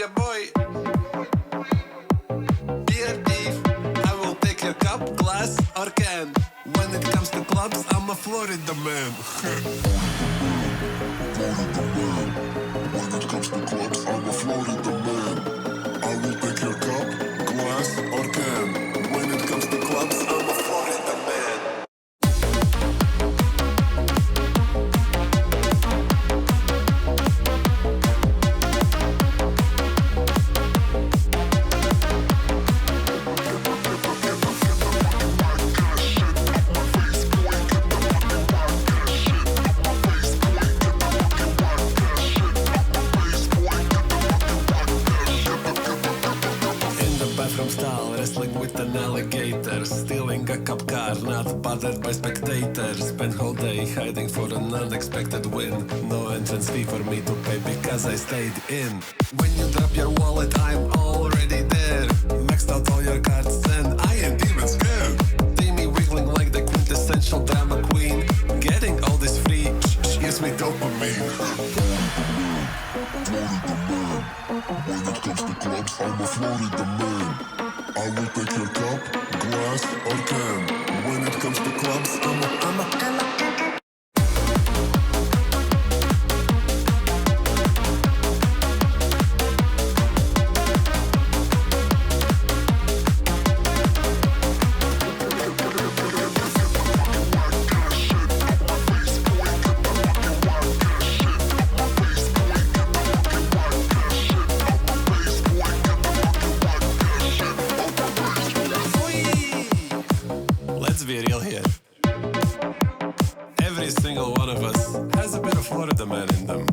your boy VRC. I will take your cup, glass or can. When it comes to clubs, I'm a Florida man. When it comes to clubs, I'm a Florida man. I will take your cup, glass or can. When it comes to clubs, I'm a Florida man. From style, wrestling with an alligator, stealing a cup car, not bothered by spectators. Spent whole day hiding for an unexpected win. No entrance fee for me to pay because I stayed in. When you drop your wallet, I'm already there. Maxed out all your cards and I ain't even scared. See me wiggling like the quintessential drama queen. Getting all this free gives me dopamine. Florida man. When it comes to clubs, I'm a Florida man. I will take your cup, glass or can. When it comes to clubs, I'm a Let's be real here. Every single one of us has a bit of Florida man in them.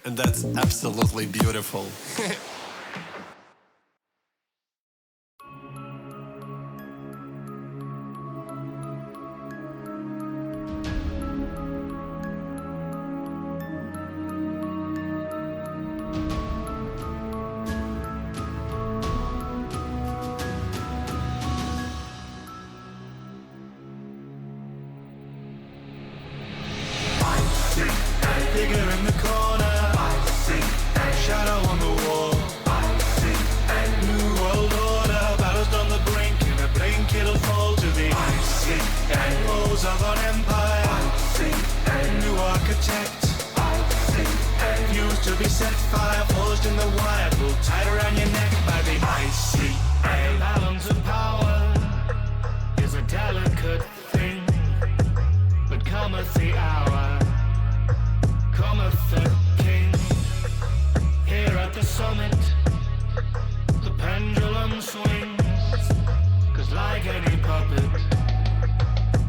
And that's absolutely beautiful. Figure in the corner, I see. Shadow on the wall, I see. New world order, balanced on the brink. In a blink it'll fall to the I see. Walls of an empire, I see. New architect, I see. Fuse to be set fire, forged in the wire, pulled tight around your neck by the I see. Balance of power is a delicate thing, but cometh the hour. Cometh the king. Here at the summit, the pendulum swings. Cause like any puppet,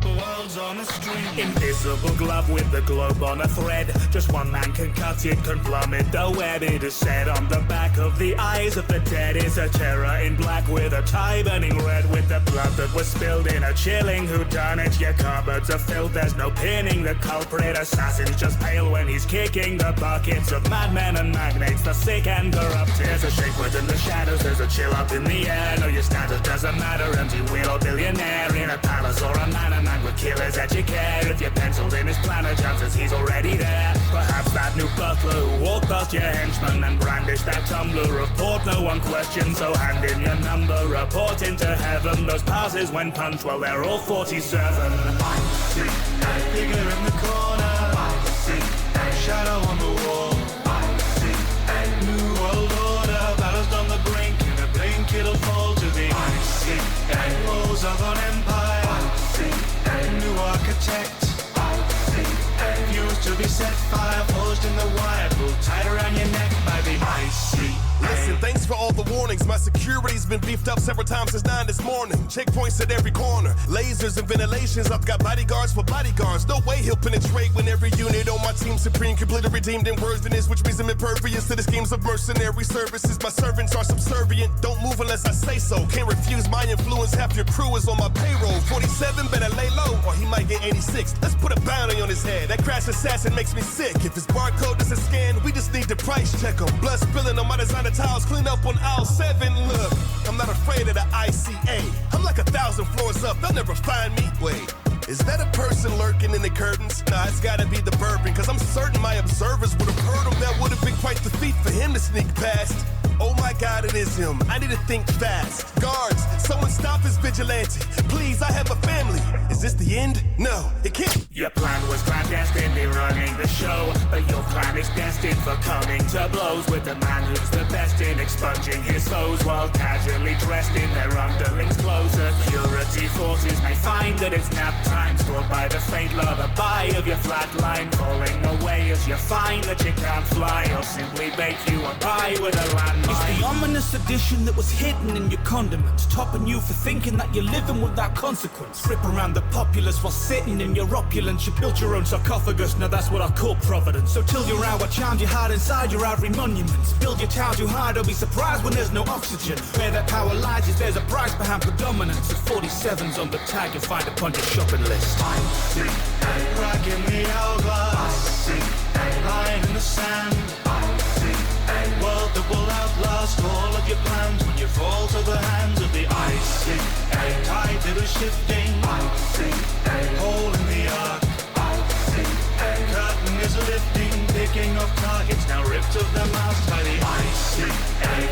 the world's on a string. Invisible glove with the globe on a thread. Just one man can cut it, can plummet the web. It is said on the back of the eyes of the dead is a terror in black with a tie burning red. With the blood that was spilled in a chilling whodunit. Your cupboards are filled, there's no pinning the culprit. Assassin's just pale when he's kicking the buckets of madmen and magnates, the sick and corrupt. There's a shake within the shadows, there's a chill up in the air. No, your status doesn't matter, empty wheel or billionaire. In a palace or a manor, man with killers at your care. If you're penciled in his planner, chances he's already there. Perhaps that new butler who walked past your henchman and brandished that tumbler of port. No one questions, so hand in your number. Report into heaven, those passes when punched, well they're all 47. I see a figure in the corner, I see a shadow on the wall, I see a new world order, balanced on the brink. In a blink it'll fall to the I see walls of an empire, I see a new architect, I see fuse to be set fire, forged in the wire, pulled tight around your neck by the I see. Listen, thanks for all the warnings. My security's been beefed up several times since 9 this morning. Checkpoints at every corner, lasers and ventilations. I've got bodyguards for bodyguards. No way he'll penetrate when every unit on my team supreme, completely redeemed in worthiness, which means I'm impervious to the schemes of mercenary services. My servants are subservient, don't move unless I say so. Can't refuse my influence, half your crew is on my payroll. 47 better lay low or he might get 86. Let's put a bounty on his head, that crash assassin makes me sick. If his barcode doesn't scan, we just need to price check him. Blood spilling on my designer tiles, clean up on aisle 7. Look, I'm not afraid of the ICA. I'm like 1,000 floors up, they'll never find me. Wait, is that a person lurking in the curtains? Nah, it's gotta be the bourbon, cause I'm certain my observers would have heard him. That would have been quite the feat for him to sneak past. Oh my God, it is him. I need to think fast. Guards, someone stop his vigilante. Please, I have a family. Is this the end? No, it can't. Your plan was clandestinely running the show, but your plan is destined for coming to blows with the man who's the best in expunging his foes while casually dressed in their underlings' clothes. Security forces may find that it's nap time, stored by the faint lullaby of your flatline, falling away as you find that you can't fly, or simply bake you a pie with a landmine. It's the ominous addition that was hidden in your condiments, topping you for thinking that you're living without consequence. Rip around the populace while sitting in your opulence. You built your own sarcophagus, now that's what I call providence. So till your hour chimes, you hide inside your ivory monuments. Build your town too high, don't be surprised when there's no oxygen. Where that power lies is there's a price behind predominance. Of 47s on the tag you'll find upon your shopping list. I see a crack in the hourglass. I see a line in the sand. I see a world that will outlast all of your plans when you fall to the hands of the icy. A tide that is shifting. I see a hole in the arc. I see a curtain is lifting, picking off targets now ripped of their mouths by the icy. A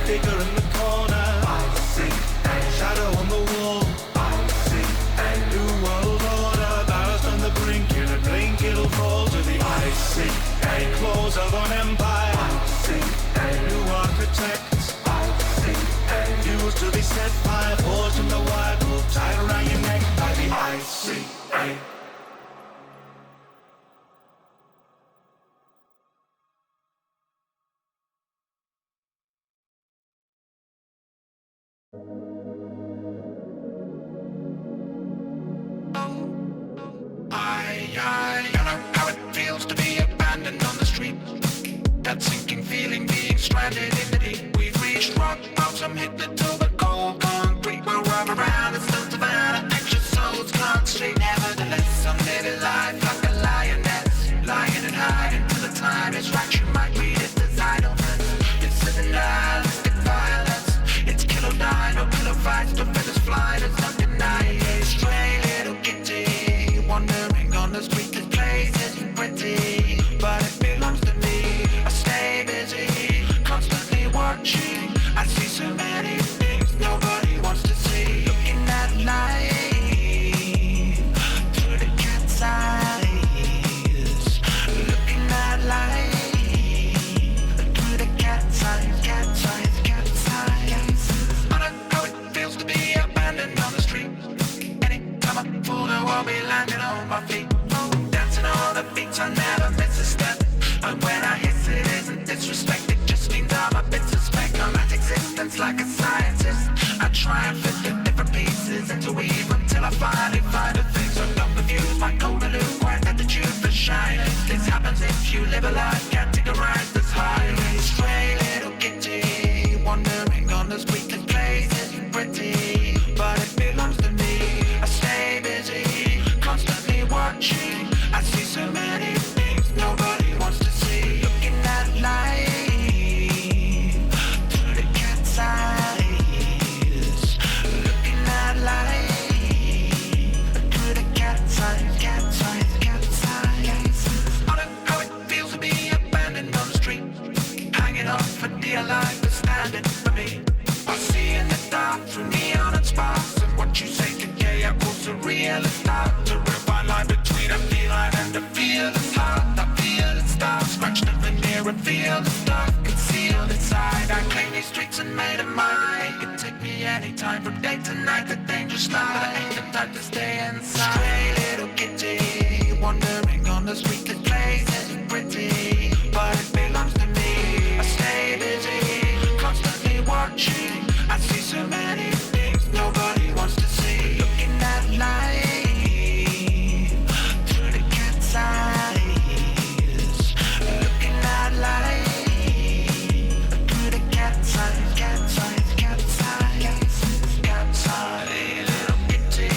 figure in the corner. I see a shadow on the wall. I see a new world order balanced on the brink. In a blink it'll fall to the icy. A claws of an empire. I see a new architect. I see a used to be set fire, forged in the wire, rope tied around your neck by the icy. I know how it feels to be abandoned on the street. That sinking feeling, being stranded in the deep. We've reached rock bottom, hit the toe, but cold concrete. We'll rub around and still Savannah, anxious souls can't street. Nevertheless, some live a life like a lioness, lying and hiding till the time is right. You might read it as idleness. This isn't nihilistic violence. It's kill or die, no pillow fights, no feathers fly. There's nothing denying it. Stray little kitty, wandering on the street. This place isn't pretty, but it belongs to me. I stay busy, constantly watching. I see so many things nobody wants to see. Looking at life through the cat's eyes. Looking at life through the cat's eyes, cat's eyes, cat's eyes. I know how it feels to be abandoned on the street. Anytime I fall, I will be landing on my feet. Dancing on the beats, I never miss a step. And when I hiss, it isn't disrespect. It just means I'm a bit suspect. I'm at existence like a scientist. I try and fit the different pieces into weave until I finally find a fix. So don't confuse my cold and lukewarm attitude for shyness. This happens if you live a life categorized as highly. Stray little kitty, wandering on the street. This place isn't pretty, but it belongs to me. I stay busy, constantly watching. I see so many things nobody wants to see. Looking at life through the cat's eyes. Looking at life through the cat's eyes, cat's eyes, cat's eyes. I know how it feels to be abandoned on the street, hanging on for dear life, but standing for me. I see in the dark through neon and sparks, and what you say today I call surreal. It's hard to real fine line between a feline and a feel. It's hard, I feel it's dark, scratch the veneer and feel the stuff concealed inside. I claim these streets and made of mine. It can take me anytime from day to night. The dangerous line, but I ain't the type to stay inside. Stray little kitty, wandering on the street. This place isn't pretty, but it belongs to me. I stay busy, constantly watching. I see so many things nobody wants to see. Looking at life through the cat's eyes. Looking at life through the cat's eyes, cat's eyes, cat's eyes. Cat's eye, little kitty.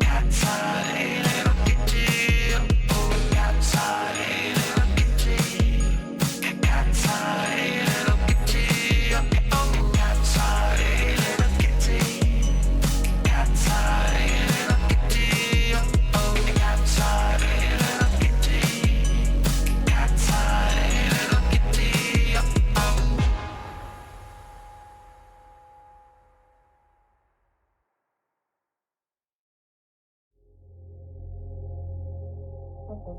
Cat's eye, little kitty. Oh, cat's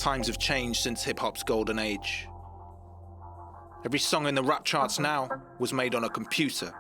times have changed since hip-hop's golden age. Every song in the rap charts now was made on a computer.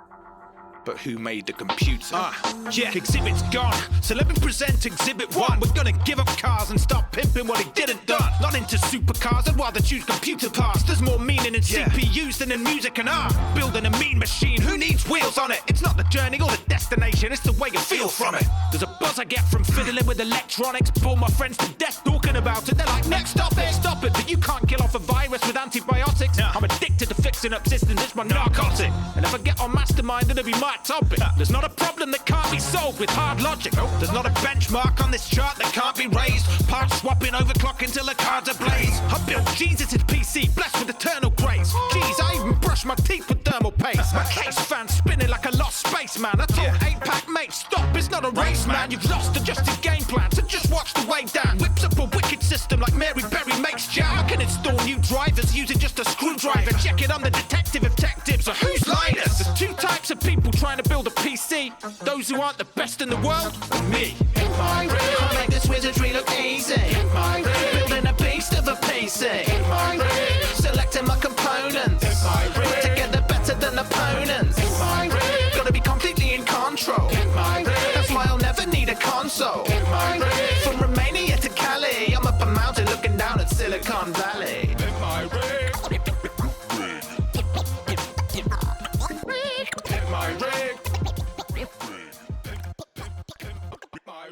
But who made the computer? Yeah, exhibit's gone. So let me present exhibit 1. We're gonna give up cars and start pimping what he didn't done. Not into supercars, I'd rather choose computer parts. There's more meaning in CPUs than in music and art. Building a mean machine, who needs wheels on it? It's not the journey or the destination, it's the way you feel from it. There's a buzz I get from fiddling with electronics. Bore my friends to death talking about it. They're like, next stop it. But you can't kill off a virus with antibiotics. No. I'm addicted to fixing up systems, it's my narcotic. And if I get on Mastermind, it'll be my topic. There's not a problem that can't be solved with hard logic. There's not a benchmark on this chart that can't be raised. Part swapping, overclock until the cards are blazed. I built Jesus' PC, blessed with eternal grace. Jeez, I even brush my teeth with thermal paste. My case fan spinning like a lost spaceman. I told 8-pack mate, stop, it's not a race, man. You've lost adjusted game plan, so just watch the way down. Whips up a wicked system like Mary Berry makes jam. I can install new drivers using just a screwdriver. Check it, I'm the detective if tech tips. So who's liners? There's two types of people trying to build a PC. Those who aren't the best in the world, me. In my room, I make this wizardry look easy. In my room, building a beast of a PC. In my room, selecting my components. In my room, together better than opponents. In my room, gotta be completely in control. In my room, that's why I'll never need a console. In my room, from Romania to Cali, I'm up a mountain looking down at Silicon Valley. In my room. In my rig.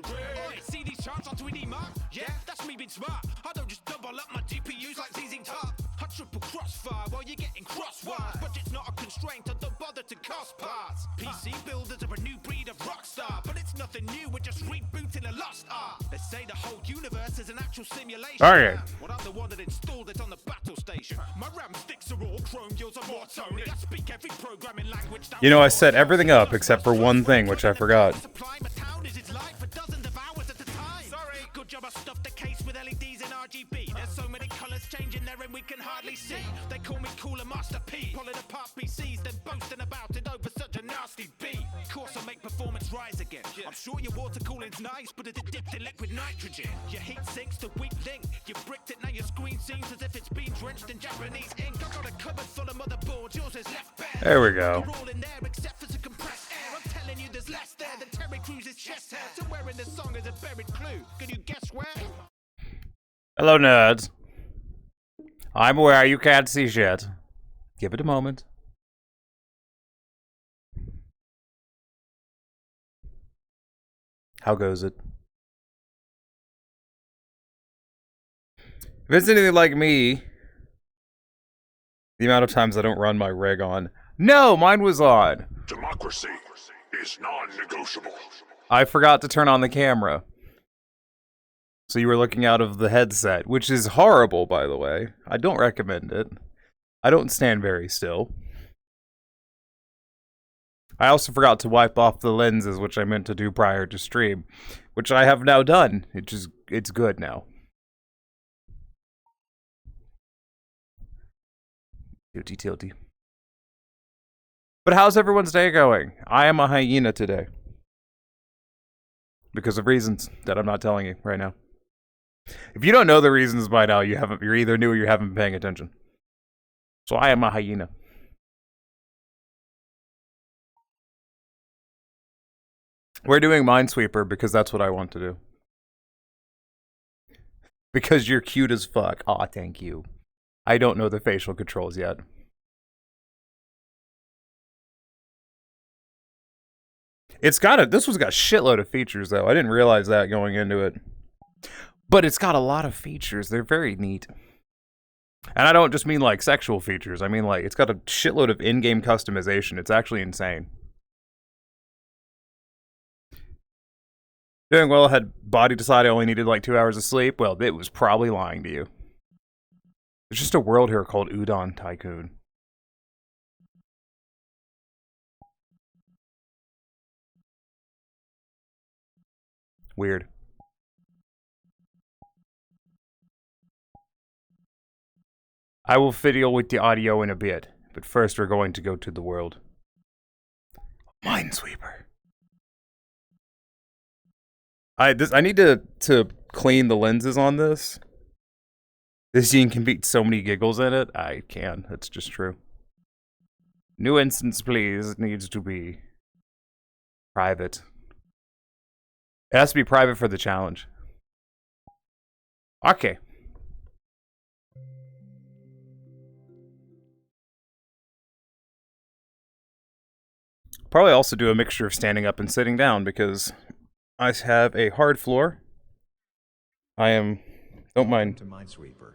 Oi, see these charts on 3D Mark? Yeah, that's me being smart. I don't just double up my GPUs like ZZ Top. I triple crossfire while you're getting crosswise. Budget's not a constraint, I don't bother to cost parts. PC builders are a new breed of rock star, but it's nothing new, we're just rebooting a lost art. They say the whole universe is an actual simulation. Okay. Well, I'm the one that installed it on the battle station. My RAM sticks are all chrome gills are more Tony. I speak every programming language. You know, I set everything up except for one thing, which I forgot. Supply my town is its life for dozens of hours at a time. Sorry, good job I stuffed the case with LEDs and RGB. There's so many colors changing there and we can hardly see. They call me Cooler Master P. Pulling apart PCs, then boasting about it over such a nasty beat. Course I make performance rise again. I'm sure your water cooling's nice, but is it dipped in liquid nitrogen? Your heat sinks to weak link. You bricked it, now your screen seems as if it's been drenched in Japanese ink. I've got a cupboard full of motherboards, yours is left bare. There we go. You're all in there except for some compressed air. I'm telling you there's less there than Terry Crews' chest hair. Somewhere in the song is a buried clue. Can you guess where? Hello, nerds. I'm aware you can't see shit. Give it a moment. How goes it? If it's anything like me, the amount of times I don't run my rig on. No, mine was on. Democracy is non-negotiable. I forgot to turn on the camera. So you were looking out of the headset, which is horrible, by the way. I don't recommend it. I don't stand very still. I also forgot to wipe off the lenses, which I meant to do prior to stream, which I have now done. It's good now. Tilty. But how's everyone's day going? I am a hyena today. Because of reasons that I'm not telling you right now. If you don't know the reasons by now, you're either new or you haven't been paying attention. So I am a hyena. We're doing Minesweeper because that's what I want to do. Because you're cute as fuck. Aw, thank you. I don't know the facial controls yet. This one's got a shitload of features though. I didn't realize that going into it. But it's got a lot of features. They're very neat. And I don't just mean like sexual features. I mean like it's got a shitload of in-game customization. It's actually insane. Doing well, had body decide I only needed like 2 hours of sleep. Well, it was probably lying to you. There's just a world here called Udon Tycoon. Weird. I will fiddle with the audio in a bit, but first we're going to go to the world. Minesweeper. I need to clean the lenses on this. This scene can beat so many giggles in it. I can. That's just true. New instance, please. It needs to be private. It has to be private for the challenge. Okay. Probably also do a mixture of standing up and sitting down because I have a hard floor. Don't mind. To Minesweeper.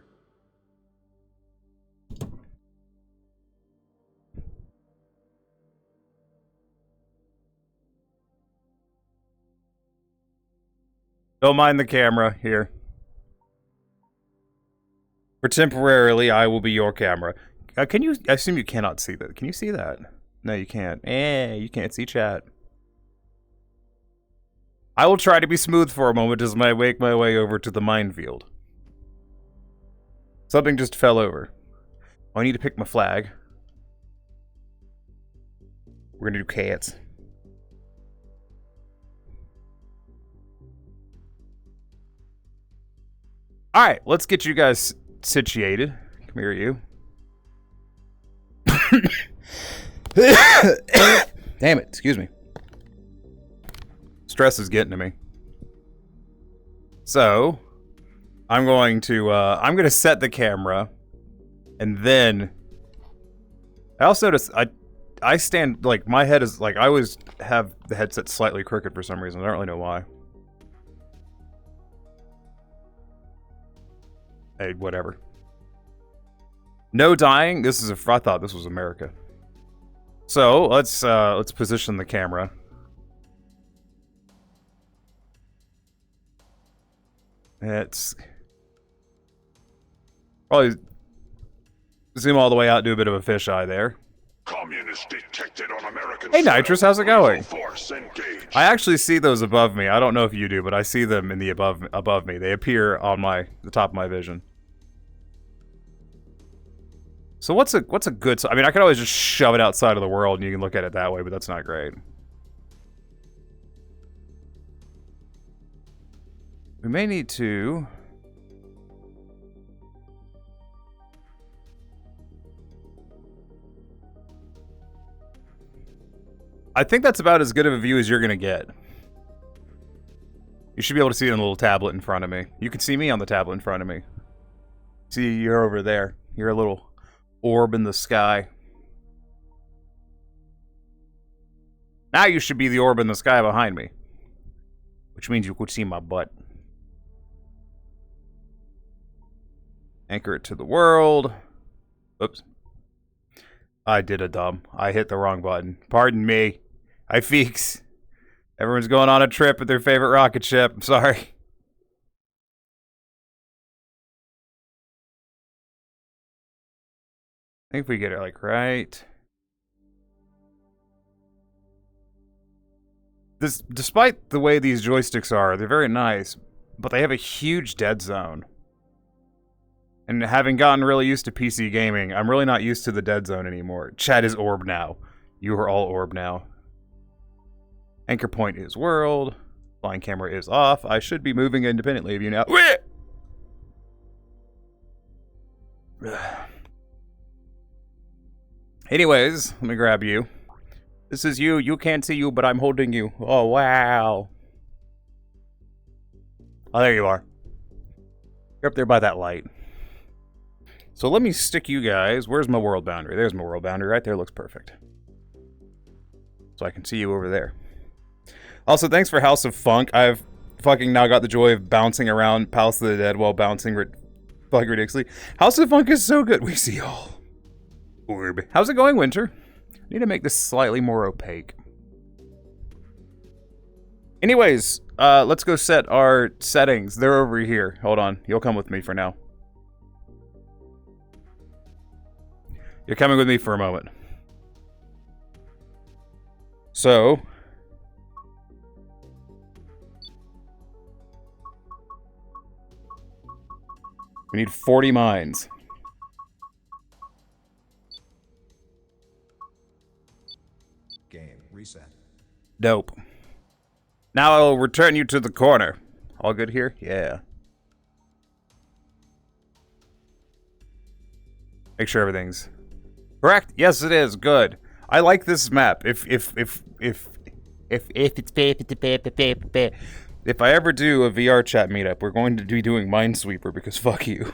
Don't mind the camera here. For temporarily, I will be your camera. Can you? I assume you cannot see that. Can you see that? No, you can't. You can't see chat. I will try to be smooth for a moment as I make my way over to the minefield. Something just fell over. Oh, I need to pick my flag. We're gonna do cats. Alright, let's get you guys situated. Come here, you. Damn it, excuse me. Stress is getting to me. So, I'm going to set the camera, and then I also notice I stand, like, my head is, like, I always have the headset slightly crooked for some reason. I don't really know why. Hey, whatever. No dying. I thought this was America. So, let's position the camera. It's probably zoom all the way out, do a bit of a fisheye there. Communists detected on American Hey Nitrous, how's it going? Force engaged. I actually see those above me. I don't know if you do, but I see them in the above me. They appear on the top of my vision. So what's a good? I mean, I could always just shove it outside of the world and you can look at it that way, but that's not great. We may need to. I think that's about as good of a view as you're gonna get. You should be able to see it on a little tablet in front of me. You can see me on the tablet in front of me. See, you're over there. You're a little orb in the sky. Now you should be the orb in the sky behind me. Which means you could see my butt. Anchor it to the world. Oops. I did a dumb. I hit the wrong button. Pardon me. I feeks. Everyone's going on a trip with their favorite rocket ship. I'm sorry. I think if we get it like right. Despite the way these joysticks are, they're very nice, but they have a huge dead zone. And having gotten really used to PC gaming, I'm really not used to the dead zone anymore. Chat is orb now. You are all orb now. Anchor point is world. Flying camera is off. I should be moving independently of you now. Anyways, let me grab you. This is you. You can't see you, but I'm holding you. Oh, wow. Oh, there you are. You're up there by that light. So let me stick you guys. Where's my world boundary? There's my world boundary. Right there looks perfect. So I can see you over there. Also, thanks for House of Funk. I've fucking now got the joy of bouncing around Palace of the Dead while bouncing fucking ridiculously. House of Funk is so good. We see all. Orb. How's it going, Winter? I need to make this slightly more opaque. Anyways, let's go set our settings. They're over here. Hold on. You'll come with me for now. You're coming with me for a moment. So, we need 40 mines. Game reset. Dope. Now I'll return you to the corner. All good here? Yeah. Make sure everything's correct. Yes, it is. Good. I like this map. If I ever do a VR chat meetup, we're going to be doing Minesweeper because fuck you.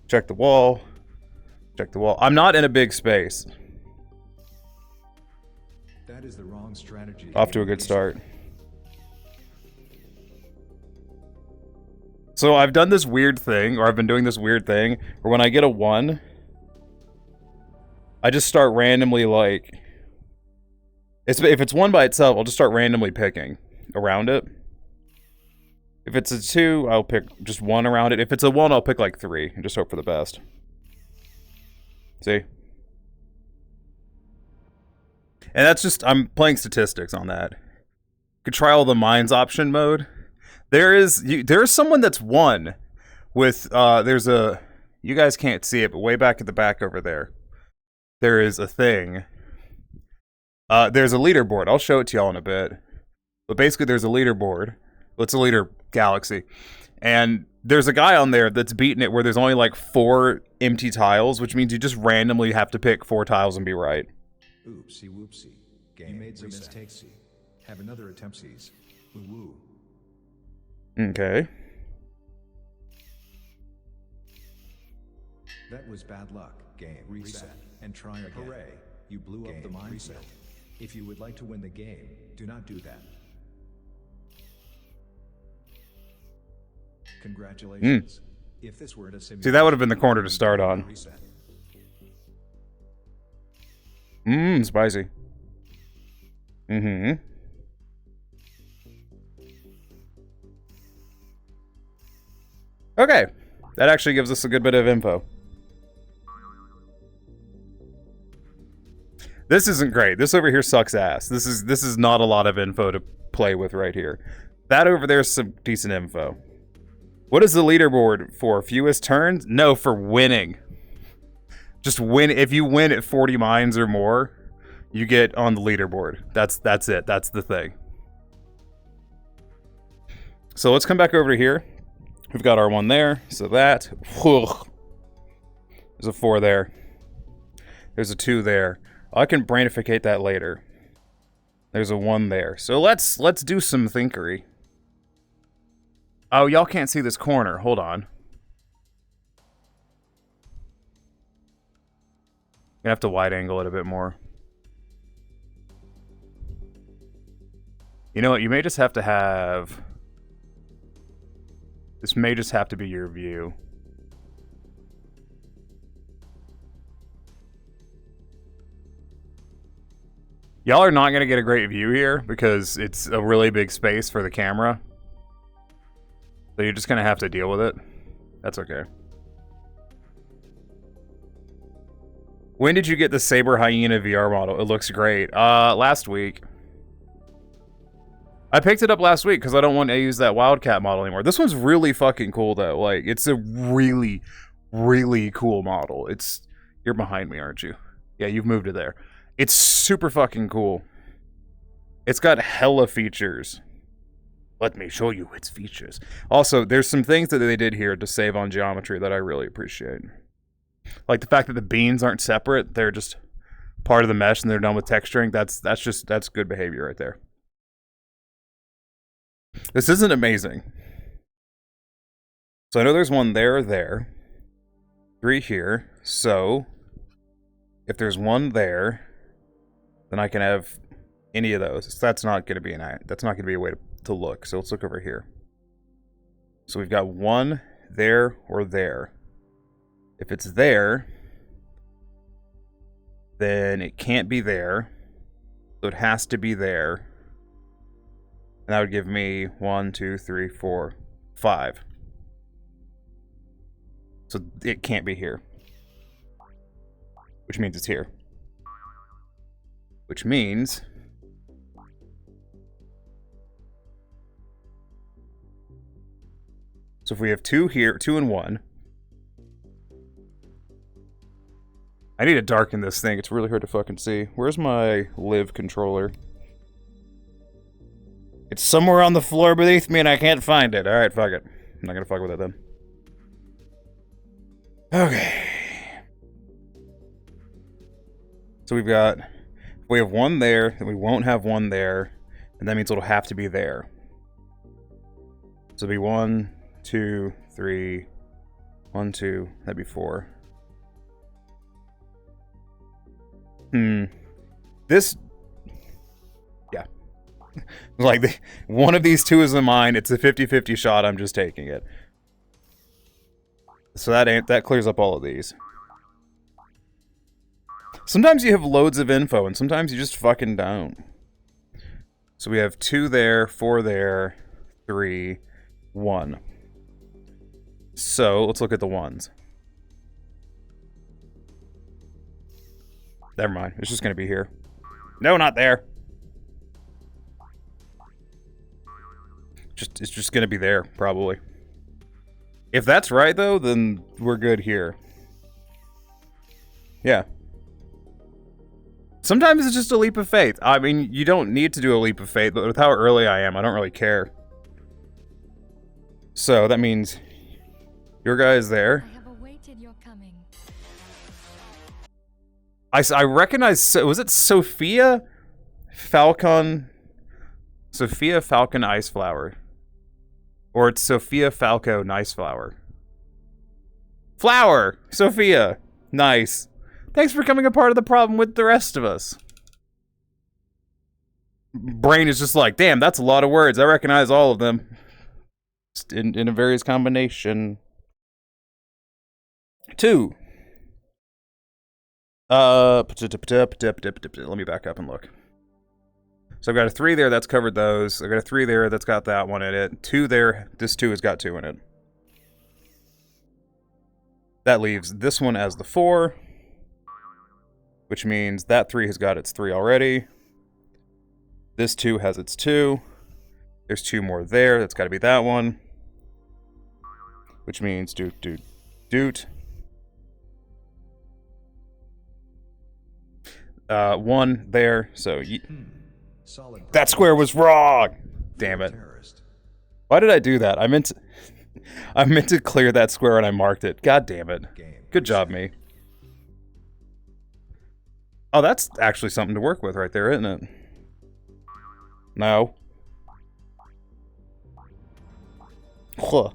Check the wall. Check the wall. I'm not in a big space. That is the wrong strategy. Off to a good start. So I've done this weird thing, or I've been doing this weird thing, where when I get a 1, I just start randomly, like... if it's 1 by itself, I'll just start randomly picking around it. If it's a 2, I'll pick just 1 around it. If it's a 1, I'll pick like 3, and just hope for the best. See? And that's just, I'm playing statistics on that. You could try all the mines option mode. There is someone that's 1 with, there's a, you guys can't see it, but way back at the back over there, there is a thing. There's a leaderboard. I'll show it to y'all in a bit. But basically there's a leaderboard. It's a leader galaxy. And there's a guy on there that's beating it where there's only like 4 empty tiles, which means you just randomly have to pick 4 tiles and be right. Oopsie whoopsie. Game made some mistakes. Have another attempt. Woo woo. Okay. That was bad luck. Game reset and try again. Hooray! You blew up the minefield. If you would like to win the game, do not do that. Congratulations. If this were a simulation, See, that would have been the corner to start on. Spicy. Okay. That actually gives us a good bit of info. This isn't great. This over here sucks ass. This is not a lot of info to play with right here. That over there is some decent info. What is the leaderboard for? Fewest turns? No, for winning. Just win. If you win at 40 mines or more, you get on the leaderboard. That's it. That's the thing. So let's come back over to here. We've got our 1 there. So that. Whew, there's a 4 there. There's a 2 there. I can brainificate that later. There's a 1 there. So let's do some thinkery. Oh, y'all can't see this corner. Hold on. Gonna have to wide angle it a bit more. You know what? You may just have to have... This may just have to be your view. Y'all are not gonna get a great view here because it's a really big space for the camera. So you're just gonna have to deal with it. That's okay. When did you get the Saber Hyena VR model? It looks great. Last week. I picked it up last week because I don't want to use that Wildcat model anymore. This one's really fucking cool though. Like, it's a really, really cool model. It's... You're behind me, aren't you? Yeah, you've moved it there. It's super fucking cool. It's got hella features. Let me show you its features. Also, there's some things that they did here to save on geometry that I really appreciate. Like the fact that the beans aren't separate, they're just part of the mesh and they're done with texturing. That's good behavior right there. This isn't amazing. So I know there's 1 there. 3 here. So if there's 1 there, then I can have any of those. So that's not going to be a way to look. So let's look over here. So we've got 1 there or there. If it's there, then it can't be there. So it has to be there. And that would give me 1, 2, 3, 4, 5. So it can't be here. Which means it's here. Which means... So if we have 2 here, 2 and 1. I need to darken this thing. It's really hard to fucking see. Where's my live controller? It's somewhere on the floor beneath me and I can't find it. Alright, fuck it. I'm not gonna fuck with it then. Okay. So we have one there, then we won't have one there, and that means it'll have to be there. So it'll be 1, 2, 3, 1, 2, that'd be 4. This, yeah. Like, one of these two is mine, it's a 50-50 shot, I'm just taking it. So that clears up all of these. Sometimes you have loads of info, and sometimes you just fucking don't. So we have 2 there, 4 there, 3, 1. So, let's look at the ones. Never mind, it's just gonna be here. No, not there. It's just gonna be there, probably. If that's right, though, then we're good here. Yeah. Sometimes it's just a leap of faith. I mean, you don't need to do a leap of faith, but with how early I am, I don't really care. So, that means your guy is there. I have awaited your coming. I recognize, was it Sophia Falcon? Sophia Falcon Ice Flower. Or it's Sophia Falco Nice Flower. Flower! Sophia! Nice. Thanks for becoming a part of the problem with the rest of us. Brain is just like, damn, that's a lot of words. I recognize all of them. Just in a various combination. 2. Let me back up and look. So I've got a 3 there, that's covered those. I've got a 3 there, that's got that one in it. 2 there, this 2 has got 2 in it. That leaves this one as the 4. Which means that 3 has got its 3 already. This 2 has its 2. There's 2 more there, that's gotta be that one. Which means doot. 1 there, so that square was wrong! Damn it. Why did I do that? I meant to clear that square and I marked it. God damn it. Good job, me. Oh, that's actually something to work with right there, isn't it? No. Huh.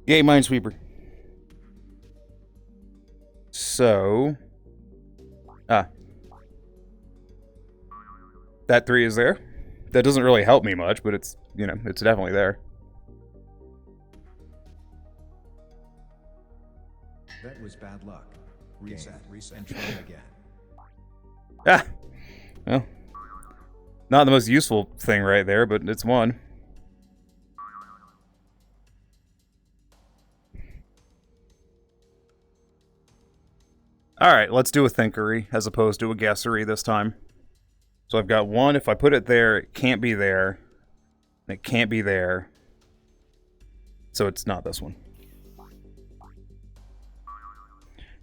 Yay, Minesweeper. So... that 3 is there. That doesn't really help me much, but it's, you know, it's definitely there. That was bad luck. Reset, and try again. Ah! Well, not the most useful thing right there, but it's one. Alright, let's do a thinkery as opposed to a guessery this time. So I've got 1, if I put it there, it can't be there. And it can't be there. So it's not this one.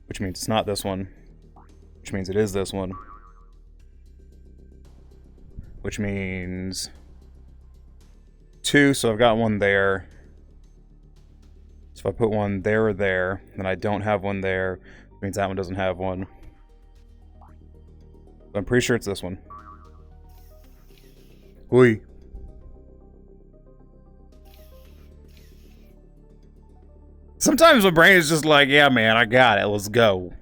Which means it's not this one. Which means it is this one. Which means 2, so I've got 1 there. So if I put 1 there or there, then I don't have 1 there. Which means that one doesn't have 1. I'm pretty sure it's this one. Oi. Sometimes my brain is just like, yeah, man, I got it. Let's go.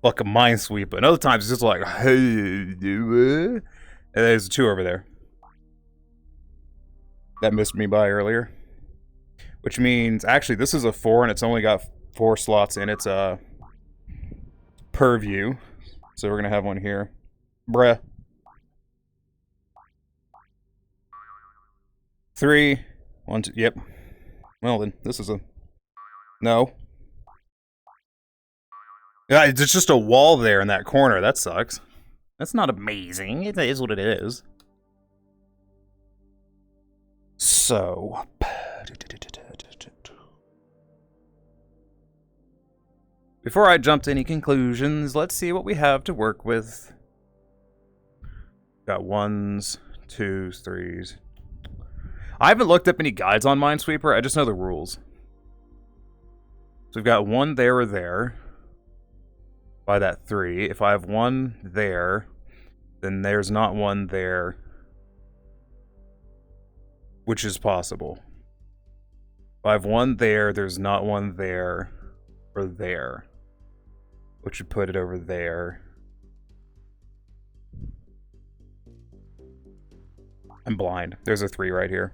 Like a Minesweeper. And other times it's just like, hey, and there's 2 over there. That missed me by earlier. Which means, actually, this is a 4, and it's only got 4 slots in its purview. So we're going to have 1 here. Bruh. 3. 1, 2, yep. Well then, this is a... No. Yeah, it's just a wall there in that corner. That sucks. That's not amazing. It is what it is. So... before I jump to any conclusions, let's see what we have to work with. Got 1s, 2s, 3s. I haven't looked up any guides on Minesweeper. I just know the rules. So we've got one there or there. By that 3. If I have one there, then there's not one there. Which is possible. If I have one there, there's not one there. Or there. Which would put it over there. I'm blind. There's a 3 right here.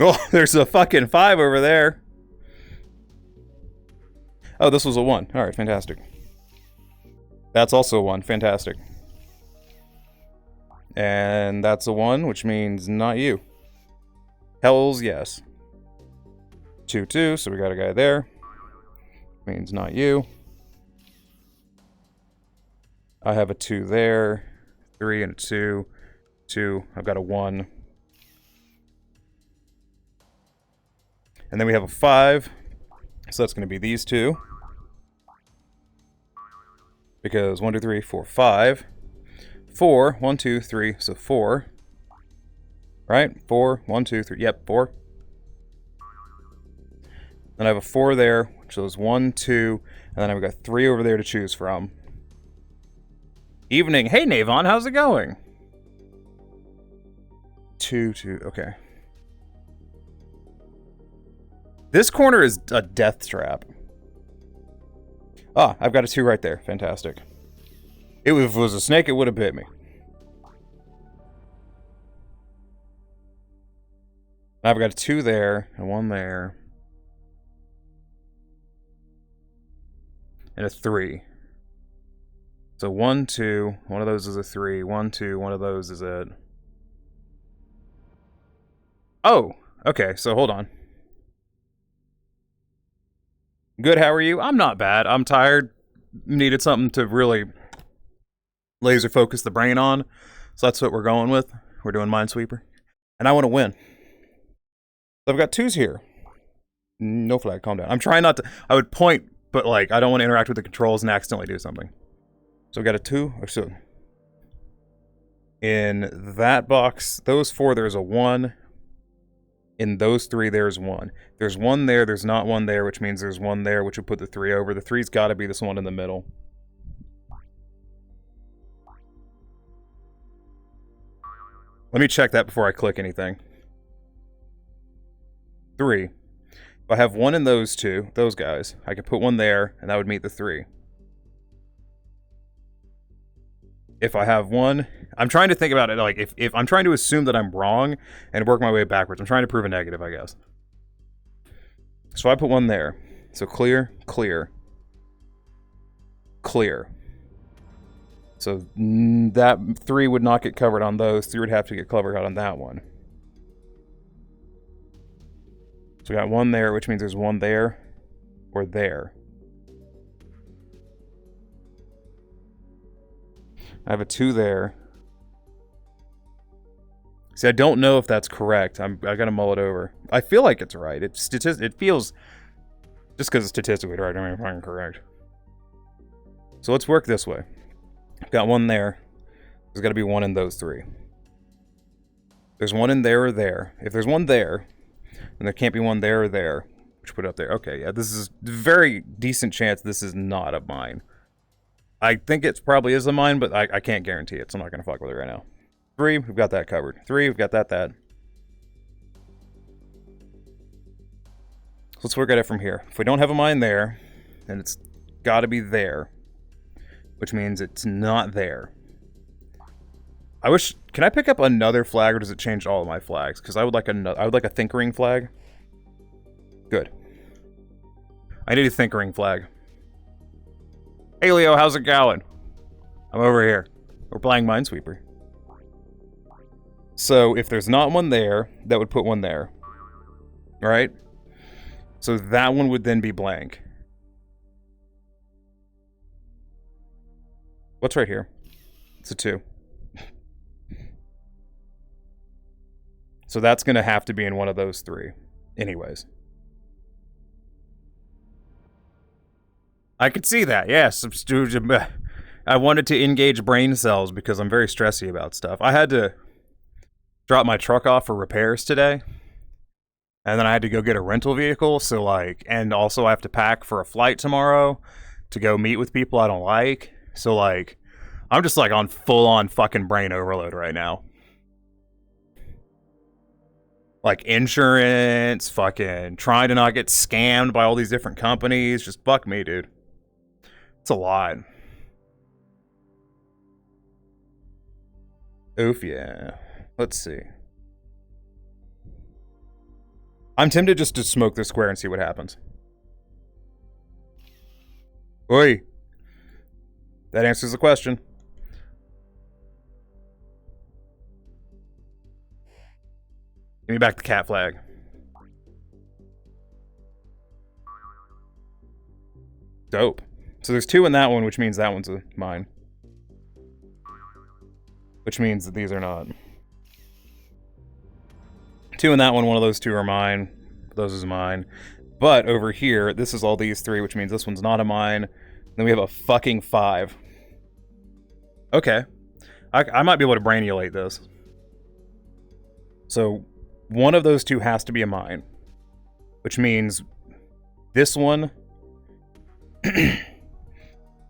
Oh, there's a fucking 5 over there. Oh, this was a 1. Alright, fantastic. That's also a 1. Fantastic. And that's a 1, which means not you. Hells yes. 2, 2, so we got a guy there. Means not you. I have a 2 there. 3 and a 2. 2. I've got a 1. And then we have a 5. So that's going to be these 2. Because 1, 2, 3, 4, 5. 4, 1, 2, 3, so 4. Right? 4, 1, 2, 3. Yep, 4. Then I have a 4 there, which is 1, 2, and then I've got 3 over there to choose from. Evening. Hey, Navon, how's it going? 2, 2, okay. This corner is a death trap. Ah, I've got a 2 right there. Fantastic. If it was a snake, it would have bit me. I've got a 2 there, and 1 there. And a 3. So 1, 2, one of those is a 3. 1, 2, one of those is it. Oh, okay, so hold on. Good, how are you? I'm not bad. I'm tired. Needed something to really laser focus the brain on. So that's what we're going with. We're doing Minesweeper. And I want to win. So I've got 2s here. No flag, calm down. I'm trying not to... I would point, but like, I don't want to interact with the controls and accidentally do something. So I've got a 2. So in that box, those 4, there's a 1. In those 3, there's 1. There's 1 there, there's not 1 there, which means there's 1 there, which would put the 3 over. The 3's got to be this one in the middle. Let me check that before I click anything. 3. If I have 1 in those 2, those guys, I can put 1 there, and that would meet the 3. If I have 1, I'm trying to think about it, like, if I'm trying to assume that I'm wrong and work my way backwards. I'm trying to prove a negative, I guess. So I put 1 there. So clear, clear, clear. So that 3 would not get covered on those. 3 would have to get covered on that one. So we got 1 there, which means there's 1 there or there. I have a 2 there. See, I don't know if that's correct. I gotta mull it over. I feel like it's right. It feels, just because it's statistically right, I mean, if I'm correct. So let's work this way. I've got 1 there. There's got to be 1 in those 3. There's 1 in there or there. If there's 1 there, then there can't be 1 there or there. Which put it up there. Okay, yeah, this is a very decent chance this is not a mine. I think it probably is a mine, but I can't guarantee it, so I'm not going to fuck with it right now. 3, we've got that covered. 3, we've got that. So let's work at it from here. If we don't have a mine there, then it's got to be there. Which means it's not there. I wish... Can I pick up another flag, or does it change all of my flags? Because I would like a Thinkering flag. Good. I need a Thinkering flag. Hey Leo, how's it going? I'm over here. We're playing Minesweeper. So if there's not 1 there, that would put 1 there. Alright? So that one would then be blank. What's right here? It's a 2. So that's going to have to be in one of those three. Anyways. I could see that, yes. I wanted to engage brain cells because I'm very stressy about stuff. I had to drop my truck off for repairs today. And then I had to go get a rental vehicle, so like, and also I have to pack for a flight tomorrow to go meet with people I don't like. So like, I'm just like on full-on fucking brain overload right now. Like insurance, fucking trying to not get scammed by all these different companies. Just fuck me, dude. It's a lot. Oof, yeah. Let's see. I'm tempted just to smoke this square and see what happens. Oi. That answers the question. Give me back the cat flag. Dope. So there's 2 in that one, which means that one's mine. Which means that these are not. 2 in that one of those 2 are mine. Those is mine. But over here, this is all these 3, which means this one's not a mine. Then we have a fucking 5. Okay. I might be able to brainulate this. So, one of those 2 has to be a mine. Which means this one...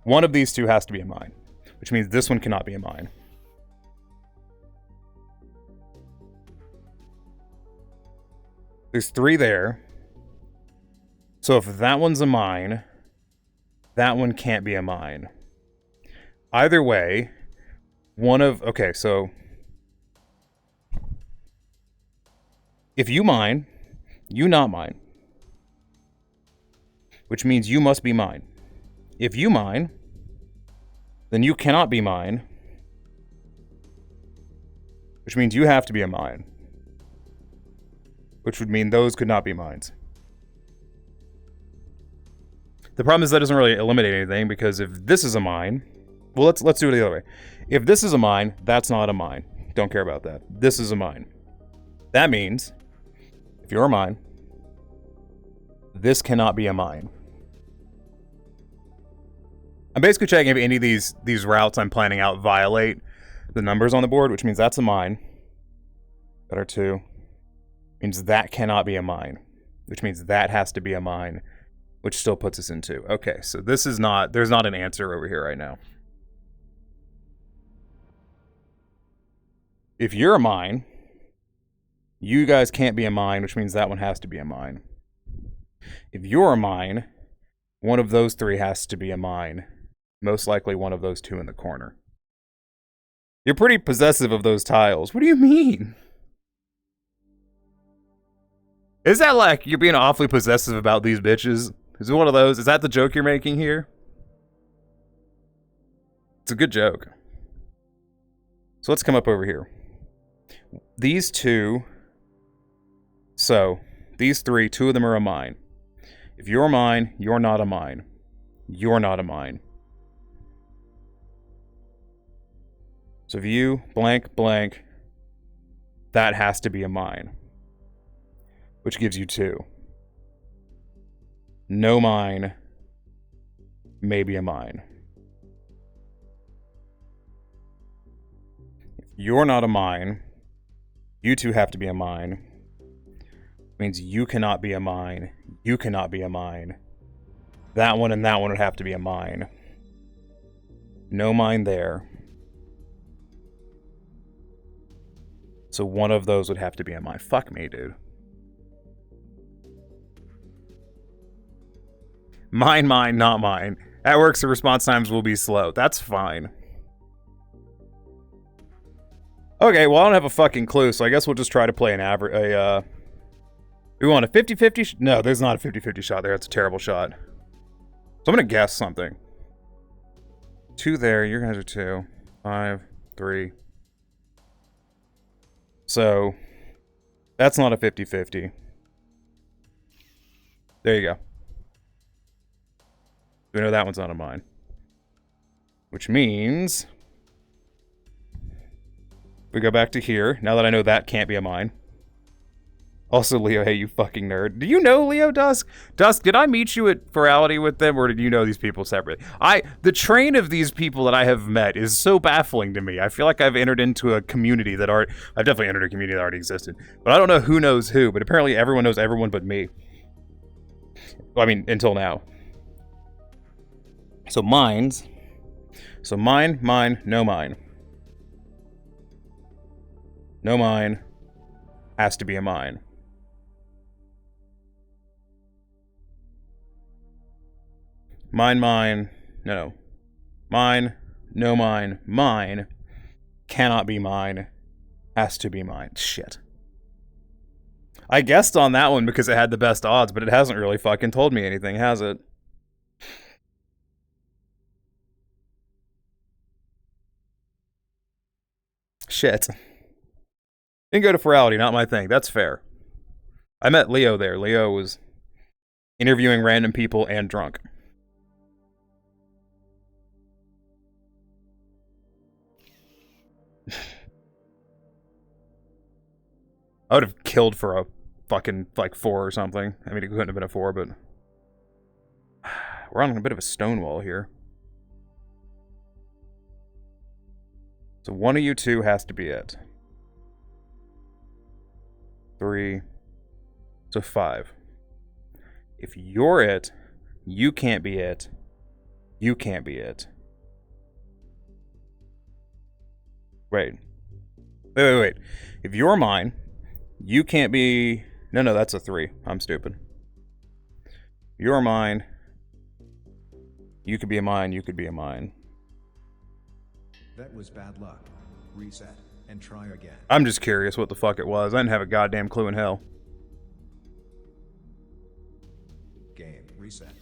one of these 2 has to be a mine. Which means this one cannot be a mine. There's 3 there. So if that one's a mine, that one can't be a mine. Either way, one of... Okay, so... If you mine, you not mine. Which means you must be mine. If you mine, then you cannot be mine. Which means you have to be a mine. Which would mean those could not be mines. The problem is that doesn't really eliminate anything, because if this is a mine... Well, let's do it the other way. If this is a mine, that's not a mine. Don't care about that. This is a mine. That means, if you're a mine, this cannot be a mine. I'm basically checking if any of these routes I'm planning out violate the numbers on the board, which means that's a mine. That are 2. Means that cannot be a mine. Which means that has to be a mine. Which still puts us in 2. Okay, so this is not... There's not an answer over here right now. If you're a mine, you guys can't be a mine, which means that one has to be a mine. If you're a mine, one of those 3 has to be a mine. Most likely one of those 2 in the corner. You're pretty possessive of those tiles. What do you mean? Is that like you're being awfully possessive about these bitches? Is it one of those? Is that the joke you're making here? It's a good joke. So let's come up over here. These 2... So, these 3, 2 of them are a mine. If you're a mine, you're not a mine. You're not a mine. So if you blank blank, that has to be a mine. Which gives you 2. No mine, maybe a mine. If you're not a mine, you 2 have to be a mine. Means you cannot be a mine. You cannot be a mine. That one and that one would have to be a mine. No mine there. So one of those would have to be a mine. Fuck me, dude. Mine, not mine. At work, the response times will be slow. That's fine. Okay, well, I don't have a fucking clue, so I guess we'll just try to play an average... We want a 50-50? No, there's not a 50-50 shot there. That's a terrible shot. So I'm going to guess something. 2 there. Your guys are 2. 5, 3. So, that's not a 50-50. There you go. We know that one's not a mine. Which means... we go back to here. Now that I know that can't be a mine. Also, Leo, hey, you fucking nerd. Do you know Leo Dusk? Dusk, did I meet you at Virality with them, or did you know these people separately? The train of these people that I have met is so baffling to me. I feel like I've entered into a community that I've definitely entered a community that already existed. But I don't know who knows who, but apparently everyone knows everyone but me. Well, I mean, until now. So mines. So mine, no mine. No mine has to be a mine. Mine, no. Mine, no mine, mine, cannot be mine, has to be mine. Shit. I guessed on that one because it had the best odds, but it hasn't really fucking told me anything, has it? Shit. Didn't go to Virality, not my thing. That's fair. I met Leo there. Leo was interviewing random people and drunk. I would have killed for a fucking, like, 4 or something. I mean, it couldn't have been a 4, but... We're on a bit of a stone wall here. So one of you two has to be it. 3. So 5. If you're it, you can't be it. You can't be it. Wait. Wait. If you're mine... You can't be... No, that's a 3. I'm stupid. You're mine. You could be a mine. You could be a mine. That was bad luck. Reset and try again. I'm just curious what the fuck it was. I didn't have a goddamn clue in hell. Game reset.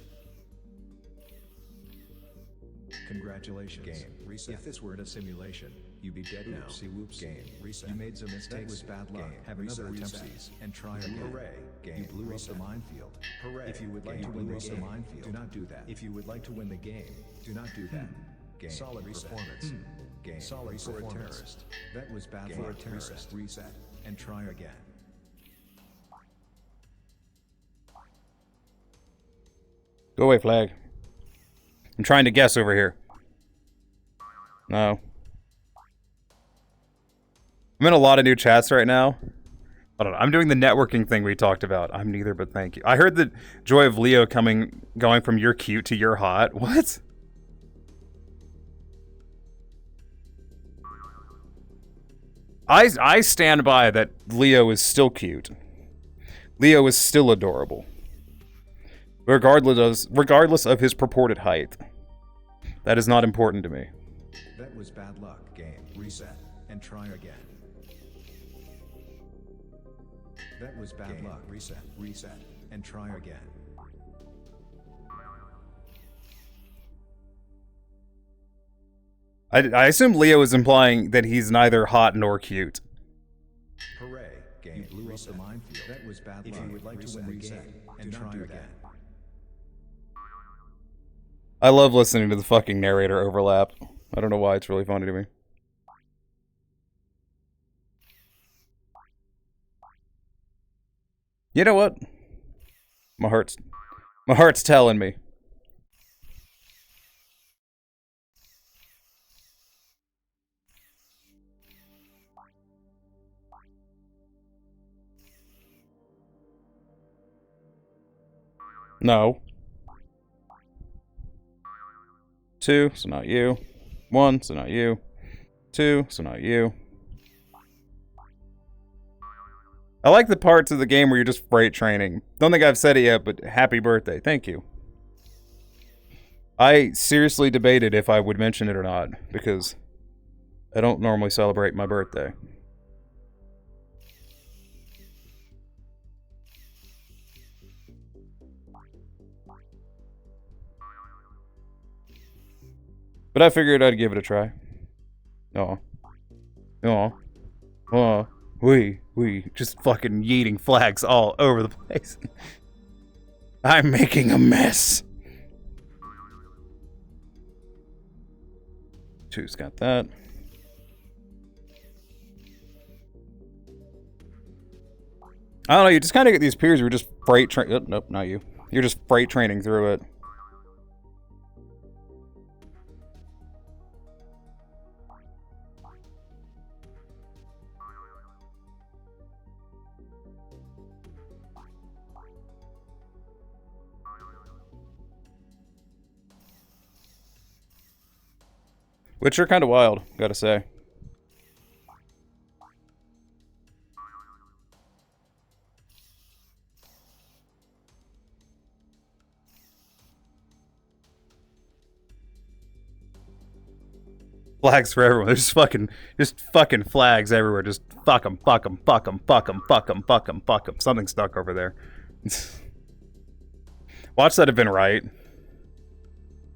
Congratulations. Game reset. If this weren't a simulation, you'd be dead now. See, whoops. Game reset. You made some mistakes. That was bad luck. Game. Have another attempt and try again. Hooray. Game. You blew up the minefield. Hooray. If you would like to win the game, do not do that. If you would like to win the game, do not do that. Game. Solid performance. Game. Solid for a terrorist. That was bad for a terrorist. Reset and try again. Go away, flag. I'm trying to guess over here. No. I'm in a lot of new chats right now. I don't know. I'm doing the networking thing we talked about. I'm neither, but thank you. I heard the joy of Leo going from you're cute to you're hot. What? I stand by that Leo is still cute. Leo is still adorable. Regardless of his purported height. That is not important to me. That was bad luck. Game. Reset and try again. That was bad luck. Reset and try again. I assume Leo is implying that he's neither hot nor cute. Hooray. Game. You blew up the minefield. That was bad luck. If you would like to win the game, and try again. I love listening to the fucking narrator overlap. I don't know why, it's really funny to me. You know what? My heart's telling me. No. 2, so not you. 1, so not you. 2, so not you. I like the parts of the game where you're just freight training. Don't think I've said it yet, but happy birthday. Thank you. I seriously debated if I would mention it or not, because I don't normally celebrate my birthday. But I figured I'd give it a try. We just fucking yeeting flags all over the place. I'm making a mess. 2's got that. I don't know, you just kind of get these periods where you're just freight train. Oh, nope, not you. You're just freight training through it. Which are kind of wild, gotta say. Flags for everyone. There's just fucking flags everywhere. Just fuck them, fuck them, fuck them, fuck them, fuck them, fuck them, fuck them. Something stuck over there. Watch that have been right.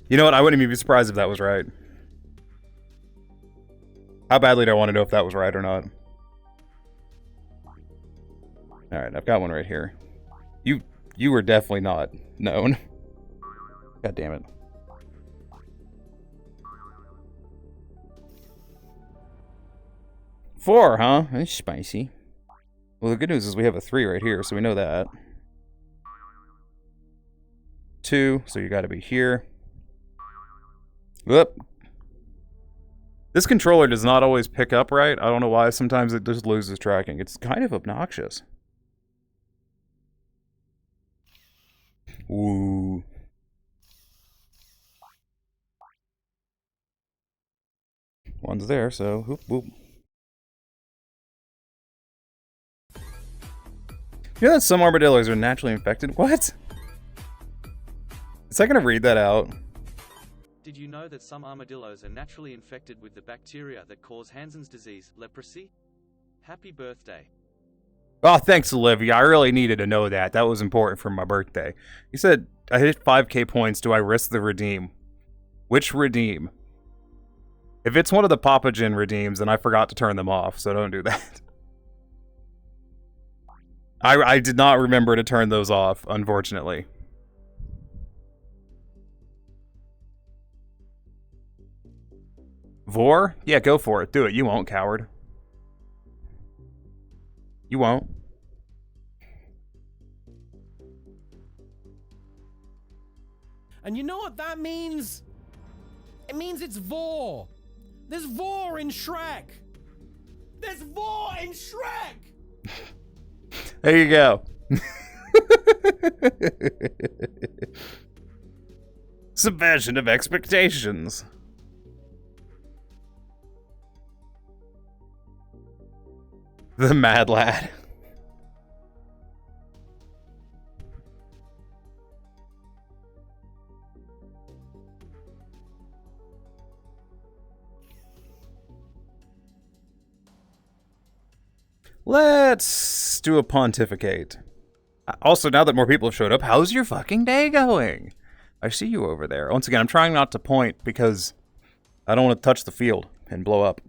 You know what? I wouldn't even be surprised if that was right. How badly do I want to know if that was right or not? Alright, I've got one right here. You were definitely not known. God damn it. Four, huh? That's spicy. Well, the good news is we have a 3 right here, so we know that. 2, so you gotta be here. Whoop. This controller does not always pick up right. I don't know why. Sometimes it just loses tracking. It's kind of obnoxious. Ooh. One's there, so whoop whoop. You know that some armadillos are naturally infected? What? Is I gonna read that out? Did you know that some armadillos are naturally infected with the bacteria that cause Hansen's disease, leprosy? Happy birthday. Oh, thanks, Olivia. I really needed to know that. That was important for my birthday. You said I hit 5k points. Do I risk the redeem? Which redeem? If it's one of the Papagen redeems, then I forgot to turn them off, so don't do that. I did not remember to turn those off, unfortunately. Vor? Yeah, go for it. Do it. You won't, coward. You won't. And you know what that means? It means it's Vor. There's Vor in Shrek. There's Vor in Shrek! There you go. Subversion of expectations. The Mad Lad. Let's do a pontificate. Also, now that more people have showed up, how's your fucking day going? I see you over there. Once again, I'm trying not to point because I don't want to touch the field and blow up.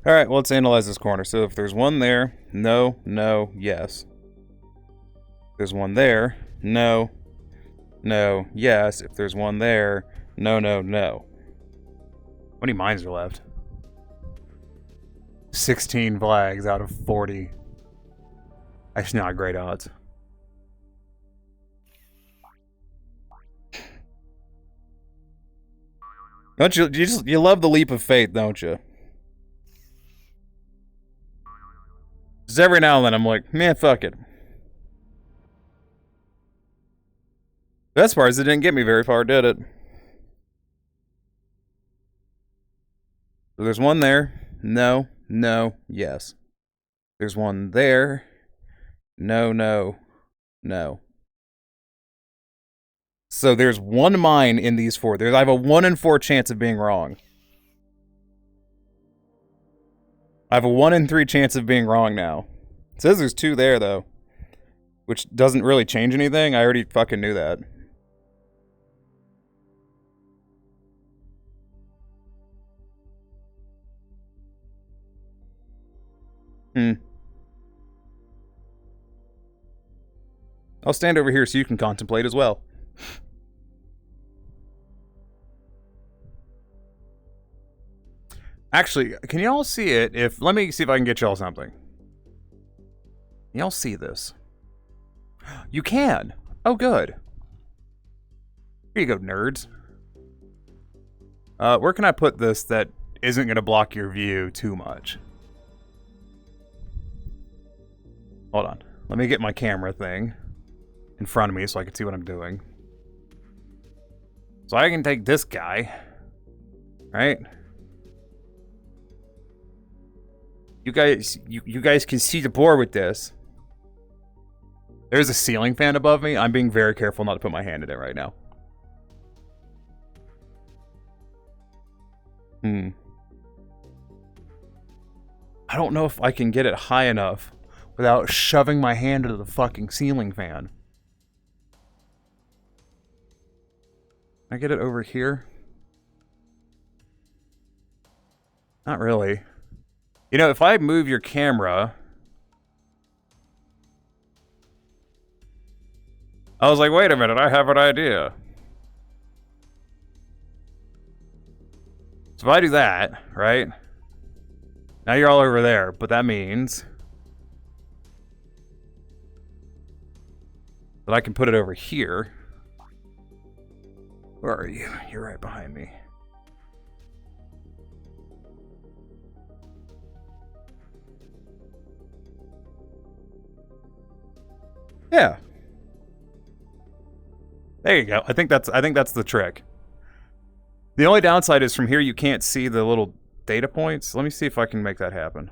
Alright, well, let's analyze this corner. So if there's one there, no, no, yes. If there's one there, no, no, yes. If there's one there, no, no, no. How many mines are left? 16 flags out of 40. That's not great odds. Don't you love the leap of faith, don't you? Just every now and then I'm like, man, fuck it. The best part is it didn't get me very far, did it? So there's one there. No, no, yes. There's one there. No, no, no. So there's one mine in these 4. I have a 1 in 4 chance of being wrong. I have a 1 in 3 chance of being wrong now. It says there's 2 there, though. Which doesn't really change anything. I already fucking knew that. I'll stand over here so you can contemplate as well. Actually, can y'all see it? Let me see if I can get y'all something. Y'all see this? You can. Oh, good. Here you go, nerds. Where can I put this that isn't going to block your view too much? Hold on. Let me get my camera thing in front of me so I can see what I'm doing. So I can take this guy, right? You guys can see the board with this. There's a ceiling fan above me. I'm being very careful not to put my hand in it right now. I don't know if I can get it high enough without shoving my hand into the fucking ceiling fan. Can I get it over here? Not really. You know, if I move your camera... I was like, wait a minute, I have an idea. So if I do that, right? Now you're all over there, but that means that I can put it over here. Where are you? You're right behind me. Yeah. There you go. I think that's the trick. The only downside is from here you can't see the little data points. Let me see if I can make that happen.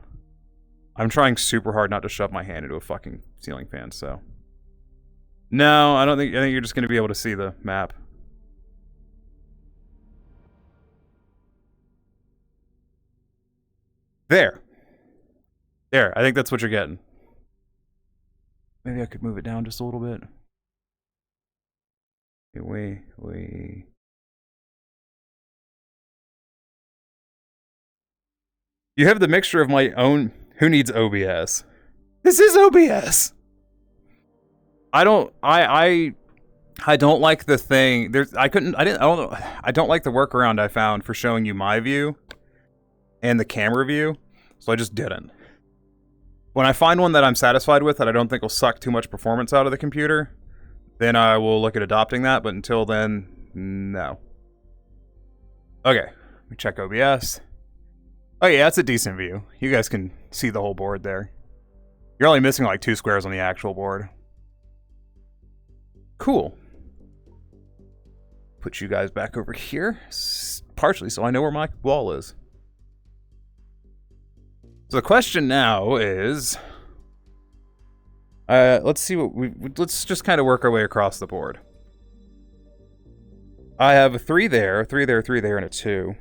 I'm trying super hard not to shove my hand into a fucking ceiling fan, so. No, I think you're just going to be able to see the map. There. There, I think that's what you're getting. Maybe I could move it down just a little bit. We. You have the mixture of my own. Who needs OBS? This is OBS. I don't like the thing. I don't like the workaround I found for showing you my view and the camera view, so I just didn't. When I find one that I'm satisfied with that I don't think will suck too much performance out of the computer, then I will look at adopting that, but until then, no. Okay, let me check OBS. Oh yeah, that's a decent view. You guys can see the whole board there. You're only missing like 2 squares on the actual board. Cool. Put you guys back over here, partially so I know where my wall is. So the question now is, let's see let's just kind of work our way across the board. I have a 3 there, 3 there, 3 there, and a 2.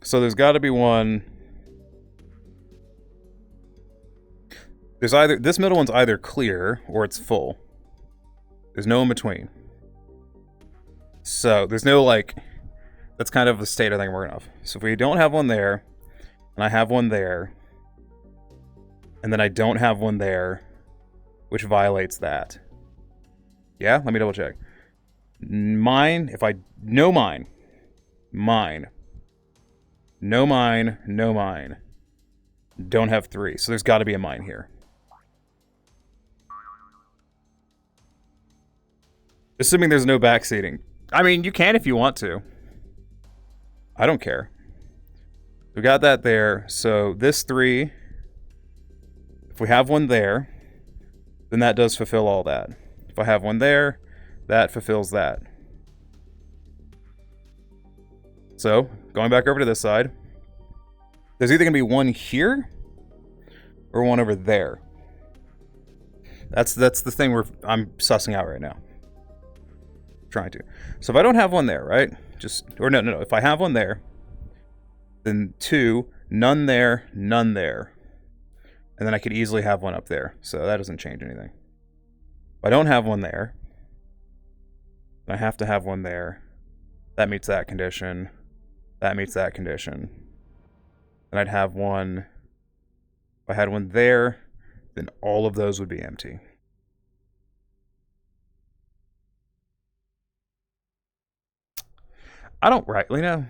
So there's got to be one. This middle one's either clear or it's full. There's no in between. So there's no like. That's kind of the state I think we're enough. So if we don't have one there, and I have one there, and then I don't have one there, which violates that. Yeah, let me double check. Mine, if I no mine, no mine, no mine. Don't have 3, so there's got to be a mine here. Assuming there's no backseating. I mean, you can if you want to. I don't care. We got that there, so this 3, if we have one there, then that does fulfill all that. If I have one there, that fulfills that. So, going back over to this side, there's either going to be one here, or one over there. That's the thing I'm sussing out right now. Trying to. So if I don't have one there, right? No. If I have one there, then 2, none there, none there. And then I could easily have one up there. So that doesn't change anything. If I don't have one there, I have to have one there. That meets that condition. That meets that condition. And I'd have one. If I had one there, then all of those would be empty. I don't rightly know.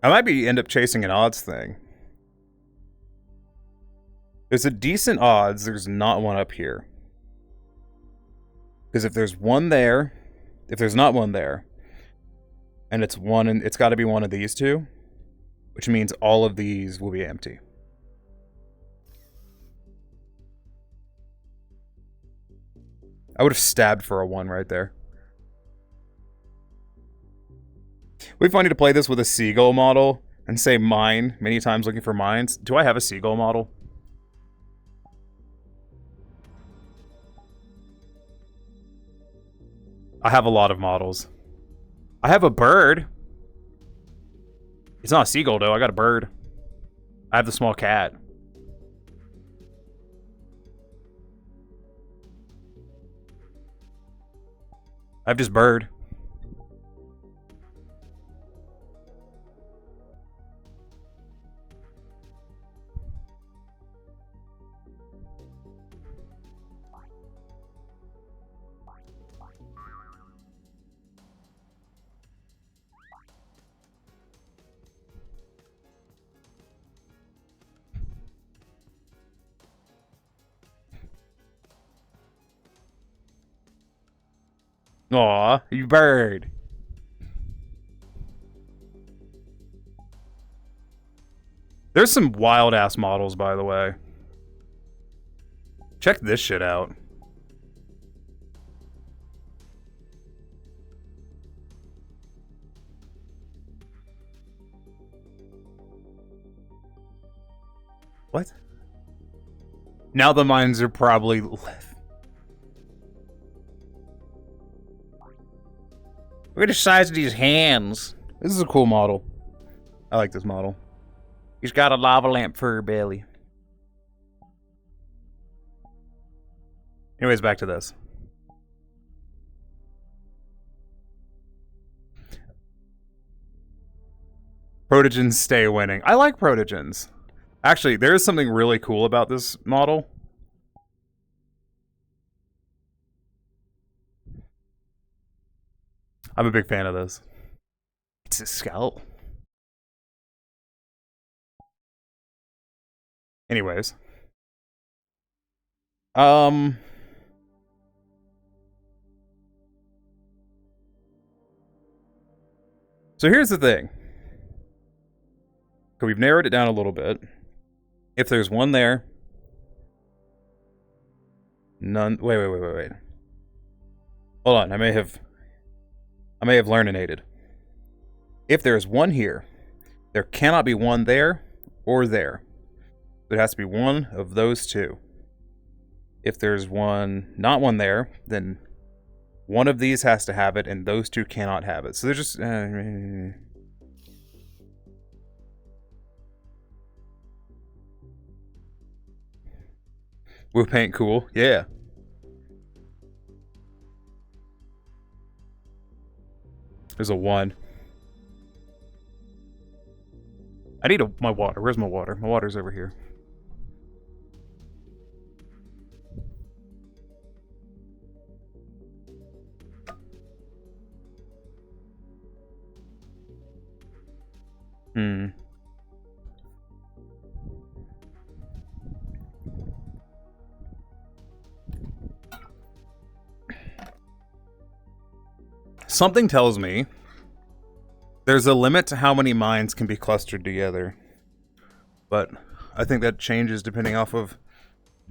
I might end up chasing an odds thing. There's a decent odds there's not one up here. Because if there's one there, if there's not one there, and it's one, and it's got to be one of these two, which means all of these will be empty. I would have stabbed for a 1 right there. Would be funny to play this with a seagull model and say mine many times looking for mines. Do I have a seagull model? I have a lot of models. I have a bird. It's not a seagull though, I got a bird. I have the small cat. I have just bird. Aw, you bird. There's some wild ass models, by the way. Check this shit out. What? Now the mines are probably left. Look at the size of these hands. This is a cool model. I like this model. He's got a lava lamp for her belly. Anyways, back to this. Protogens stay winning. I like protogens. Actually, there's something really cool about this model. I'm a big fan of this. It's a skull. Anyways. So here's the thing. Okay, we've narrowed it down a little bit. If there's one there, none. Wait. Hold on, I may have learninated. If there's one here, there cannot be one there or there. There has to be one of those two. If there's not one there, then one of these has to have it, and those two cannot have it. So they're just. Will paint cool, yeah. There's a 1. I need my water. Where's my water? My water's over here. Something tells me there's a limit to how many mines can be clustered together. But I think that changes depending off of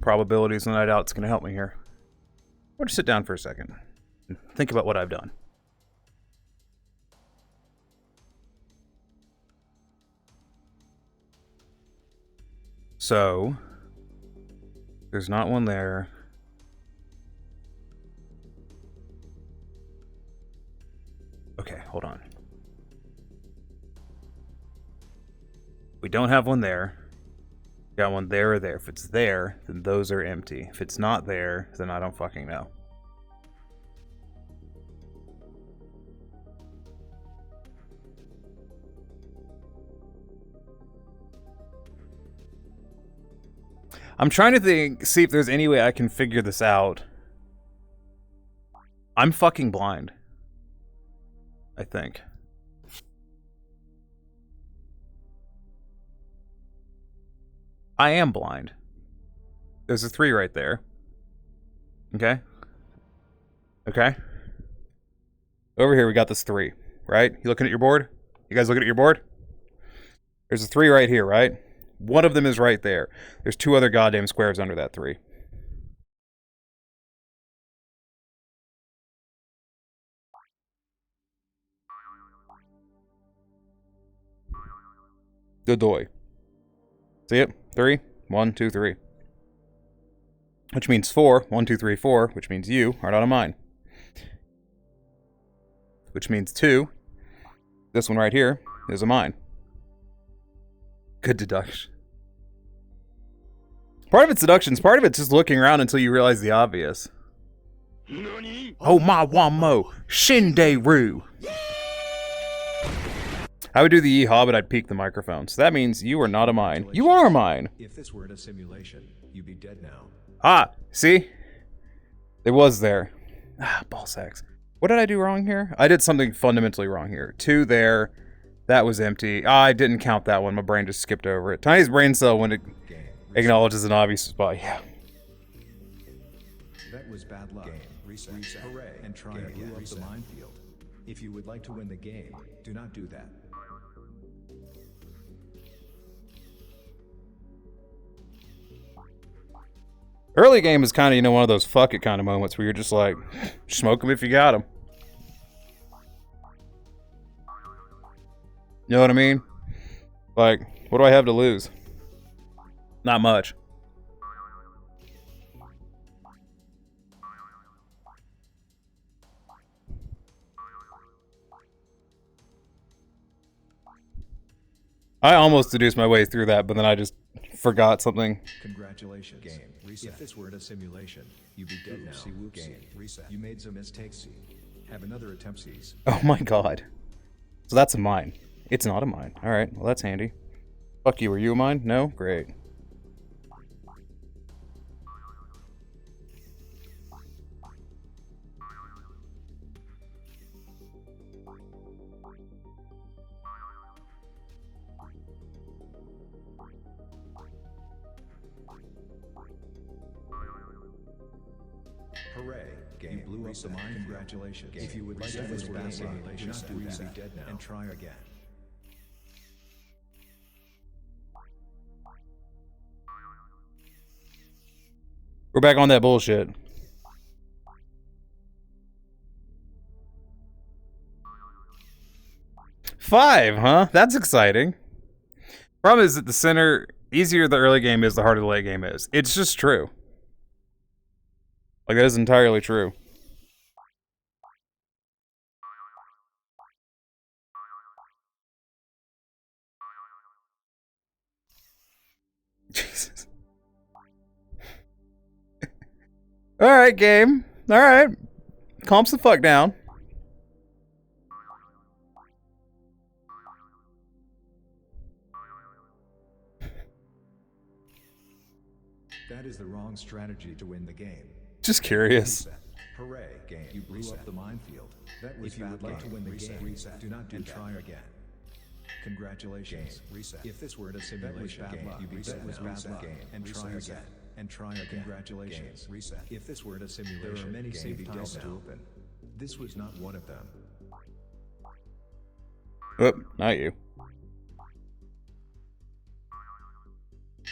probabilities, and I doubt it's going to help me here. I'll just sit down for a second and think about what I've done. So, there's not one there. Okay, hold on. We don't have one there. Got one there or there. If it's there, then those are empty. If it's not there, then I don't fucking know. I'm trying to see if there's any way I can figure this out. I'm fucking blind. I think. I am blind. There's a 3 right there. Okay. Okay. Over here we got this 3, right? You looking at your board? You guys looking at your board? There's a 3 right here, right? One of them is right there. There's 2 other goddamn squares under that 3. Good boy. See it? 3. 1, 2, 3. Which means 4. 1, 2, 3, 4. Which means you are not a mine. Which means 2. This one right here is a mine. Good deduction. Part of it's deductions, part of it's just looking around until you realize the obvious. Oh my wamo, Shinderu. I would do the yeehaw, but I'd peek the microphone. So that means you are not a mine. You are a mine. If this weren't a simulation, you'd be dead now. Ah, see? It was there. Ah, ball sacks. What did I do wrong here? I did something fundamentally wrong here. 2 there. That was empty. Ah, I didn't count that one. My brain just skipped over it. Tiny's brain cell when it acknowledges an obvious spot. Yeah. That was bad luck. Game. Reset. Hooray. And try again. Blew up the minefield. If you would like to win the game, do not do that. Early game is kind of, you know, one of those fuck it kind of moments where you're just like, smoke them if you got them. You know what I mean? Like, what do I have to lose? Not much. I almost deduced my way through that, but then I just forgot something. Congratulations. Game. Reset. If this weren't a simulation, you'd be dead now. See, whoops. Game. Reset. You made some mistakes. Have another attempt, seize. Oh my god. So that's a mine. It's not a mine. Alright, well that's handy. Fuck you, were you a mine? No? Great. Hooray. Game. You blew up the mine. Congratulations. If you would like to this bad simulation, do not do that. Be dead now. And try again. We're back on that bullshit. Five, huh? That's exciting. Problem is that the center, easier the early game is, the harder the late game is. It's just true. Like, that is entirely true. Jesus. Alright, game. Alright. Calm the fuck down. That is the wrong strategy to win the game. Just curious. Reset. Hooray, game. You blew up the minefield. That was if you would like to win the game, reset. Do not do and try again. Congratulations. Game. Reset. If this were a simulation game, you beat that was bad luck. Game. And try again. And try again. Congratulations. Game. Reset. If this were a simulation, there are many save tiles to open. This was not one of them. Oh, not you.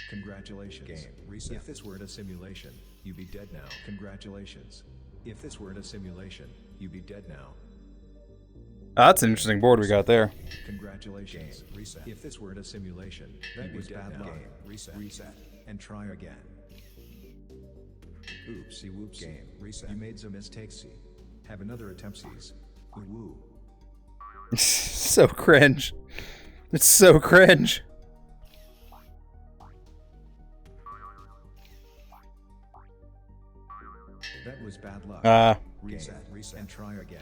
Congratulations. Game. Reset. If this weren't a simulation, you'd be dead now. Congratulations. If this weren't a simulation, you'd be dead now. That's an interesting board we got there. Congratulations. Game. Reset. If this weren't a simulation, that was bad luck. Game. Reset. Reset. And try again. Oopsie whoops. Game. Reset. You made some mistakes. Have another attempt. Ooh woo. So cringe. It's so cringe. That was bad luck. Reset and try again.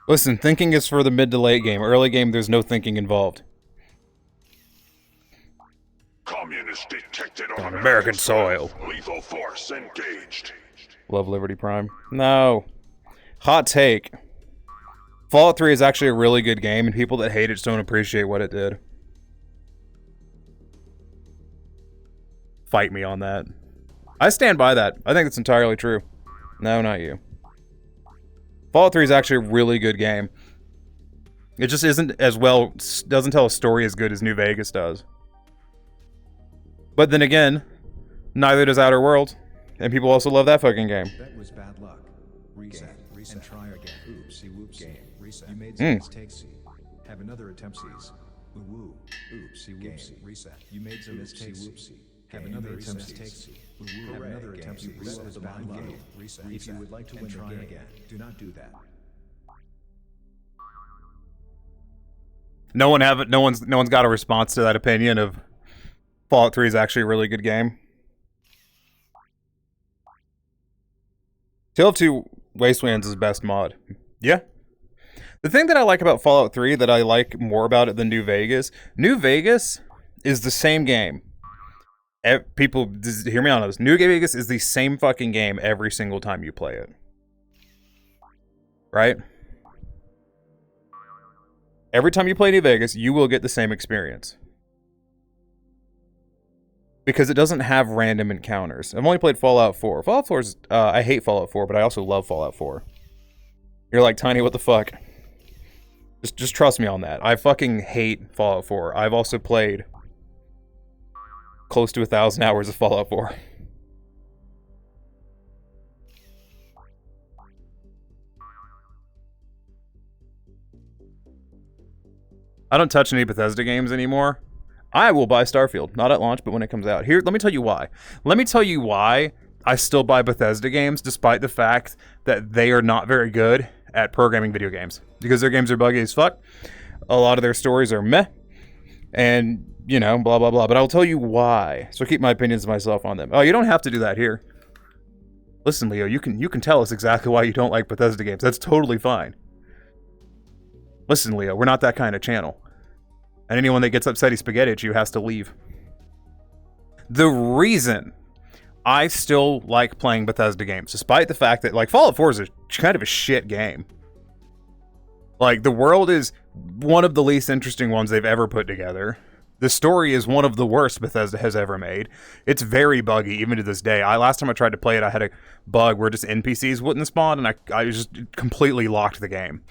Listen, thinking is for the mid to late game. Early game, there's no thinking involved. Communist detected on American soil. Lethal force engaged. Love Liberty Prime. No. Hot take. Fallout 3 is actually a really good game, and people that hate it just don't appreciate what it did. Fight me on that. I stand by that. I think it's entirely true. No, not you. Fallout 3 is actually a really good game. It just isn't as well, doesn't tell a story as good as New Vegas does. But then again, neither does Outer Worlds, and people also love that fucking game. That was bad luck. Reset and try again. Oopsie whoops game. Reset. You made some mistakes. Have another attempt. Ooh woo. Oopsie whoopsie. Reset. You made some mistakes. Whoopsie. Have another attempt. Ooh woo. Have another attempt. That was bad luck. Reset. If you would like to win, try again. Do not do that. No one's got a response to that opinion of Fallout 3 is actually a really good game. Tale of Two Wastelands is best mod. Yeah. The thing that I like about Fallout 3 that I like more about it than New Vegas is the same game. People, just hear me on this. New Vegas is the same fucking game every single time you play it. Right? Every time you play New Vegas, you will get the same experience. Because it doesn't have random encounters. I've only played Fallout 4. Fallout 4 is... I hate Fallout 4, but I also love Fallout 4. You're like, Tiny, what the fuck? Just trust me on that. I fucking hate Fallout 4. I've also played close to 1,000 hours of Fallout 4. I don't touch any Bethesda games anymore. I will buy Starfield. Not at launch, but when it comes out. Here, let me tell you why. Let me tell you why I still buy Bethesda games, despite the fact that they are not very good at programming video games. Because their games are buggy as fuck. A lot of their stories are meh. And, you know, blah, blah, blah. But I'll tell you why. So keep my opinions to myself on them. Oh, you don't have to do that here. Listen, Leo, you can tell us exactly why you don't like Bethesda games. That's totally fine. Listen, Leo, we're not that kind of channel. And anyone that gets upsetty spaghetti at you has to leave. The reason I still like playing Bethesda games, despite the fact that, like, Fallout 4 is kind of a shit game. Like, the world is one of the least interesting ones they've ever put together. The story is one of the worst Bethesda has ever made. It's very buggy, even to this day. Last time I tried to play it, I had a bug where just NPCs wouldn't spawn, and I just completely locked the game.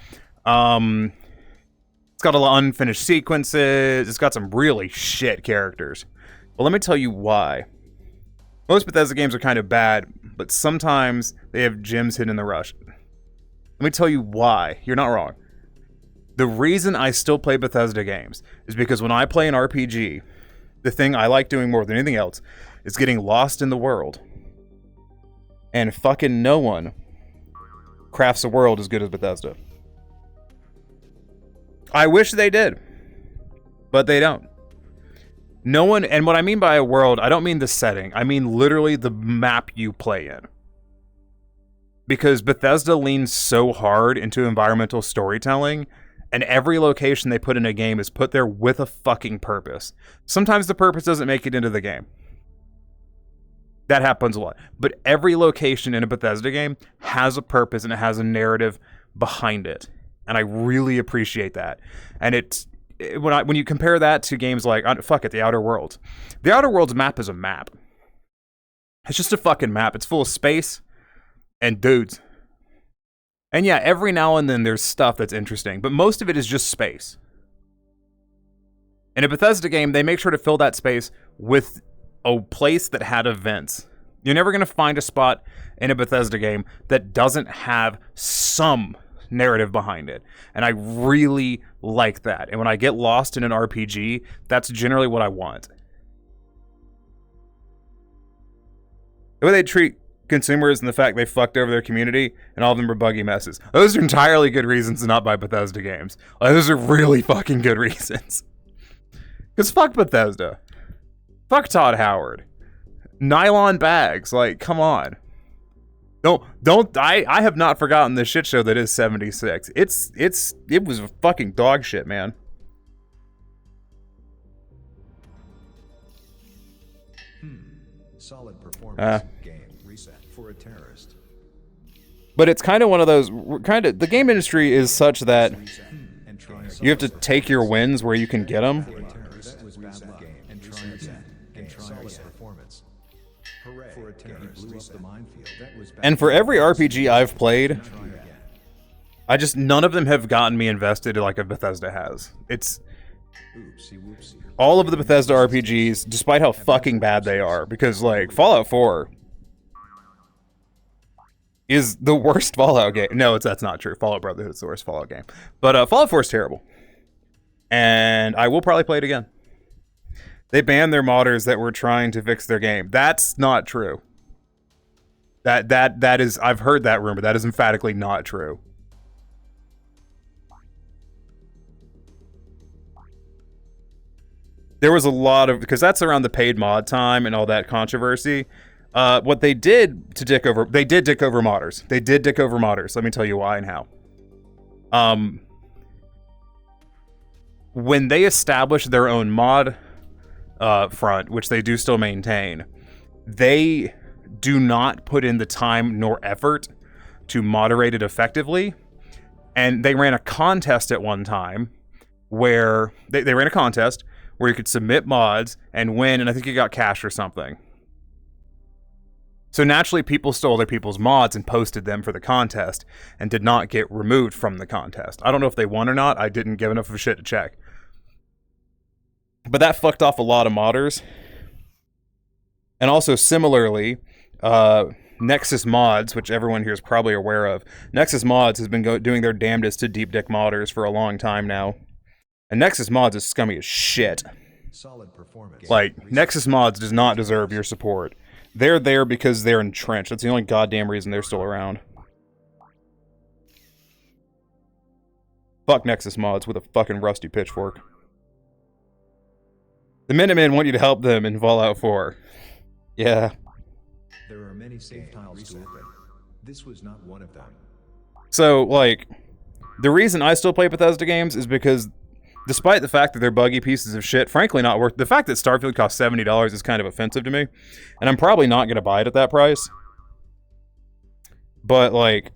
It's got a lot of unfinished sequences. It's got some really shit characters. But let me tell you why. Most Bethesda games are kind of bad, but sometimes they have gems hidden in the rush. Let me tell you why. You're not wrong. The reason I still play Bethesda games is because when I play an RPG, the thing I like doing more than anything else is getting lost in the world. And fucking no one crafts a world as good as Bethesda. I wish they did, but they don't. No one, and what I mean by a world, I don't mean the setting. I mean literally the map you play in. Because Bethesda leans so hard into environmental storytelling, and every location they put in a game is put there with a fucking purpose. Sometimes the purpose doesn't make it into the game. That happens a lot. But every location in a Bethesda game has a purpose and it has a narrative behind it. And I really appreciate that. And when you compare that to games like, The Outer Worlds. The Outer Worlds map is a map. It's just a fucking map. It's full of space and dudes. And yeah, every now and then there's stuff that's interesting, but most of it is just space. In a Bethesda game, they make sure to fill that space with a place that had events. You're never going to find a spot in a Bethesda game that doesn't have some narrative behind it. And I really like that. And when I get lost in an RPG, that's generally what I want. The way they treat consumers and the fact they fucked over their community and all of them are buggy messes. Those are entirely good reasons to not buy Bethesda games. Like, those are really fucking good reasons. Because fuck Bethesda. Fuck Todd Howard. Nylon bags, like, come on. I have not forgotten the shit show that is 76. It was fucking dog shit, man. Solid performance. Game reset for a terrorist. But it's kind of one of those, the game industry is such that you have to take your wins where you can get them. And for every RPG I've played, none of them have gotten me invested like a Bethesda has. It's all of the Bethesda RPGs, despite how fucking bad they are, because like Fallout 4 is the worst Fallout game. No, that's not true. Fallout Brotherhood's the worst Fallout game. But Fallout 4 is terrible. And I will probably play it again. They banned their modders that were trying to fix their game. That's not true. That is, I've heard that rumor. That is emphatically not true. There was a lot of, because that's around the paid mod time and all that controversy. What they did to dick over, they did dick over modders. They did dick over modders. Let me tell you why and how. When they established their own mod front, which they do still maintain, they do not put in the time nor effort to moderate it effectively. And they ran a contest at one time where they ran a contest where you could submit mods and win, and I think you got cash or something. So naturally, people stole other people's mods and posted them for the contest and did not get removed from the contest. I don't know if they won or not. I didn't give enough of a shit to check. But that fucked off a lot of modders. And also, similarly, Nexus Mods, which everyone here is probably aware of, Nexus Mods has been doing their damnedest to deep dick modders for a long time now. And Nexus Mods is scummy as shit. Solid performance. Like, Nexus Mods does not deserve your support. They're there because they're entrenched. That's the only goddamn reason they're still around. Fuck Nexus Mods with a fucking rusty pitchfork. The Minutemen want you to help them in Fallout 4. Yeah. There are many safe tiles to open. This was not one of them. So, like, the reason I still play Bethesda games is because despite the fact that they're buggy pieces of shit, frankly not worth... The fact that Starfield costs $70 is kind of offensive to me. And I'm probably not going to buy it at that price. But, like,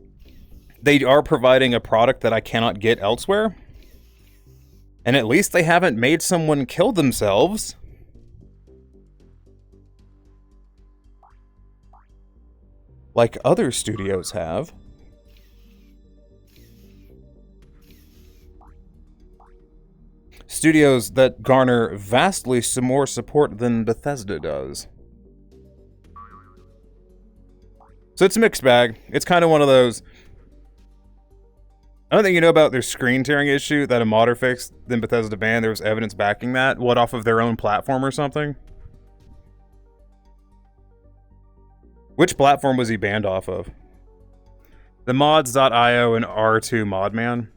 they are providing a product that I cannot get elsewhere. And at least they haven't made someone kill themselves. Like other studios have. Studios that garner vastly some more support than Bethesda does. So it's a mixed bag. It's kind of one of those... I don't think you know about their screen tearing issue that a modder fixed, then Bethesda banned. There was evidence backing that. What, off of their own platform or something? Which platform was he banned off of? The mods.io and R2 Modman?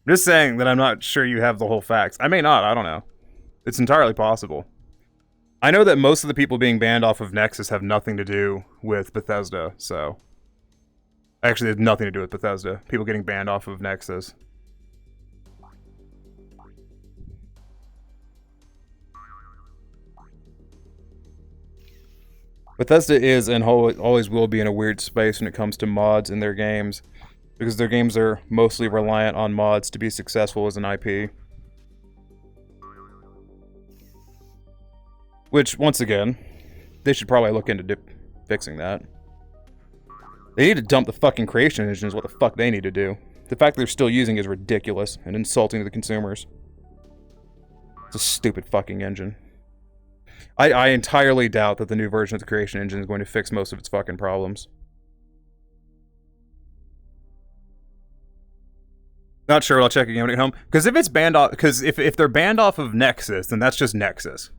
I'm just saying that I'm not sure you have the whole facts. I may not, I don't know. It's entirely possible. I know that most of the people being banned off of Nexus have nothing to do with Bethesda, so... Actually, it has nothing to do with Bethesda. People getting banned off of Nexus. Bethesda is and always will be in a weird space when it comes to mods in their games, because their games are mostly reliant on mods to be successful as an IP. Which, once again, they should probably look into fixing that. They need to dump the fucking creation engine is what the fuck they need to do. The fact they're still using it is ridiculous and insulting to the consumers. It's a stupid fucking engine. I entirely doubt that the new version of the creation engine is going to fix most of its fucking problems. Not sure, I'll check again when I get home. Because if it's banned off, because if they're banned off of Nexus, then that's just Nexus.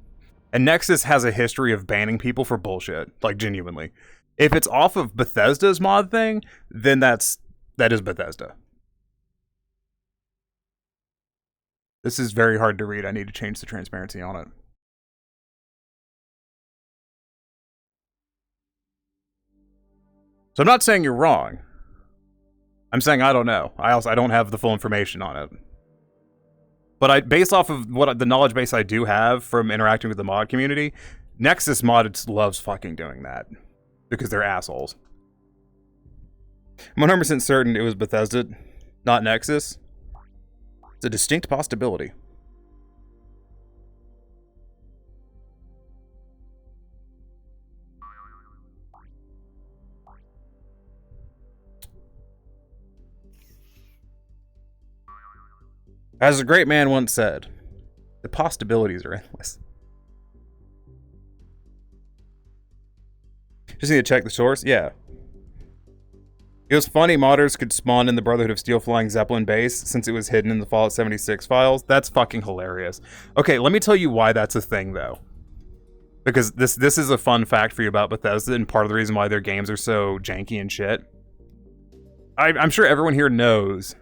And Nexus has a history of banning people for bullshit, like genuinely. If it's off of Bethesda's mod thing, then that is Bethesda. This is very hard to read. I need to change the transparency on it. So I'm not saying you're wrong. I'm saying I don't know. I don't have the full information on it. But based off of what the knowledge base I do have from interacting with the mod community, Nexus modded loves fucking doing that. Because they're assholes. I'm 100% certain it was Bethesda, not Nexus. It's a distinct possibility. As a great man once said, the possibilities are endless. Just need to check the source? Yeah. It was funny modders could spawn in the Brotherhood of Steel Flying Zeppelin base since it was hidden in the Fallout 76 files. That's fucking hilarious. Okay, let me tell you why that's a thing, though. Because this is a fun fact for you about Bethesda, and part of the reason why their games are so janky and shit. I'm sure everyone here knows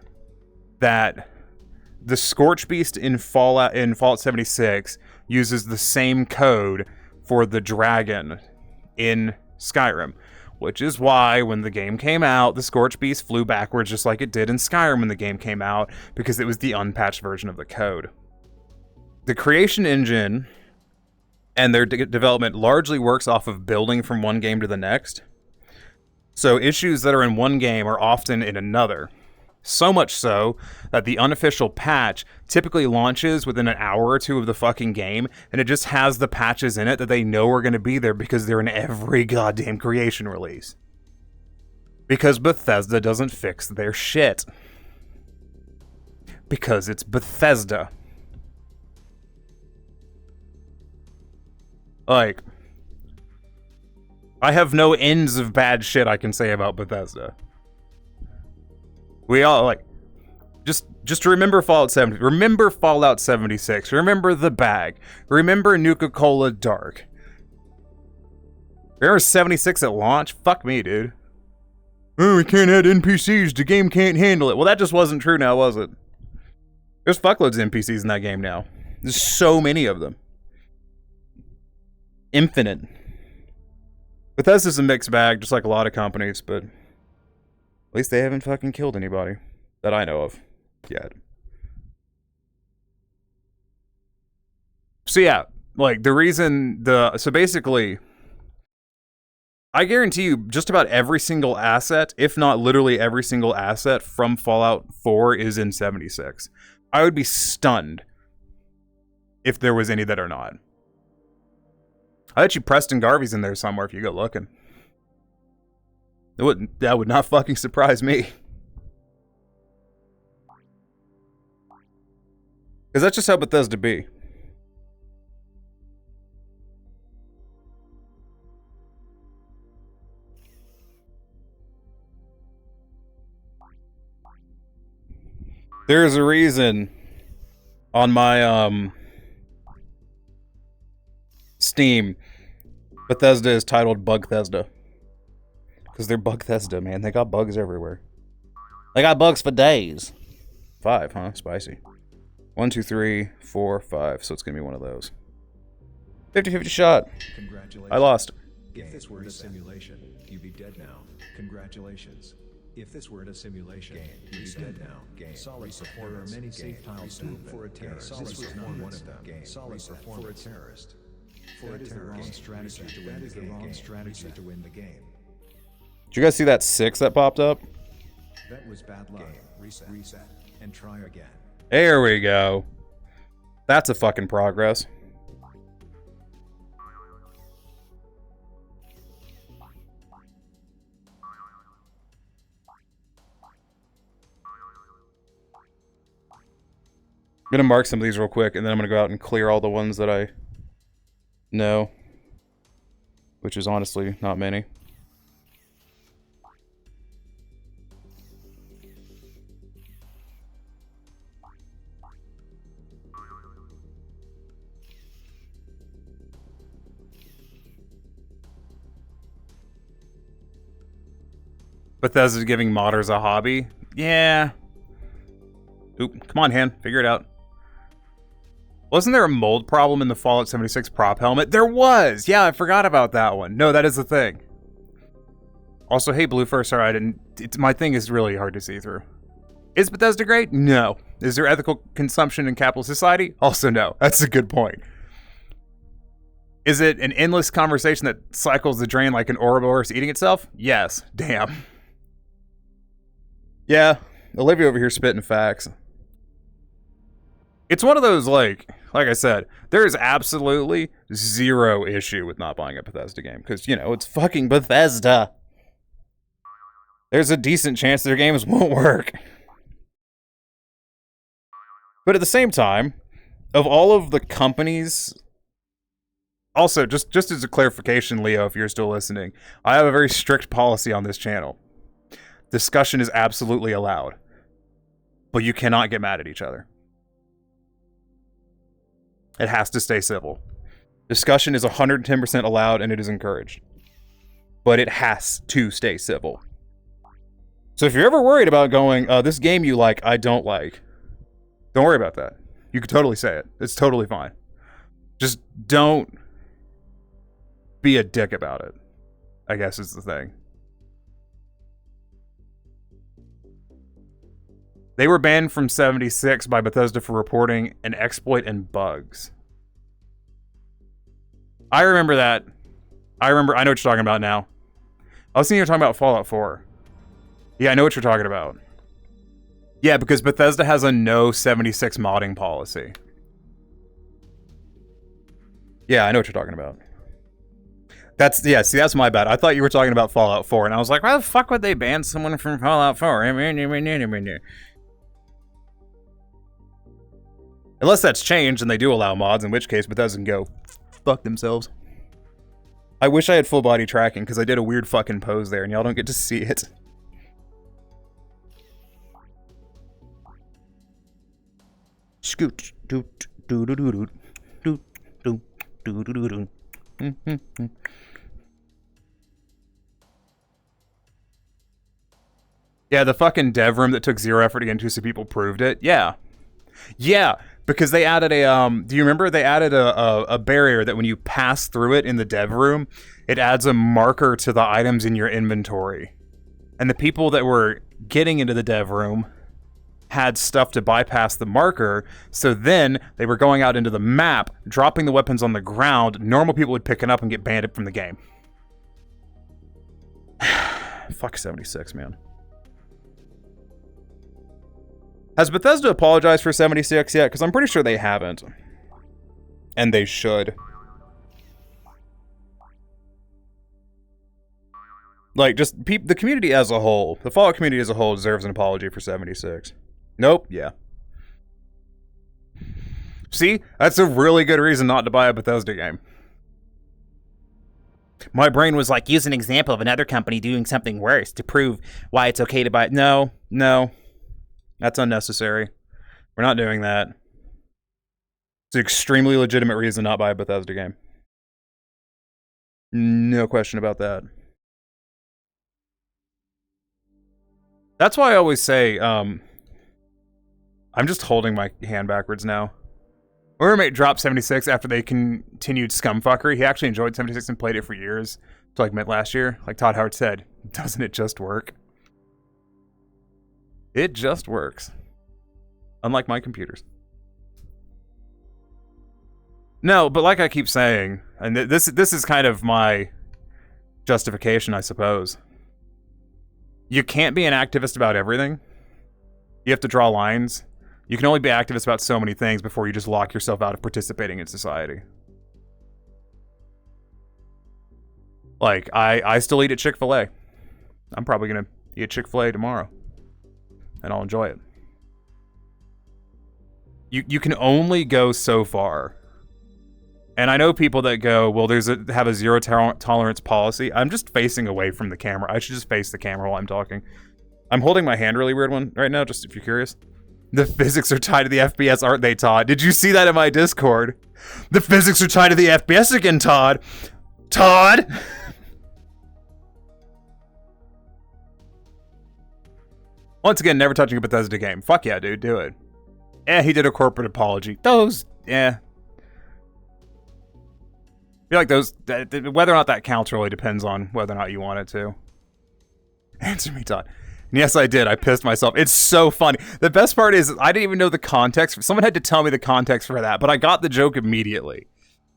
that the Scorch Beast in Fallout 76 uses the same code for the dragon in Skyrim, which is why when the game came out, the Scorch Beast flew backwards just like it did in Skyrim when the game came out, because it was the unpatched version of the code. The creation engine and their development largely works off of building from one game to the next. So issues that are in one game are often in another. So much so that the unofficial patch typically launches within an hour or two of the fucking game, and it just has the patches in it that they know are going to be there because they're in every goddamn creation release. Because Bethesda doesn't fix their shit. Because it's Bethesda. Like, I have no ends of bad shit I can say about Bethesda. We all, like, just remember Fallout 70. Remember Fallout 76. Remember The Bag. Remember Nuka-Cola Dark. Remember 76 at launch? Fuck me, dude. Oh, we can't add NPCs. The game can't handle it. Well, that just wasn't true now, was it? There's fuckloads of NPCs in that game now. There's so many of them. Infinite. Bethesda's a mixed bag, just like a lot of companies, but at least they haven't fucking killed anybody that I know of yet. So yeah, like the reason so basically, I guarantee you just about every single asset, if not literally every single asset from Fallout 4 is in 76. I would be stunned if there was any that are not. I bet you Preston Garvey's in there somewhere if you go looking. That would not fucking surprise me. Because that's just how Bethesda be. There's a reason on my Steam, Bethesda is titled Bugthesda. Because they're Bugthesda, man. They got bugs everywhere. They got bugs for days. 5, huh? Spicy. 1, 2, 3, 4, 5. So it's going to be one of those. 50-50 shot. Congratulations. I lost. If this weren't a simulation, you'd be dead now. Congratulations. If this weren't a simulation, you'd be dead now. Game. Solid support. There are many safe tiles for a terrorist. This was not one of them. Game. Solid support for a terrorist. That is the wrong strategy to win the game. Wrong strategy to win the game. Did you guys see that 6 that popped up? That was bad luck. Reset. And try again. There we go. That's a fucking progress. I'm gonna mark some of these real quick, and then I'm gonna go out and clear all the ones that I know, which is honestly not many. Bethesda's giving modders a hobby? Yeah. Oop, come on, Han, figure it out. Wasn't there a mold problem in the Fallout 76 prop helmet? There was! Yeah, I forgot about that one. No, that is the thing. Also, hey, Bluefur, sorry, I didn't... my thing is really hard to see through. Is Bethesda great? No. Is there ethical consumption in capitalist society? Also no. That's a good point. Is it an endless conversation that cycles the drain like an Ouroboros eating itself? Yes. Damn. Yeah, Olivia over here spitting facts. It's one of those, like I said, there is absolutely zero issue with not buying a Bethesda game. Because, you know, it's fucking Bethesda. There's a decent chance their games won't work. But at the same time, of all of the companies... Also, just as a clarification, Leo, if you're still listening, I have a very strict policy on this channel. Discussion is absolutely allowed. But you cannot get mad at each other. It has to stay civil. Discussion is 110% allowed and it is encouraged. But it has to stay civil. So if you're ever worried about going, this game you like, I don't like, don't worry about that. You can totally say it. It's totally fine. Just don't be a dick about it, I guess is the thing. They were banned from 76 by Bethesda for reporting an exploit and bugs. I remember that. I know what you're talking about now. I was thinking you were talking about Fallout 4. Yeah, I know what you're talking about. Yeah, because Bethesda has a no 76 modding policy. Yeah, I know what you're talking about. That's my bad. I thought you were talking about Fallout 4, and I was like, why the fuck would they ban someone from Fallout 4? Unless that's changed and they do allow mods, in which case Bethesda can go fuck themselves. I wish I had full body tracking, because I did a weird fucking pose there, and y'all don't get to see it. Scoot. Doot. Doot. Doot. Doot. Doot. Doot. Doot. Doot. Doot. Yeah, the fucking dev room that took zero effort to get into so people proved it. Yeah. Yeah, because they added a, do you remember they added a barrier that when you pass through it in the dev room, it adds a marker to the items in your inventory. And the people that were getting into the dev room had stuff to bypass the marker, so then they were going out into the map, dropping the weapons on the ground, normal people would pick it up and get banned from the game. Fuck 76, man. Has Bethesda apologized for 76 yet? Because I'm pretty sure they haven't. And they should. Like, just the community as a whole, the Fallout community as a whole deserves an apology for 76. Nope, yeah. See? That's a really good reason not to buy a Bethesda game. My brain was like, use an example of another company doing something worse to prove why it's okay to buy it. No. That's unnecessary. We're not doing that. It's an extremely legitimate reason to not buy a Bethesda game. No question about that. That's why I always say, I'm just holding my hand backwards now. My roommate dropped 76 after they continued scumfuckery. He actually enjoyed 76 and played it for years. Until like mid last year. Like Todd Howard said, doesn't it just work? It just works. Unlike my computers. No, but like I keep saying, and this is kind of my justification, I suppose. You can't be an activist about everything. You have to draw lines. You can only be activist about so many things before you just lock yourself out of participating in society. Like, I still eat at Chick-fil-A. I'm probably gonna eat at Chick-fil-A tomorrow. And I'll enjoy it. You can only go so far. And I know people that go, well, have a zero tolerance policy. I'm just facing away from the camera. I should just face the camera while I'm talking. I'm holding my hand really weird one right now, just if you're curious. The physics are tied to the FPS, aren't they, Todd? Did you see that in my Discord? The physics are tied to the FPS again, Todd. Todd! Once again, never touching a Bethesda game. Fuck yeah, dude, do it. He did a corporate apology. Those, I feel like those, whether or not that counts really depends on whether or not you want it to. Answer me, Todd. And yes, I did. I pissed myself. It's so funny. The best part is I didn't even know the context. Someone had to tell me the context for that, but I got the joke immediately.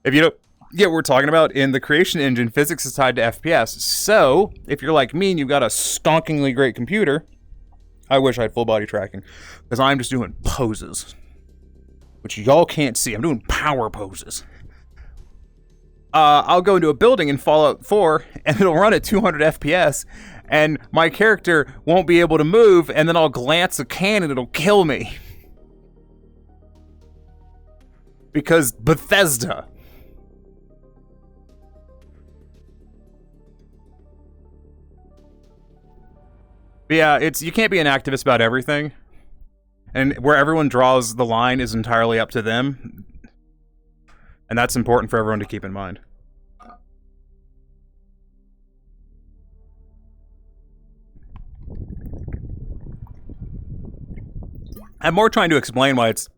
If you don't get what we're talking about, in the creation engine, physics is tied to FPS. So, if you're like me and you've got a stonkingly great computer, I wish I had full body tracking, because I'm just doing poses, which y'all can't see. I'm doing power poses. I'll go into a building in Fallout 4, and it'll run at 200 FPS, and my character won't be able to move, and then I'll glance a can and it'll kill me. Because Bethesda. But yeah, you can't be an activist about everything. And where everyone draws the line is entirely up to them. And that's important for everyone to keep in mind. I'm more trying to explain why it's...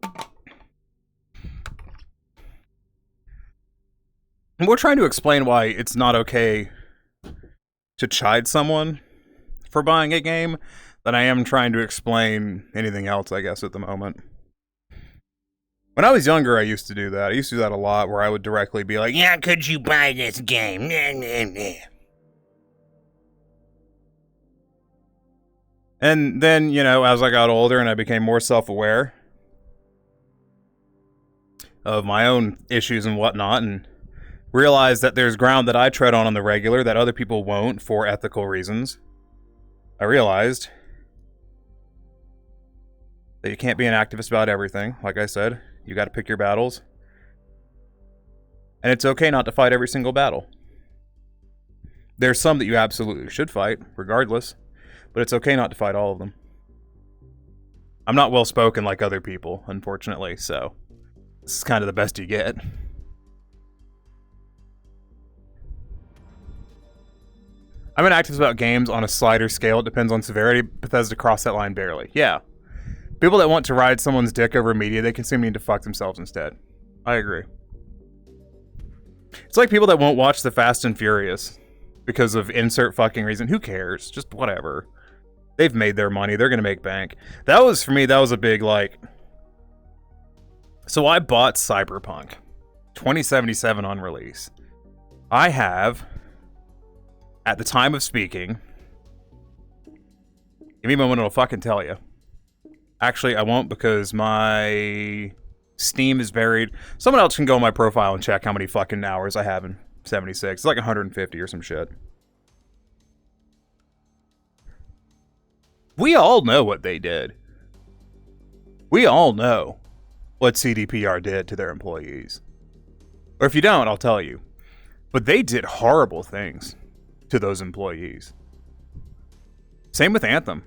I'm more trying to explain why it's not okay to chide someone for buying a game than I am trying to explain anything else, I guess, at the moment. When I was younger, I used to do that. I used to do that a lot, where I would directly be like, yeah, could you buy this game? And then, you know, as I got older and I became more self-aware of my own issues and whatnot, and realized that there's ground that I tread on the regular that other people won't for ethical reasons, I realized that you can't be an activist about everything. Like I said, you got to pick your battles. And it's okay not to fight every single battle. There's some that you absolutely should fight, regardless. But it's okay not to fight all of them. I'm not well-spoken like other people, unfortunately, so this is kind of the best you get. I'm an activist about games on a slider scale. It depends on severity. Bethesda crossed that line barely. Yeah. People that want to ride someone's dick over media they consume need to fuck themselves instead. I agree. It's like people that won't watch the Fast and Furious because of insert fucking reason. Who cares? Just whatever. They've made their money. They're going to make bank. That was, for me, that was a big, like... So I bought Cyberpunk 2077 on release. I have, at the time of speaking... Give me a moment, I'll fucking tell you. Actually, I won't, because my Steam is buried. Someone else can go on my profile and check how many fucking hours I have in 76. It's like 150 or some shit. We all know what they did. We all know what CDPR did to their employees. Or if you don't, I'll tell you. But they did horrible things to those employees. Same with Anthem.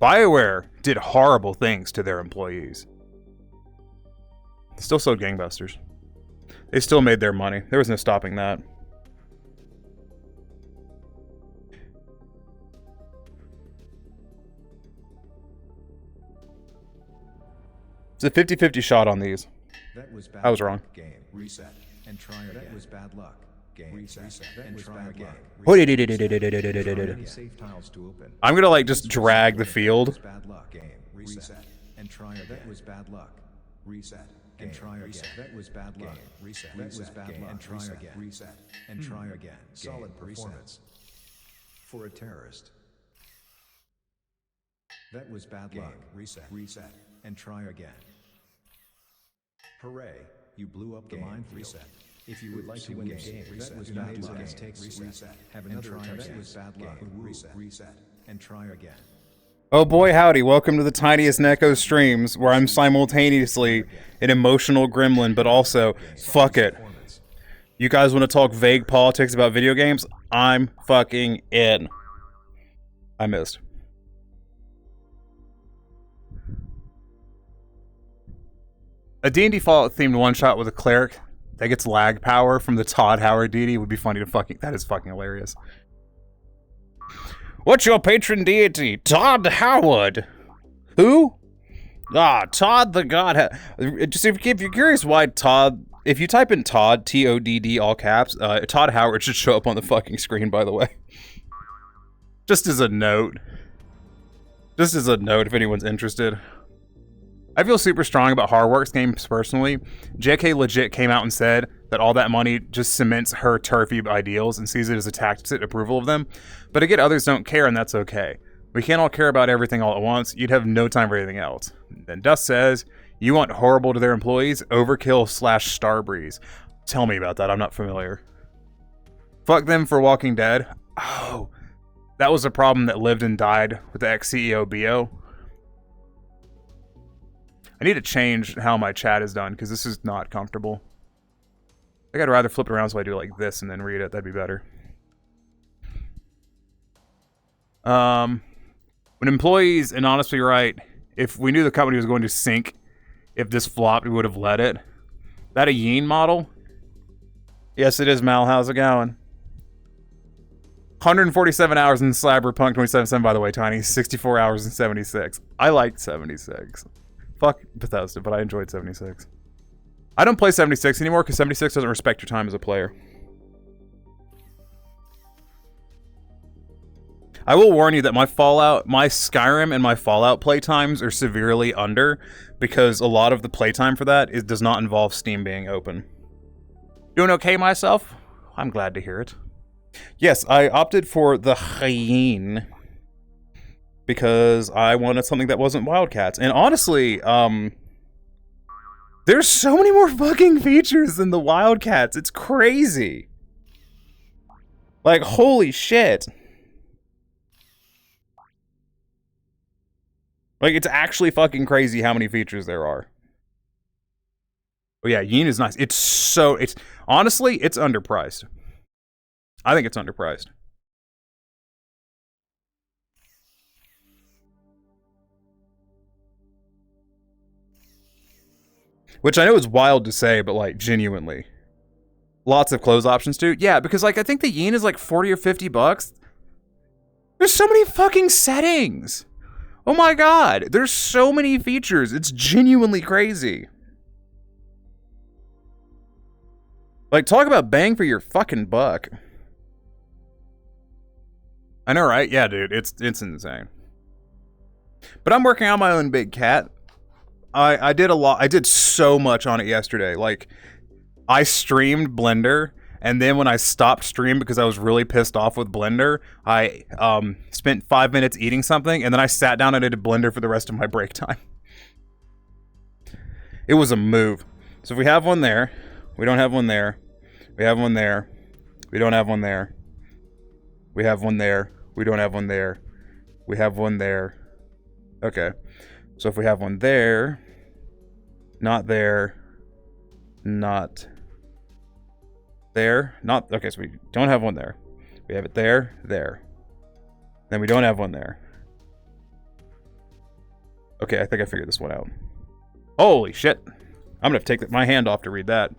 BioWare did horrible things to their employees. Still sold gangbusters. They still made their money. There was no stopping that. It's a 50-50 shot on these. That was bad. I was wrong. Game reset and try again. That was bad luck. Game reset and try again. Save tiles to open. I'm gonna like just drag the field. Bad luck. Game reset and try again. That was bad luck. Reset and try again. That was bad luck. Reset. That was bad luck. And try again. Reset and try again. Solid performance for a terrorist. That was bad luck. Reset. Reset and try again. Hooray! You blew up the minefield. Reset. If you would like to win the game, that was bad luck. Reset. Have another attempt. That was bad luck. Reset and try again. Oh boy, howdy! Welcome to the Tiniest Neko streams, where I'm simultaneously an emotional gremlin, but also fuck it. You guys want to talk vague politics about video games? I'm fucking in. I missed. A D&D Fallout themed one-shot with a cleric that gets lag power from the Todd Howard deity would be funny to fucking... That is fucking hilarious. What's your patron deity? Todd Howard. Who? Todd the God. Just if you're curious why Todd... If you type in Todd, T-O-D-D, all caps, Todd Howard should show up on the fucking screen, by the way. Just as a note. Just as a note, if anyone's interested. I feel super strong about Hardworks games personally. JK legit came out and said that all that money just cements her turfy ideals and sees it as a tacit approval of them. But again, others don't care, and that's okay. We can't all care about everything all at once. You'd have no time for anything else. Then Dust says, you want horrible to their employees? Overkill / Starbreeze. Tell me about that. I'm not familiar. Fuck them for Walking Dead. Oh, that was a problem that lived and died with the ex-CEO Bio. I need to change how my chat is done because this is not comfortable. I think I'd rather flip it around so I do like this and then read it. That'd be better. When employees, and honestly, right, if we knew the company was going to sink, if this flopped, we would have let it. That a Yeen model? Yes, it is, Mal. How's it going? 147 hours in Cyberpunk 2077, by the way, Tiny. 64 hours in 76. I liked 76. Fuck Bethesda, but I enjoyed 76. I don't play 76 anymore because 76 doesn't respect your time as a player. I will warn you that my Skyrim and my Fallout playtimes are severely under because a lot of the playtime for that does not involve Steam being open. Doing okay myself? I'm glad to hear it. Yes, I opted for the Hyene because I wanted something that wasn't Wildcats. And honestly, there's so many more fucking features than the Wildcats. It's crazy. Like, holy shit. Like, it's actually fucking crazy how many features there are. Oh yeah, Yeen is nice. Honestly, it's underpriced. I think it's underpriced. Which I know is wild to say, but like, genuinely. Lots of clothes options too. Yeah, because like, I think the Yeen is like 40 or 50 bucks. There's so many fucking settings. Oh my god, there's so many features. It's genuinely crazy. Like, talk about bang for your fucking buck. I know, right? Yeah, dude, it's insane. But I'm working on my own big cat. I did a lot. I did so much on it yesterday. Like, I streamed Blender, and then when I stopped stream because I was really pissed off with Blender, I spent 5 minutes eating something, and then I sat down and I did Blender for the rest of my break time. It was a move. So if we have one there, we don't have one there. We have one there. We don't have one there. We have one there. We don't have one there. We have one there. Okay. So if we have one there, not there, not there, not... Okay, so we don't have one there. We have it there, there. Then we don't have one there. Okay, I think I figured this one out. Holy shit. I'm gonna have to take my hand off to read that.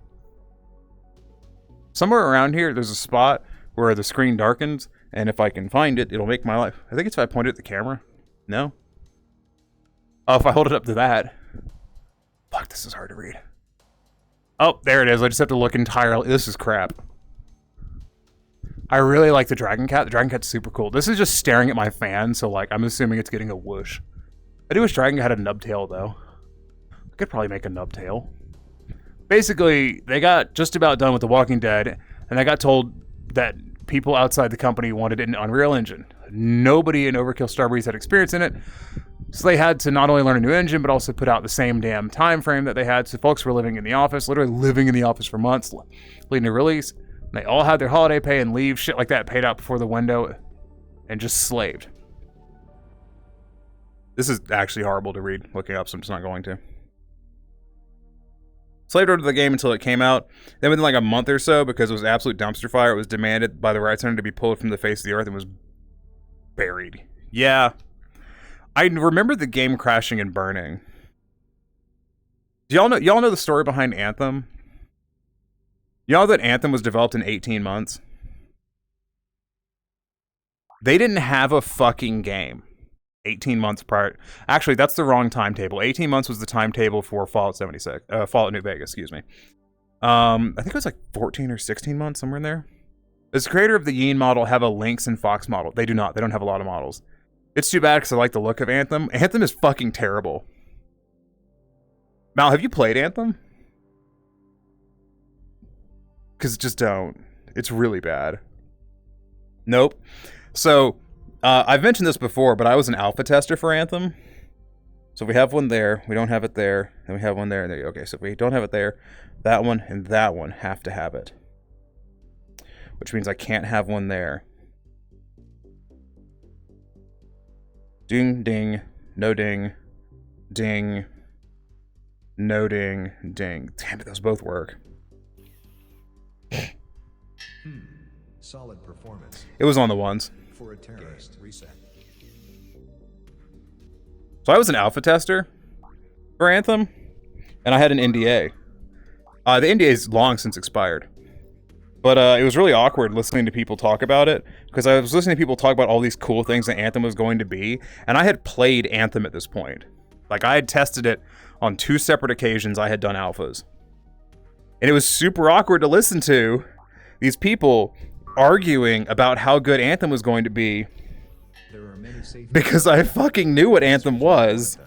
Somewhere around here, there's a spot where the screen darkens, and if I can find it, it'll make my life... I think it's if I point it at the camera. No? Oh, if I hold it up to that. Fuck, this is hard to read. Oh, there it is. I just have to look entirely... This is crap. I really like the Dragon Cat. The Dragon Cat's super cool. This is just staring at my fan, so, like, I'm assuming it's getting a whoosh. I do wish Dragon Cat had a nub tail, though. I could probably make a nub tail. Basically, they got just about done with The Walking Dead, and I got told that people outside the company wanted an Unreal Engine. Nobody in Overkill Starbreeze had experience in it, so they had to not only learn a new engine, but also put out the same damn time frame that they had. So folks were living in the office, literally living in the office for months, leading to release. And they all had their holiday pay and leave, shit like that, paid out before the window, and just slaved. This is actually horrible to read, looking up, so I'm just not going to. Slaved over the game until it came out. Then within like a month or so, because it was absolute dumpster fire, it was demanded by the rights owner to be pulled from the face of the earth and was buried. Yeah. I remember the game crashing and burning. Do y'all know the story behind Anthem? Y'all know that Anthem was developed in 18 months? They didn't have a fucking game 18 months prior. Actually, that's the wrong timetable. 18 months was the timetable for Fallout 76. Fallout New Vegas, excuse me. I think it was like 14 or 16 months, somewhere in there. Does the creator of the Yin model have a Lynx and Fox model? They do not. They don't have a lot of models. It's too bad because I like the look of Anthem. Anthem is fucking terrible. Mal, have you played Anthem? Because just don't. It's really bad. Nope. So, I've mentioned this before, but I was an alpha tester for Anthem. So if we have one there, we don't have it there, then we have one there, and there. Okay, so if we don't have it there, that one and that one have to have it. Which means I can't have one there. Ding, ding, no ding, ding, no ding, ding. Damn it, those both work. Solid performance. It was on the ones. For a terrorist. Reset. So I was an alpha tester for Anthem, and I had an NDA. The NDA is long since expired. But it was really awkward listening to people talk about it, because I was listening to people talk about all these cool things that Anthem was going to be, and I had played Anthem at this point. Like, I had tested it on 2 separate occasions. I had done alphas. And it was super awkward to listen to these people arguing about how good Anthem was going to be, because I fucking knew what Anthem was.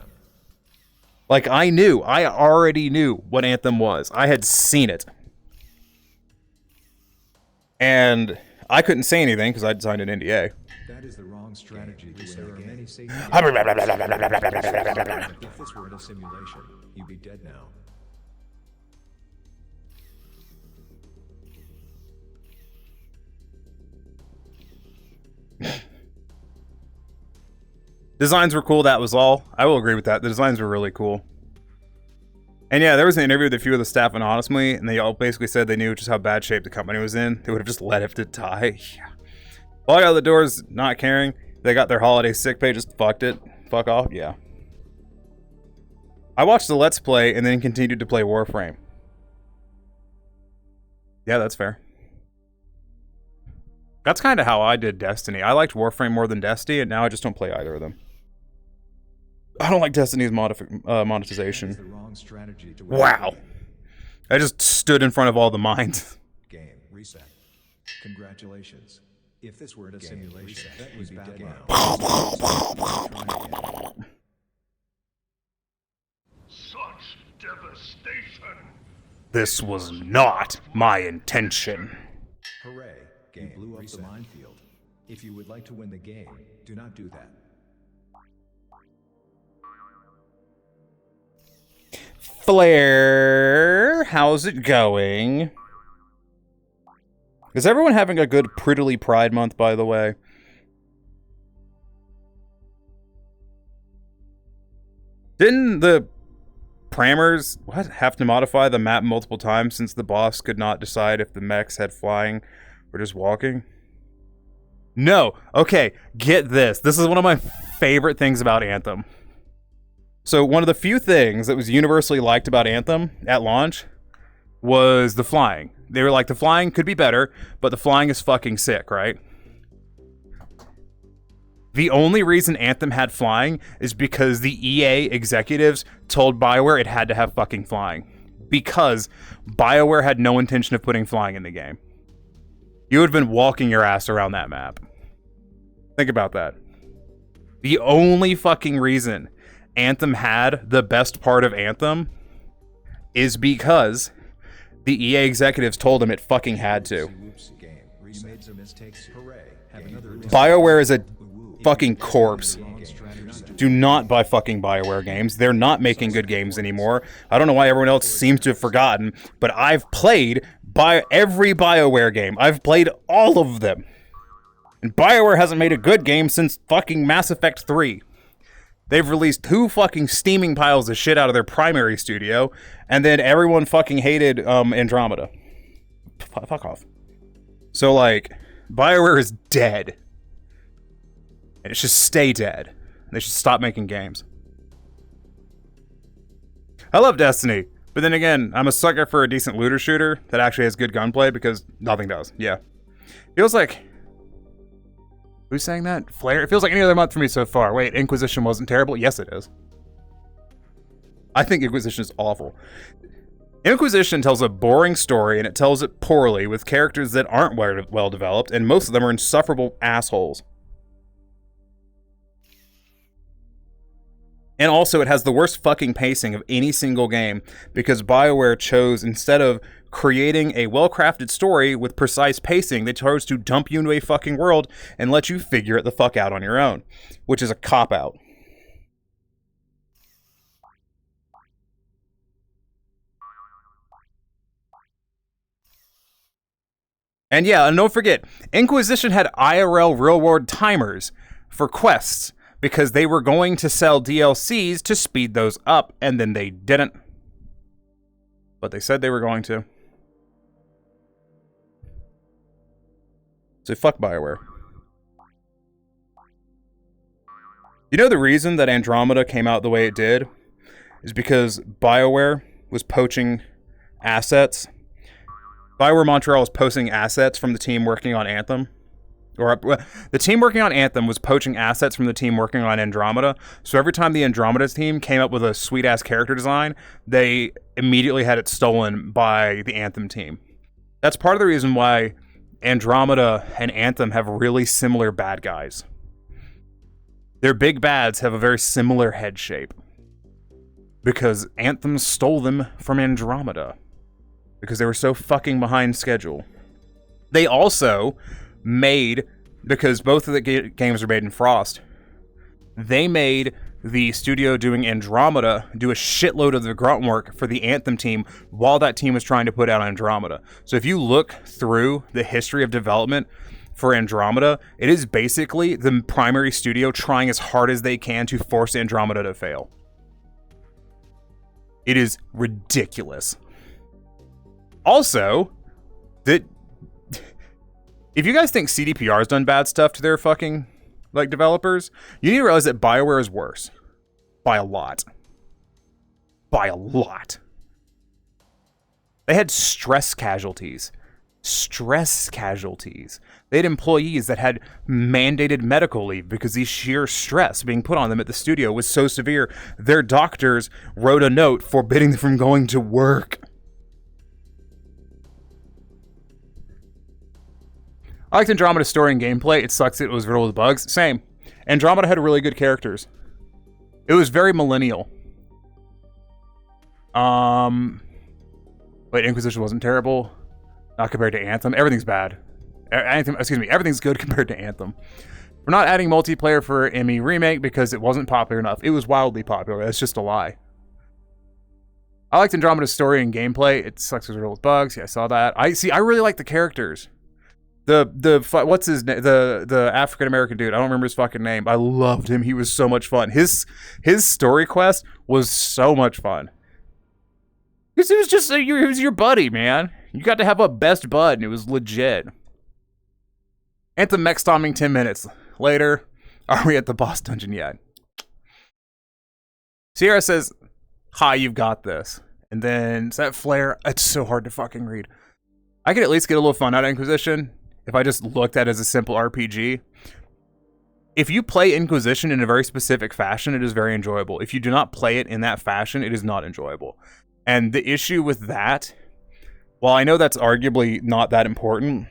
Like, I already knew what Anthem was. I had seen it. And I couldn't say anything because I'd signed an NDA. That is the wrong strategy to win a game. If this were in a simulation, you'd be dead now. Designs were cool, that was all. I will agree with that. The designs were really cool. And yeah, there was an interview with a few of the staff anonymously, and they all basically said they knew just how bad shape the company was in. They would have just let it to die. Yeah. Walk out the doors, not caring. They got their holiday sick pay, just fucked it. Fuck off, yeah. I watched the Let's Play and then continued to play Warframe. Yeah, that's fair. That's kind of how I did Destiny. I liked Warframe more than Destiny, and now I just don't play either of them. I don't like Destiny's monetization. Wow. I just stood in front of all the mines. Game reset. Congratulations. If this were in a simulation, that would be dead now. Such devastation. This was not my intention. Hooray. Game blew up the minefield. If you would like to win the game, do not do that. Flare, how's it going? Is everyone having a good Prettily Pride Month, by the way? Didn't the Prammers have to modify the map multiple times since the boss could not decide if the mechs had flying or just walking? No. Okay, get this. This is one of my favorite things about Anthem. So one of the few things that was universally liked about Anthem at launch was the flying. They were like, the flying could be better, but the flying is fucking sick, right? The only reason Anthem had flying is because the EA executives told BioWare it had to have fucking flying. Because BioWare had no intention of putting flying in the game. You would have been walking your ass around that map. Think about that. The only fucking reason Anthem had the best part of Anthem is because the EA executives told him it fucking had to. BioWare is a fucking corpse. Do not buy fucking BioWare games. They're not making good games anymore. I don't know why everyone else seems to have forgotten, but I've played every BioWare game. I've played all of them. And BioWare hasn't made a good game since fucking Mass Effect 3. They've released 2 fucking steaming piles of shit out of their primary studio, and then everyone fucking hated Andromeda. Fuck off. So, like, BioWare is dead. And it should stay dead. They should stop making games. I love Destiny, but then again, I'm a sucker for a decent looter shooter that actually has good gunplay, because nothing does. Yeah. Feels like... Who's saying that? Flare? It feels like any other month for me so far. Wait, Inquisition wasn't terrible? Yes, it is. I think Inquisition is awful. Inquisition tells a boring story, and it tells it poorly, with characters that aren't well developed, and most of them are insufferable assholes. And also, it has the worst fucking pacing of any single game, because BioWare chose, instead of creating a well-crafted story with precise pacing, they chose to dump you into a fucking world and let you figure it the fuck out on your own, which is a cop-out. And yeah, and don't forget, Inquisition had IRL real-world timers for quests because they were going to sell DLCs to speed those up, and then they didn't. But they said they were going to. So fuck BioWare. You know the reason that Andromeda came out the way it did is because BioWare was poaching assets. BioWare Montreal was poaching assets from the team working on Anthem. Or the team working on Anthem was poaching assets from the team working on Andromeda. So every time the Andromeda team came up with a sweet-ass character design, they immediately had it stolen by the Anthem team. That's part of the reason why Andromeda and Anthem have really similar bad guys. Their big bads have a very similar head shape. Because Anthem stole them from Andromeda. Because they were so fucking behind schedule. They also made, because both of the games are made in Frost, they made the studio doing Andromeda do a shitload of the grunt work for the Anthem team while that team was trying to put out Andromeda. So if you look through the history of development for Andromeda, it is basically the primary studio trying as hard as they can to force Andromeda to fail. It is ridiculous. Also, that if you guys think CDPR has done bad stuff to their fucking developers, you need to realize that BioWare is worse. By a lot. By a lot. They had stress casualties. Stress casualties. They had employees that had mandated medical leave because the sheer stress being put on them at the studio was so severe, their doctors wrote a note forbidding them from going to work. I liked Andromeda's story and gameplay. It sucks it was riddled with bugs. Same. Andromeda had really good characters. It was very millennial. Wait, Inquisition wasn't terrible. Not compared to Anthem. Everything's bad. Everything's good compared to Anthem. We're not adding multiplayer for ME Remake because it wasn't popular enough. It was wildly popular. That's just a lie. I liked Andromeda's story and gameplay. It sucks it was riddled with bugs. Yeah, I saw that. I really like the characters. What's his name? The African American dude. I don't remember his fucking name. I loved him. He was so much fun. His story quest was so much fun. Because it was just he was your buddy, man. You got to have a best bud, and it was legit. Anthem mech stomping 10 minutes later. Are we at the boss dungeon yet? Sierra says, "Hi, you've got this." And then Set Flare. It's so hard to fucking read. I could at least get a little fun out of Inquisition if I just looked at it as a simple RPG. If you play Inquisition in a very specific fashion, it is very enjoyable. If you do not play it in that fashion, it is not enjoyable. And the issue with that, while I know that's arguably not that important,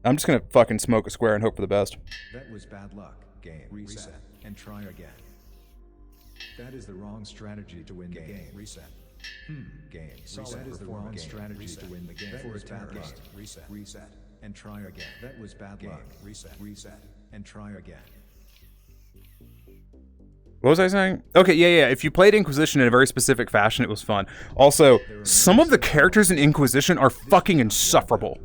I'm just gonna fucking smoke a square and hope for the best. That was bad luck. Game. Reset. And try again. That is the wrong strategy to win the game. Reset. Game. That is the wrong strategy to win the game. For a terrorist. Reset. And try again. That was bad luck. Reset. And try again. What was I saying? Okay, yeah. If you played Inquisition in a very specific fashion, it was fun. Also, some of the characters in Inquisition are fucking insufferable.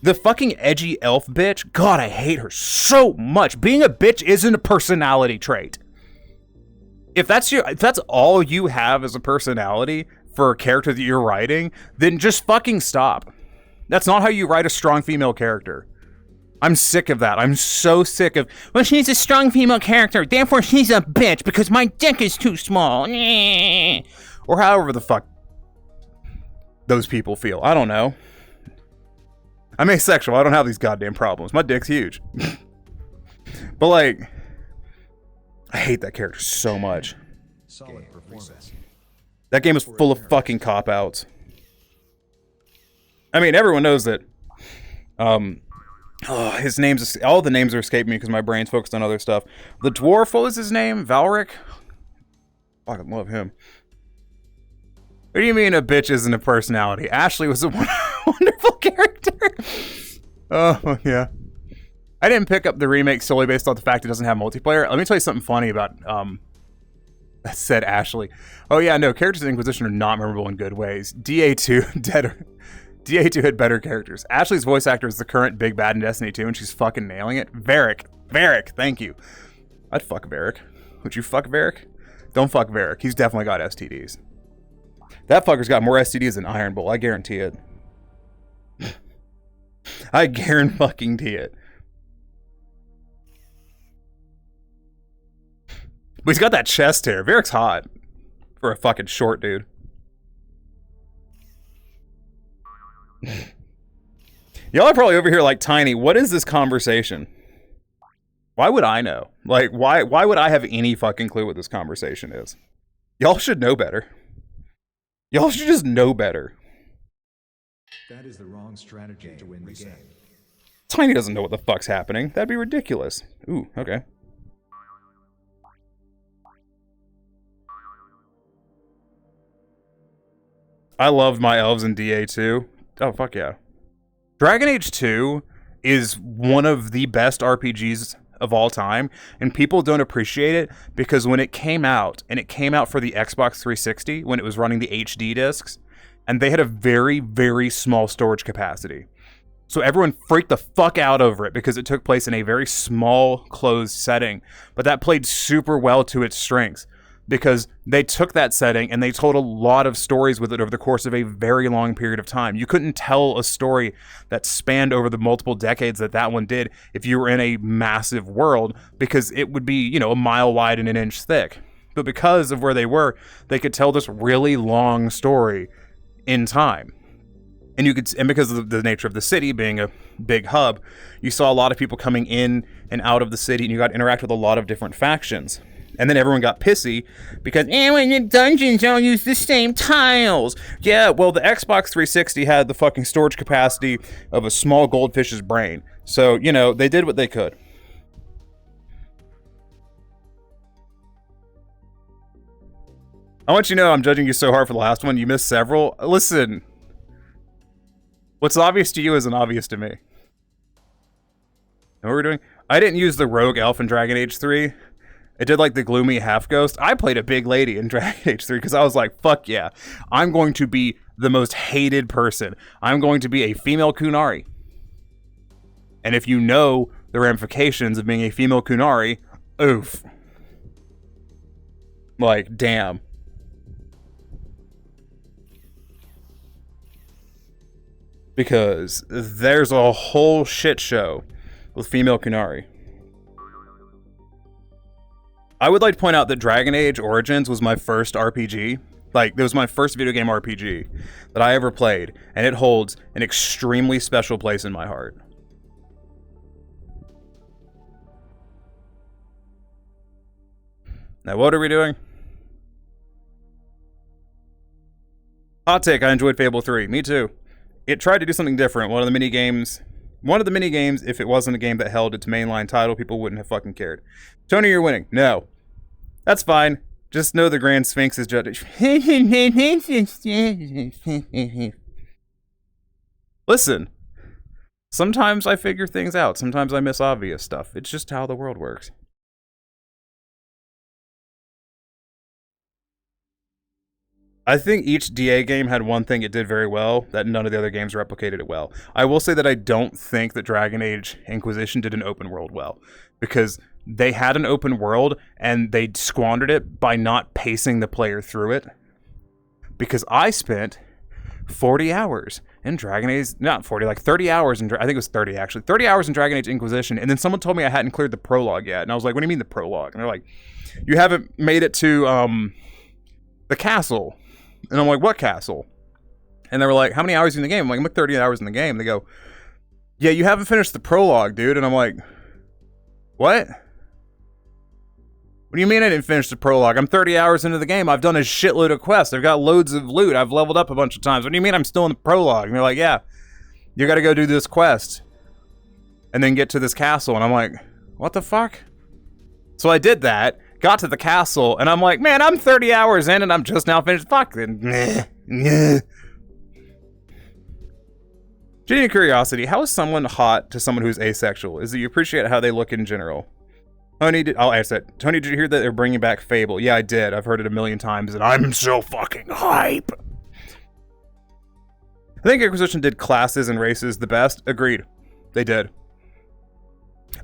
The fucking edgy elf bitch, God, I hate her so much. Being a bitch isn't a personality trait. If that's all you have as a personality for a character that you're writing, then just fucking stop. That's not how you write a strong female character. I'm sick of that. I'm so sick of, well, she's a strong female character, therefore she's a bitch because my dick is too small. Or however the fuck those people feel. I don't know. I'm asexual. I don't have these goddamn problems. My dick's huge. But I hate that character so much. Solid performance. That game is full of fucking cop-outs. I mean, everyone knows that. His name's all the names are escaping me because my brain's focused on other stuff. The dwarf, what was his name? Valric? Fucking love him. What do you mean a bitch isn't a personality? Ashley was a wonderful character. Oh, yeah. I didn't pick up the remake solely based on the fact it doesn't have multiplayer. Let me tell you something funny about, that said Ashley. Oh, yeah, no, characters in Inquisition are not memorable in good ways. DA2 had better characters. Ashley's voice actor is the current big bad in Destiny 2, and she's fucking nailing it. Varric, thank you. I'd fuck Varric. Would you fuck Varric? Don't fuck Varric. He's definitely got STDs. That fucker's got more STDs than Iron Bull. I guarantee it. I guarantee it. But he's got that chest hair. Varric's hot. For a fucking short dude. Y'all are probably over here like, Tiny, what is this conversation? Why would I know? Like, why would I have any fucking clue what this conversation is? Y'all should know better. Y'all should just know better. That is the wrong strategy to win the game. Tiny doesn't know what the fuck's happening. That'd be ridiculous. Ooh, okay. I loved my elves in DA2. Oh, fuck yeah. Dragon Age 2 is one of the best RPGs of all time, and people don't appreciate it because when it came out, and it came out for the Xbox 360, when it was running the HD discs, and they had a very, very small storage capacity. So everyone freaked the fuck out over it because it took place in a very small, closed setting, but that played super well to its strengths. Because they took that setting and they told a lot of stories with it over the course of a very long period of time. You couldn't tell a story that spanned over the multiple decades that one did if you were in a massive world, because it would be, you know, a mile wide and an inch thick. But because of where they were, they could tell this really long story in time. And because of the nature of the city being a big hub, you saw a lot of people coming in and out of the city, and you got to interact with a lot of different factions. And then everyone got pissy because, when the dungeons all use the same tiles. Yeah, well, the Xbox 360 had the fucking storage capacity of a small goldfish's brain. So, you know, they did what they could. I want you to know I'm judging you so hard for the last one. You missed several. Listen. What's obvious to you isn't obvious to me. Know what we're doing? I didn't use the rogue elf in Dragon Age 3. It did like the gloomy half ghost. I played a big lady in Dragon Age 3 because I was like, fuck yeah. I'm going to be the most hated person. I'm going to be a female Kunari. And if you know the ramifications of being a female Kunari, oof. Like, damn. Because there's a whole shit show with female Kunari. I would like to point out that Dragon Age Origins was my first RPG. Like, it was my first video game RPG that I ever played, and it holds an extremely special place in my heart. Now, what are we doing? Hot take, I enjoyed Fable 3. Me too. It tried to do something different. One of the mini games, if it wasn't a game that held its mainline title, people wouldn't have fucking cared. Tony, you're winning. No. That's fine. Just know the Grand Sphinx is judged. Listen. Sometimes I figure things out. Sometimes I miss obvious stuff. It's just how the world works. I think each DA game had one thing it did very well that none of the other games replicated it well. I will say that I don't think that Dragon Age Inquisition did an open world well, because they had an open world and they squandered it by not pacing the player through it. Because I spent 40 hours in Dragon Age, not 40, like 30 hours in, I think it was 30 actually, 30 hours in Dragon Age Inquisition, and then someone told me I hadn't cleared the prologue yet, and I was like, what do you mean the prologue? And they're like, you haven't made it to the castle. And I'm like, what castle? And they were like, how many hours in the game? I'm like 30 hours in the game. They go, yeah, you haven't finished the prologue, dude. And I'm like, what? What do you mean I didn't finish the prologue? I'm 30 hours into the game. I've done a shitload of quests. I've got loads of loot. I've leveled up a bunch of times. What do you mean I'm still in the prologue? And they're like, yeah, you gotta go do this quest. And then get to this castle. And I'm like, what the fuck? So I did that, got to the castle, and I'm like, man, I'm 30 hours in and I'm just now finished. Fuck. Genuine curiosity, how is someone hot to someone who's asexual? Is that you appreciate how they look in general? Tony, I'll ask that. Tony, did you hear that they're bringing back Fable? Yeah, I did. I've heard it a million times, and I'm so fucking hype. I think Inquisition did classes and races the best. Agreed. They did.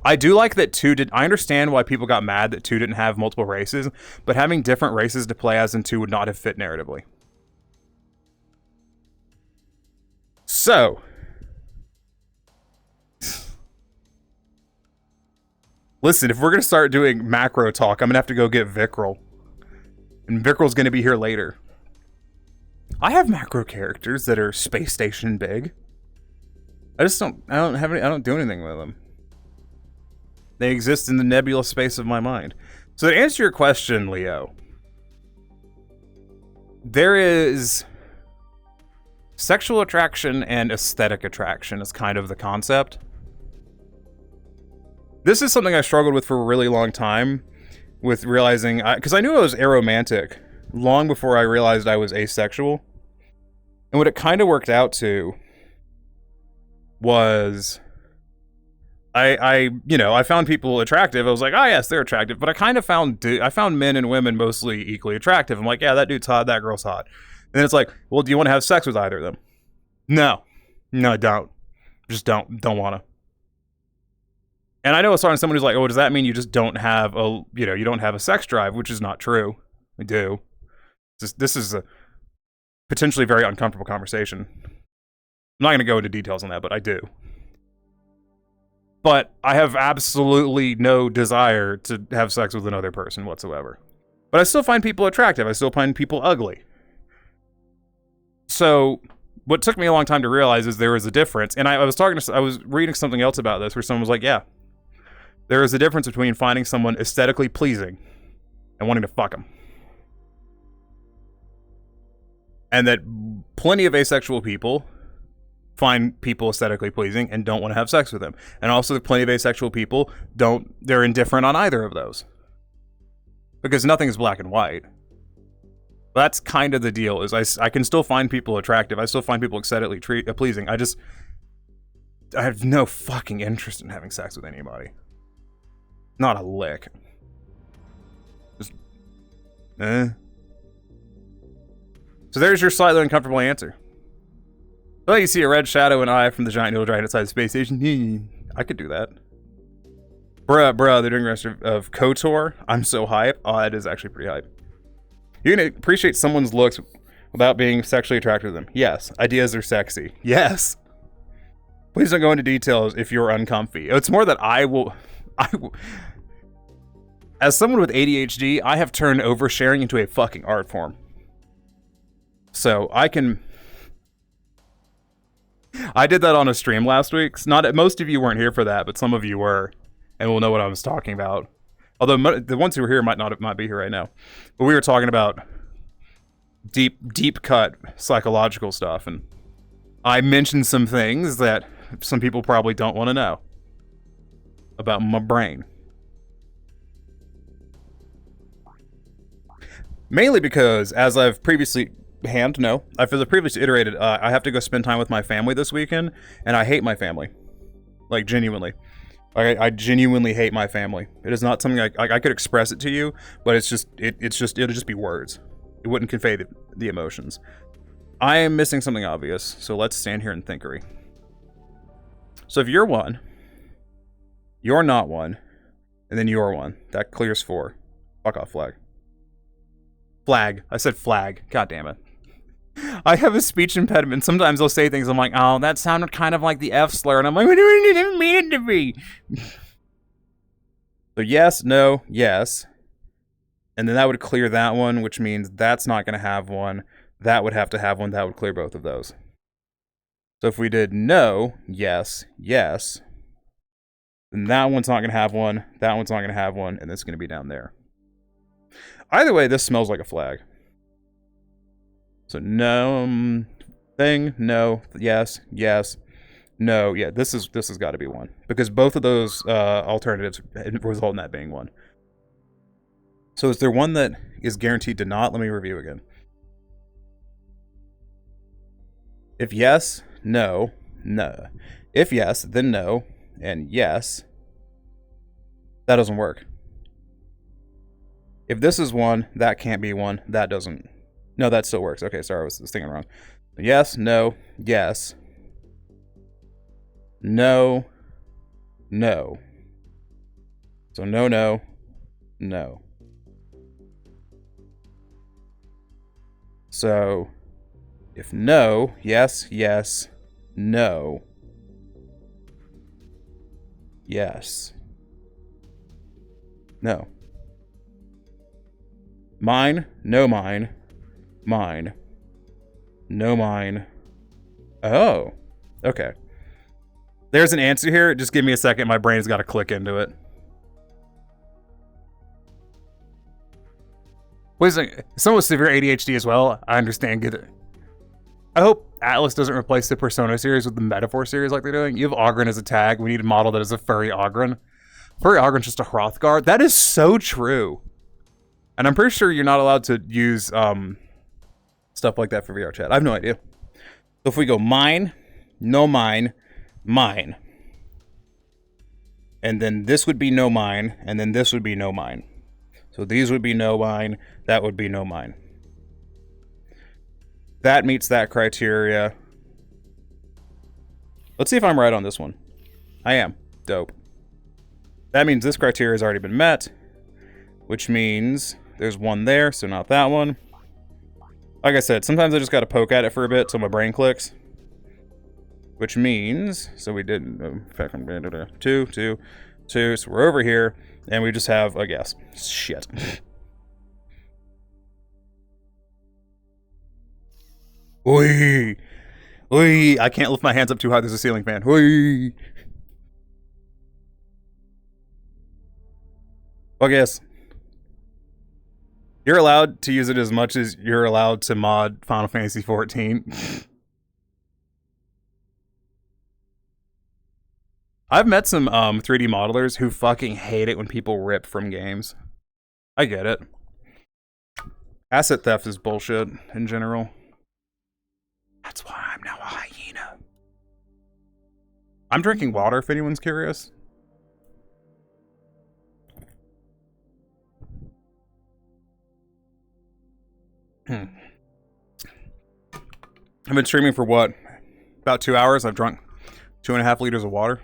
I do like that 2 did. I understand why people got mad that 2 didn't have multiple races, but having different races to play as in 2 would not have fit narratively. So, listen, if we're going to start doing macro talk, I'm going to have to go get Vikral. And Vikral's going to be here later. I have macro characters that are space station big. I don't do anything with them. They exist in the nebulous space of my mind. So to answer your question, Leo, there is sexual attraction and aesthetic attraction is kind of the concept. This is something I struggled with for a really long time, with realizing, because I knew I was aromantic long before I realized I was asexual. And what it kind of worked out to was, I found people attractive. I was like, oh yes, they're attractive. But I kind of found men and women mostly equally attractive. I'm like, yeah, that dude's hot, that girl's hot. And then it's like, well, do you want to have sex with either of them? No, I don't. Just don't want to. And I know it's on someone who's like, oh, does that mean you just don't have you don't have a sex drive? Which is not true. I do. This is a potentially very uncomfortable conversation. I'm not going to go into details on that, but I do. But I have absolutely no desire to have sex with another person whatsoever. But I still find people attractive. I still find people ugly. So what took me a long time to realize is there is a difference. And I was reading something else about this where someone was like, yeah, there is a difference between finding someone aesthetically pleasing and wanting to fuck them. And that plenty of asexual people find people aesthetically pleasing and don't want to have sex with them. And also plenty of asexual people they're indifferent on either of those. Because nothing is black and white. That's kind of the deal, is I can still find people attractive. I still find people aesthetically pleasing. I have no fucking interest in having sex with anybody. Not a lick. Just, So there's your slightly uncomfortable answer. Well, you see a red shadow and eye from the giant noodle giant outside the space station. I could do that. Bruh, they're doing the rest of KOTOR. I'm so hype. Oh, that is actually pretty hype. You can appreciate someone's looks without being sexually attracted to them. Yes. Ideas are sexy. Yes. Please don't go into details if you're uncomfy. It's more that I will... As someone with ADHD, I have turned oversharing into a fucking art form. So I can... I did that on a stream last week. Most of you weren't here for that, but some of you were, and will know what I was talking about. Although the ones who were here might be here right now. But we were talking about deep cut psychological stuff, and I mentioned some things that some people probably don't want to know about my brain. Mainly because, as I've previously iterated, I have to go spend time with my family this weekend, and I hate my family. Like, genuinely. I genuinely hate my family. It is not something I could express it to you, but it'll just be words. It wouldn't convey the emotions. I am missing something obvious, so let's stand here and thinkery. So if you're one, you're not one, and then you're one. That clears 4. Fuck off, flag. Flag. I said flag. God damn it. I have a speech impediment. Sometimes I'll say things, I'm like, oh, that sounded kind of like the F slur, and I'm like, I didn't mean it to be. So yes, no, yes. And then that would clear that one, which means that's not going to have one. That would have to have one. That would clear both of those. So if we did no, yes, yes, then that one's not going to have one, that one's not going to have one, and it's going to be down there. Either way, this smells like a flag. So no thing, no, yes, yes, no. Yeah, this has got to be 1 because both of those alternatives result in that being 1. So is there one that is guaranteed to not? Let me review again. If yes, no, no. If yes, then no, and yes. That doesn't work. If this is 1, that can't be 1. That doesn't. No, that still works. Okay, sorry, I was thinking wrong. Yes, no, yes. No, no. So no, no, no. So if no, yes, yes, no, yes, no. Mine, no mine, mine, no mine. Oh, okay. There's an answer here. Just give me a second. My brain's got to click into it. Wait a second. Someone with severe ADHD as well. I understand. Get it. I hope Atlas doesn't replace the Persona series with the Metaphor series like they're doing. You have Ogren as a tag. We need a model that is a furry Ogren. Furry Ogren's just a Hrothgar. That is so true. And I'm pretty sure you're not allowed to use stuff like that for VR chat. I have no idea. So if we go mine, no mine, mine. And then this would be no mine, and then this would be no mine. So these would be no mine, that would be no mine. That meets that criteria. Let's see if I'm right on this one. I am. Dope. That means this criteria has already been met, which means there's 1 there, so not that one. Like I said, sometimes I just got to poke at it for a bit so my brain clicks. Which means, so we did 2, 2, 2, so we're over here, and we just have a guess. Shit. Oi! Oi! I can't lift my hands up too high, there's a ceiling fan. Oi! Well, guess. You're allowed to use it as much as you're allowed to mod Final Fantasy XIV. I've met some 3D modelers who fucking hate it when people rip from games. I get it. Asset theft is bullshit in general. That's why I'm now a hyena. I'm drinking water if anyone's curious. I've been streaming for what? About 2 hours. I've drunk 2.5 liters of water.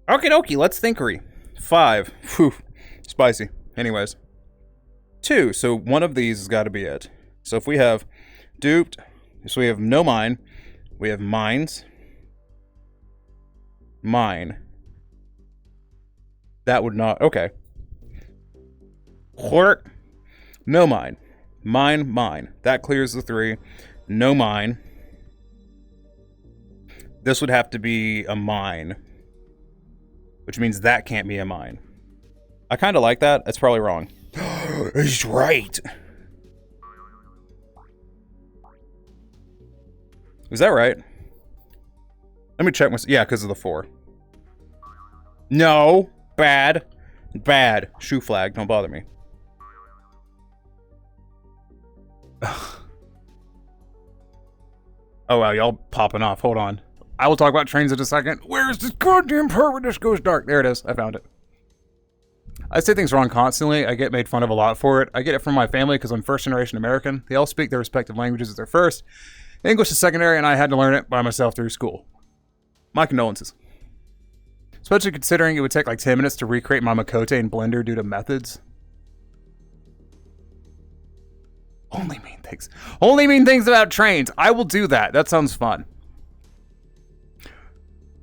Okie dokie, let's thinkery. 5. Whew. Spicy. Anyways. 2. So one of these has got to be it. So if we have duped, so we have no mine, we have mines, mine. That would not, okay. Hork. No mine. Mine, mine. That clears the 3. No mine. This would have to be a mine. Which means that can't be a mine. I kind of like that. It's probably wrong. He's right. Is that right? Let me check my... Yeah, because of the 4. No. Bad. Bad. Shoe flag. Don't bother me. Oh, wow. Y'all popping off. Hold on. I will talk about trains in a second. Where's this goddamn part where this goes dark? There it is. I found it. I say things wrong constantly. I get made fun of a lot for it. I get it from my family because I'm first-generation American. They all speak their respective languages as their first. English is secondary, and I had to learn it by myself through school. My condolences. Especially considering it would take like 10 minutes to recreate my Makote in Blender due to methods. Only mean things. Only mean things about trains. I will do that. That sounds fun.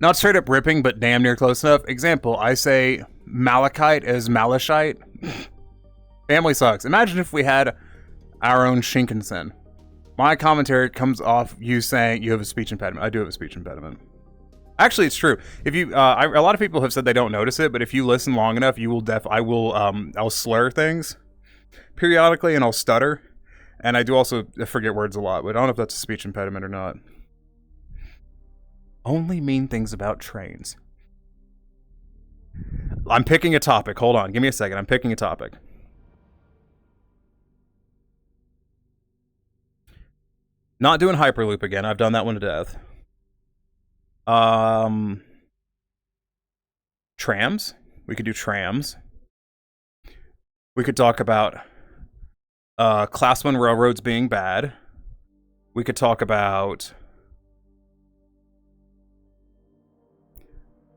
Not straight up ripping, but damn near close enough. Example, I say malachite as malachite. Family sucks. Imagine if we had our own Shinkansen. My commentary comes off you saying you have a speech impediment. I do have a speech impediment. Actually, it's true. If you, a lot of people have said they don't notice it, but if you listen long enough, you will I'll slur things periodically, and I'll stutter, and I do also forget words a lot. But I don't know if that's a speech impediment or not. Only mean things about trains. I'm picking a topic. Hold on, give me a second. I'm picking a topic. Not doing Hyperloop again. I've done that one to death. Trams. We could do trams. We could talk about Class 1 railroads being bad. We could talk about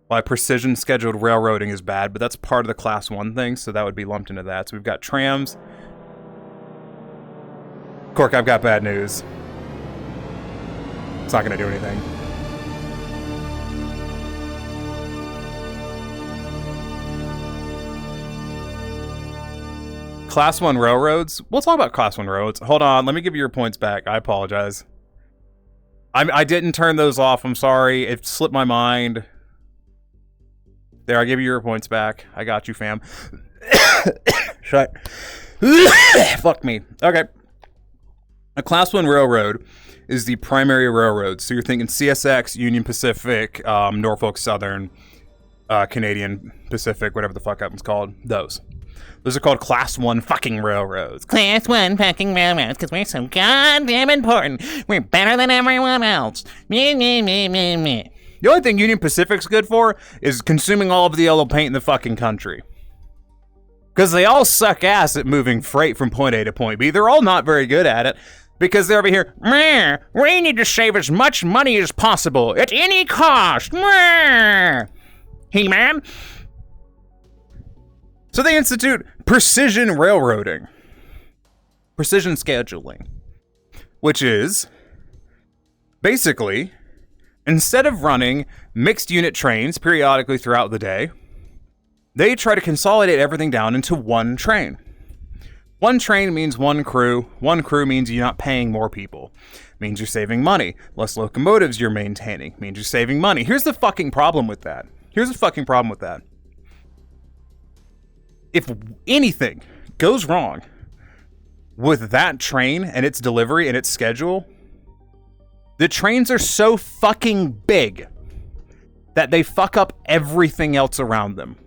why precision scheduled railroading is bad, but that's part of the Class 1 thing, so that would be lumped into that. So we've got trams. Cork, I've got bad news. It's not going to do anything. Class 1 railroads? We'll talk about Class 1 railroads. Hold on, let me give you your points back. I apologize. I didn't turn those off. I'm sorry. It slipped my mind. There, I give you your points back. I got you, fam. Shut. Fuck me. Okay. A Class 1 railroad is the primary railroad. So you're thinking CSX, Union Pacific, Norfolk Southern, Canadian Pacific, whatever the fuck that one's called. Those are called Class 1 fucking railroads. Class 1 fucking railroads, because we're so goddamn important. We're better than everyone else. Meh, meh, meh, meh, meh. The only thing Union Pacific's good for is consuming all of the yellow paint in the fucking country. Because they all suck ass at moving freight from point A to point B. They're all not very good at it. Because they're over here, meh, we need to save as much money as possible at any cost. Meh. He-Man. So they institute precision railroading. Precision scheduling. Which is, basically, instead of running mixed unit trains periodically throughout the day, they try to consolidate everything down into one train. One train means one crew. One crew means you're not paying more people. Means you're saving money. Less locomotives you're maintaining. Means you're saving money. Here's the fucking problem with that. If anything goes wrong with that train and its delivery and its schedule, the trains are so fucking big that they fuck up everything else around them.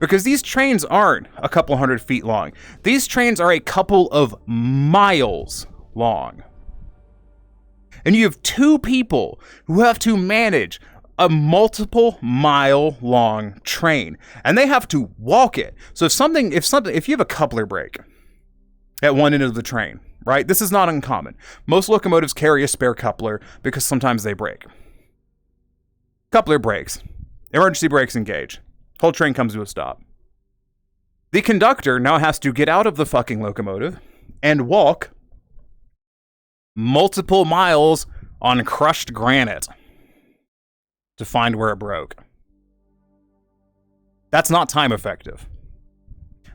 Because these trains aren't a couple 100 feet long. These trains are a couple of miles long. And you have two people who have to manage a multiple mile long train. And they have to walk it. So if you have a coupler brake at one end of the train, right? This is not uncommon. Most locomotives carry a spare coupler because sometimes they break. Coupler breaks. Emergency brakes engage. Whole train comes to a stop. The conductor now has to get out of the fucking locomotive and walk multiple miles on crushed granite to find where it broke. That's not time effective.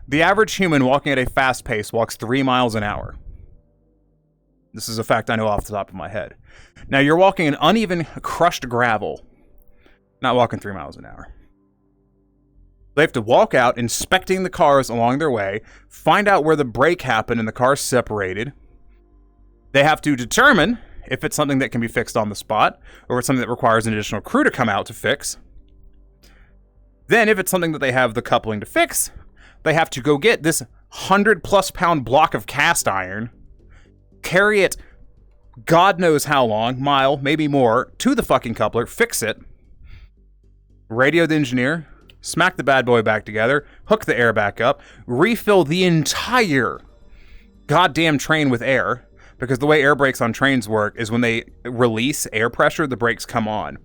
The average human walking at a fast pace walks 3 miles an hour. This is a fact I know off the top of my head. Now you're walking in uneven crushed gravel, not walking 3 miles an hour. They have to walk out, inspecting the cars along their way, find out where the break happened and the cars separated. They have to determine if it's something that can be fixed on the spot, or it's something that requires an additional crew to come out to fix. Then, if it's something that they have the coupling to fix, they have to go get this 100+ pound block of cast iron, carry it God knows how long, mile, maybe more, to the fucking coupler, fix it, radio the engineer, smack the bad boy back together, hook the air back up, refill the entire goddamn train with air, because the way air brakes on trains work is when they release air pressure, the brakes come on.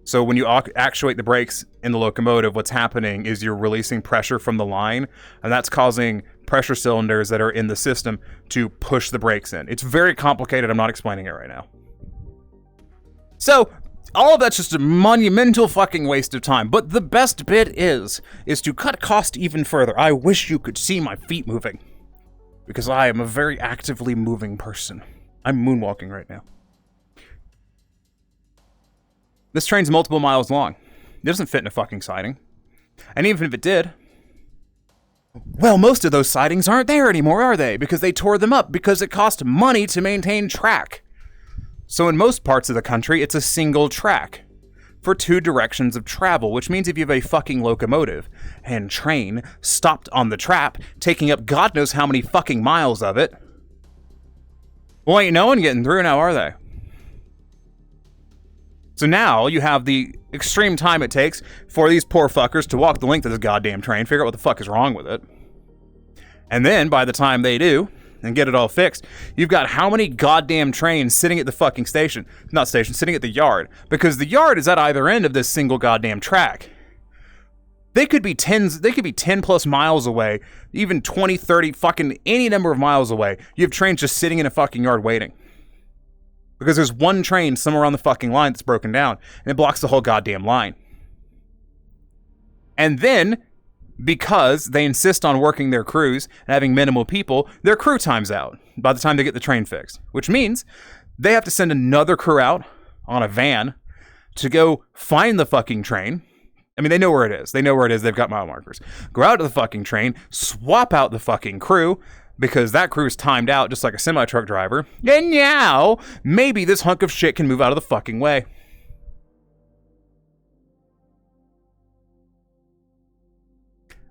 So when you actuate the brakes in the locomotive, what's happening is you're releasing pressure from the line, and that's causing pressure cylinders that are in the system to push the brakes in. It's very complicated. I'm not explaining it right now. So all of that's just a monumental fucking waste of time. But the best bit is to cut cost even further. I wish you could see my feet moving, because I am a very actively moving person. I'm moonwalking right now. This train's multiple miles long. It doesn't fit in a fucking siding. And even if it did, well, most of those sidings aren't there anymore, are they? Because they tore them up because it cost money to maintain track. So in most parts of the country, it's a single track for 2 directions of travel, which means if you have a fucking locomotive and train stopped on the track, taking up God knows how many fucking miles of it, well, ain't no one getting through now, are they? So now you have the extreme time it takes for these poor fuckers to walk the length of this goddamn train, figure out what the fuck is wrong with it. And then by the time they do and get it all fixed, you've got how many goddamn trains sitting at the fucking station, sitting at the yard, because the yard is at either end of this single goddamn track. They could be 10 plus miles away, even 20, 30, fucking any number of miles away. You have trains just sitting in a fucking yard waiting. Because there's one train somewhere on the fucking line that's broken down, and it blocks the whole goddamn line. And then, because they insist on working their crews and having minimal people, their crew time's out by the time they get the train fixed. Which means they have to send another crew out on a van to go find the fucking train. I mean, they know where it is. They've got mile markers. Go out to the fucking train, swap out the fucking crew, because that crew's timed out just like a semi-truck driver. And now, maybe this hunk of shit can move out of the fucking way.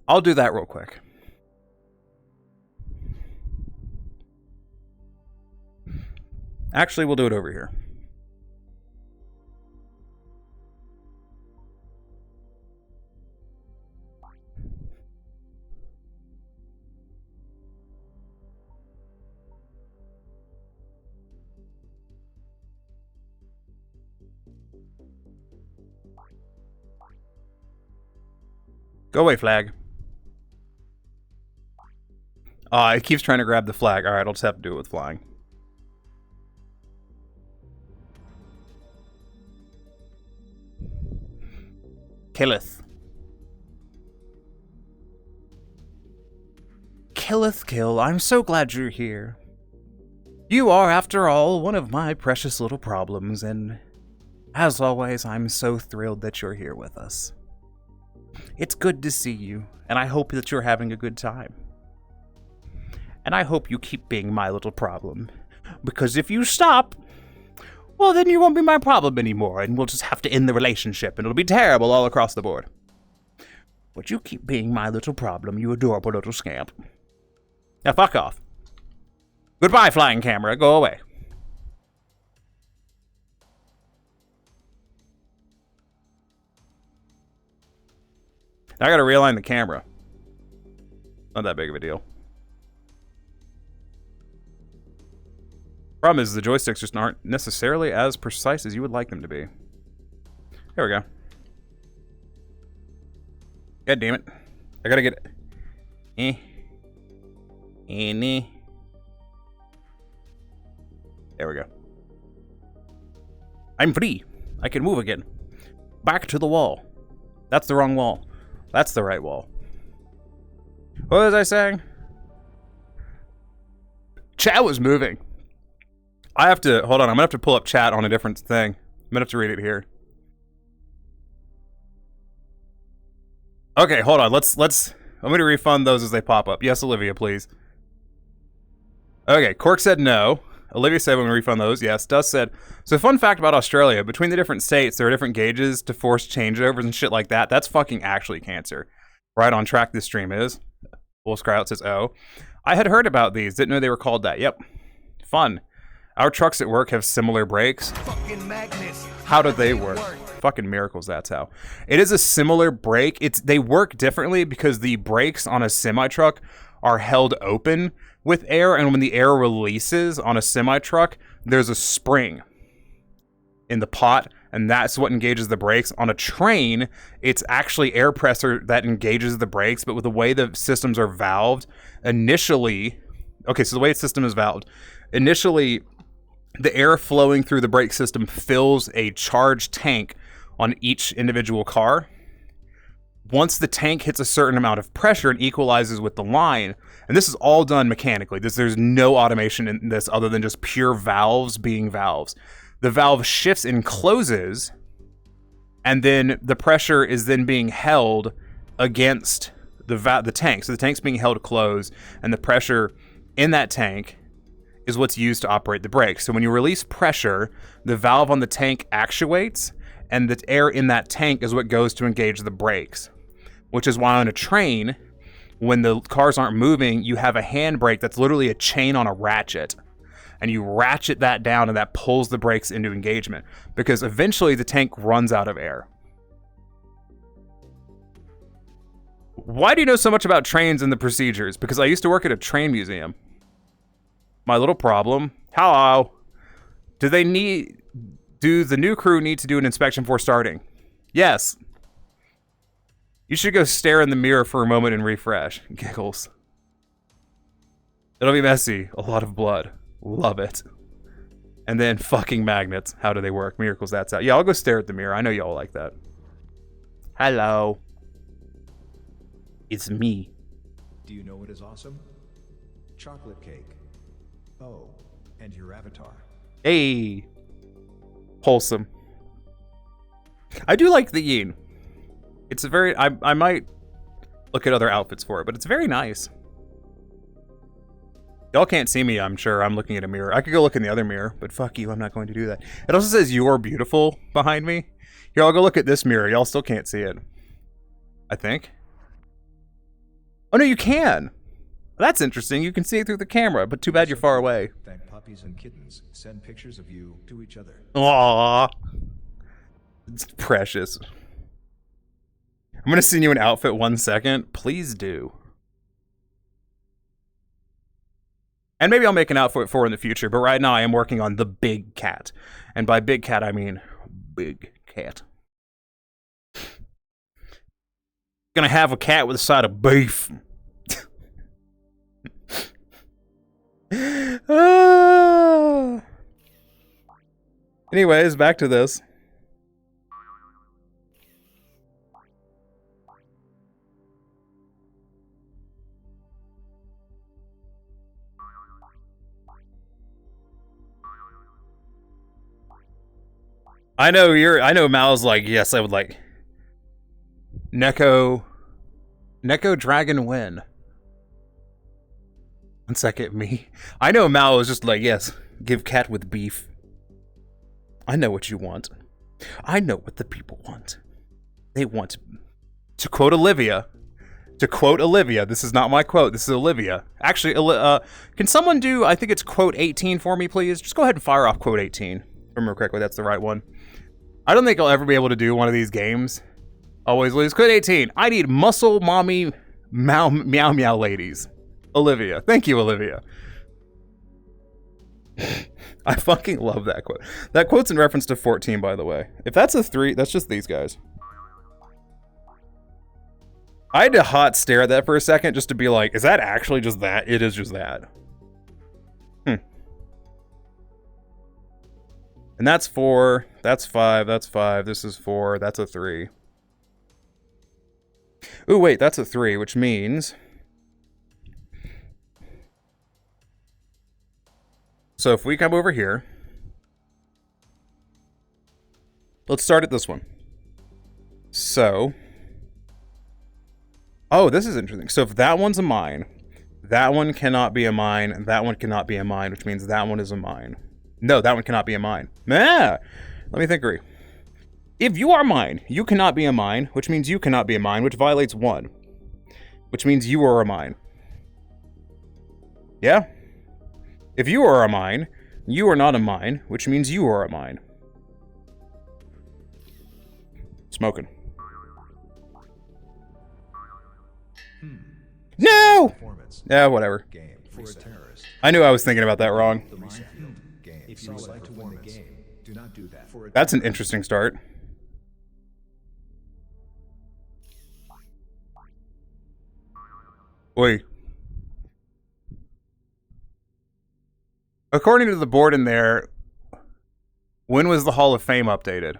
I'll do that real quick. Actually, we'll do it over here. Go away, flag. It keeps trying to grab the flag. Alright, I'll just have to do it with flying. Killeth. Killeth Kill, I'm so glad you're here. You are, after all, one of my precious little problems, and as always, I'm so thrilled that you're here with us. It's good to see you, and I hope that you're having a good time. And I hope you keep being my little problem, because if you stop, well, then you won't be my problem anymore, and we'll just have to end the relationship, and it'll be terrible all across the board. But you keep being my little problem, you adorable little scamp. Now fuck off. Goodbye, flying camera, go away. I gotta realign the camera. Not that big of a deal. Problem is the joysticks just aren't necessarily as precise as you would like them to be. There we go. God damn it. I gotta get it. There we go. I'm free. I can move again. Back to the wall. That's the wrong wall. That's the right wall. What was I saying? Chat was moving. I have to, hold on, I'm gonna have to pull up chat on a different thing. I'm gonna have to read it here. Okay, hold on, let's, I'm gonna refund those as they pop up. Yes, Olivia, please. Okay, Cork said no. Olivia said we're gonna refund those, yes. Dust said, so fun fact about Australia, between the different states, there are different gauges to force changeovers and shit like that. That's fucking actually cancer. Right on track this stream is. Wolf Scrout says, oh. I had heard about these, didn't know they were called that. Yep. Fun. Our trucks at work have similar brakes. How do they work? Fucking miracles, that's how. It is a similar brake. They work differently because the brakes on a semi-truck are held open with air, and when the air releases on a semi-truck, there's a spring in the pot, and that's what engages the brakes. On a train, it's actually air pressure that engages the brakes, but with the way the systems are valved, initially... Okay, so the way the system is valved, initially... the air flowing through the brake system fills a charged tank on each individual car. Once the tank hits a certain amount of pressure and equalizes with the line, and this is all done mechanically, there's no automation in this other than just pure valves being valves. The valve shifts and closes and then the pressure is then being held against the tank. So the tank's being held closed, and the pressure in that tank is what's used to operate the brakes. So when you release pressure, the valve on the tank actuates, and the air in that tank is what goes to engage the brakes. Which is why on a train, when the cars aren't moving, you have a handbrake that's literally a chain on a ratchet. And you ratchet that down, and that pulls the brakes into engagement. Because eventually the tank runs out of air. Why do you know so much about trains and the procedures? Because I used to work at a train museum. My little problem. Hello. Do the new crew need to do an inspection before starting? Yes. You should go stare in the mirror for a moment and refresh. Giggles. It'll be messy. A lot of blood. Love it. And then fucking magnets. How do they work? Miracles, that's out. Yeah, I'll go stare at the mirror. I know y'all like that. Hello. It's me. Do you know what is awesome? Chocolate cake. Oh, and your avatar. Hey. Wholesome. I do like the yin. It's a very... I might look at other outfits for it, but it's very nice. Y'all can't see me, I'm sure. I'm looking at a mirror. I could go look in the other mirror, but fuck you, I'm not going to do that. It also says "You're beautiful" behind me. Here, I'll go look at this mirror. Y'all still can't see it. I think. Oh, no, you can. That's interesting. You can see it through the camera, but too bad you're far away. Thank puppies and kittens. Send pictures of you to each other. Aww. It's precious. I'm going to send you an outfit 1 second. Please do. And maybe I'll make an outfit for in the future, but right now I am working on the big cat. And by big cat, I mean big cat. Gonna have a cat with a side of beef. Anyways, back to this. I know Mal's like, yes, I would like Neko Dragon win. 1 second, me. I know Mal was just like, yes, give cat with beef. I know what you want. I know what the people want. They want, to quote Olivia, this is not my quote, this is Olivia. Actually, can someone do, I think it's quote 18 for me, please? Just go ahead and fire off quote 18. If I remember correctly, that's the right one. I don't think I'll ever be able to do one of these games. Always lose. Quote 18. I need muscle mommy meow meow ladies. Olivia. Thank you, Olivia. I fucking love that quote. That quote's in reference to 14, by the way. If that's a 3, that's just these guys. I had to hot stare at that for a second just to be like, is that actually just that? It is just that. And that's 4, that's 5, that's 5, this is 4, that's a 3. Ooh, wait, that's a 3, which means... So if we come over here... Let's start at this one. So... Oh, this is interesting. So if that one's a mine, that one cannot be a mine, and that one cannot be a mine, which means that one is a mine. No, that one cannot be a mine. Ah, let me think. If you are mine, you cannot be a mine, which means you cannot be a mine, which violates 1. Which means you are a mine. Yeah? If you are a mine, you are not a mine, which means you are a mine. Smoking. No! Yeah, whatever. I knew I was thinking about that wrong. If you would like to win the game, do not do that. That's an interesting start. Oi. According to the board in there, when was the Hall of Fame updated?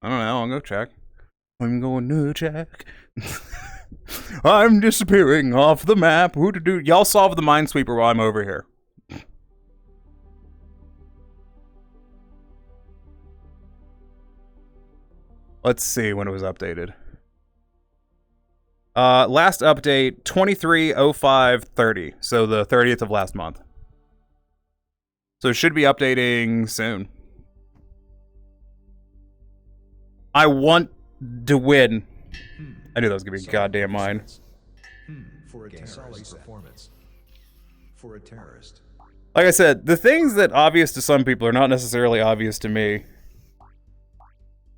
I don't know, I'll go check. I'm going to check. I'm disappearing off the map. Y'all solve the Minesweeper while I'm over here. Let's see when it was updated. Last update 23/05/30, so the 30th of last month. So it should be updating soon. I want to win. I knew that was gonna be goddamn mine. For a solid performance. For a terrorist. Like I said, the things that obvious to some people are not necessarily obvious to me.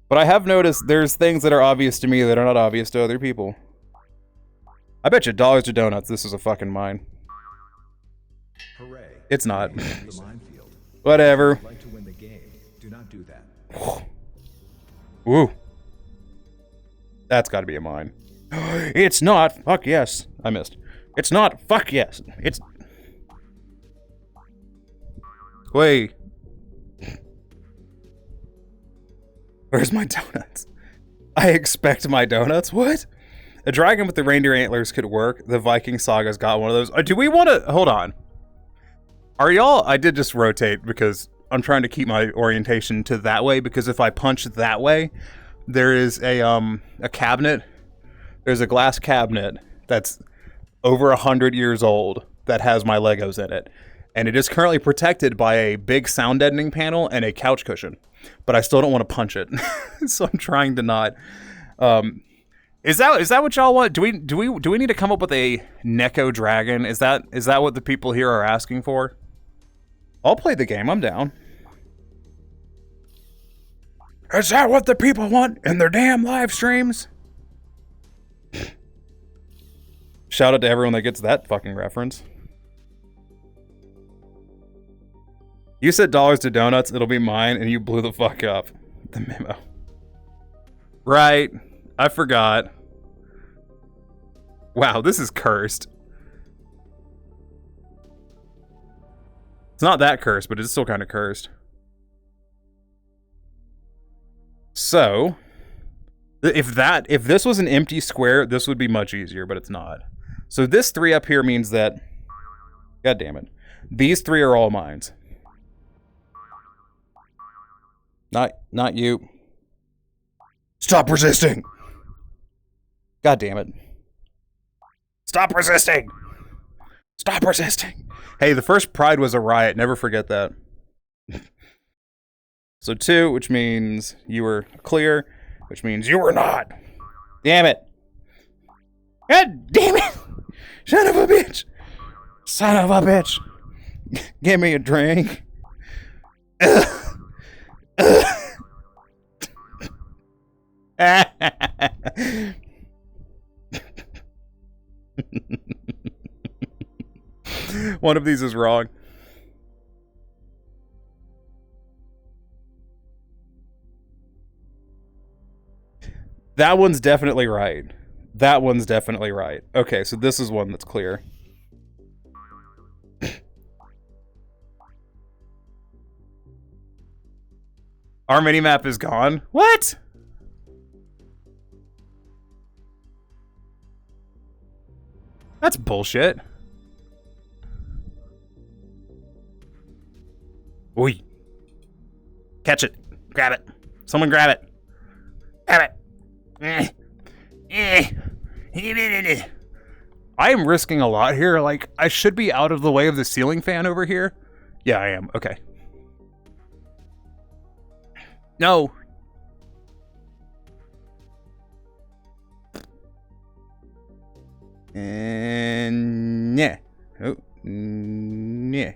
But I have noticed there's things that are obvious to me that are not obvious to other people. I bet you dollars to donuts this is a fucking mine. Hooray. It's not. The minefield. Whatever. If you'd like to win the game, do not do that. Woo. That's gotta be a mine. It's not. Fuck yes. I missed. It's not. Fuck yes. It's... Wait. Where's my donuts? I expect my donuts? What? A dragon with the reindeer antlers could work. The Viking Saga's got one of those. Do we want to... Hold on. Are y'all... I did just rotate because I'm trying to keep my orientation to that way, because if I punch that way, there is a cabinet. There's a glass cabinet that's over 100 years old that has my Legos in it. And it is currently protected by a big sound deadening panel and a couch cushion. But I still don't want to punch it. So I'm trying to not. Is that what y'all want? Do we need to come up with a Neko dragon? Is that what the people here are asking for? I'll play the game. I'm down. Is that what the people want in their damn live streams? Shout out to everyone that gets that fucking reference. You said dollars to donuts, it'll be mine, and you blew the fuck up. The memo. Right. I forgot. Wow, this is cursed. It's not that cursed, but it's still kind of cursed. So, if this was an empty square, this would be much easier, but it's not. So this 3 up here means that, god damn it, these 3 are all mines. Not you. Stop resisting! God damn it. Stop resisting! Stop resisting! Hey, the first Pride was a riot. Never forget that. So 2, which means you were clear, which means you were not. Damn it. God damn it! Son of a bitch! Son of a bitch! Give me a drink. One of these is wrong. That one's definitely right. That one's definitely right. Okay, so this is one that's clear. Our minimap is gone? What? That's bullshit. Oi. Catch it. Grab it. Someone grab it. Grab it. I am risking a lot here. Like, I should be out of the way of the ceiling fan over here. Yeah, I am. Okay. No. And yeah. Oh, yeah.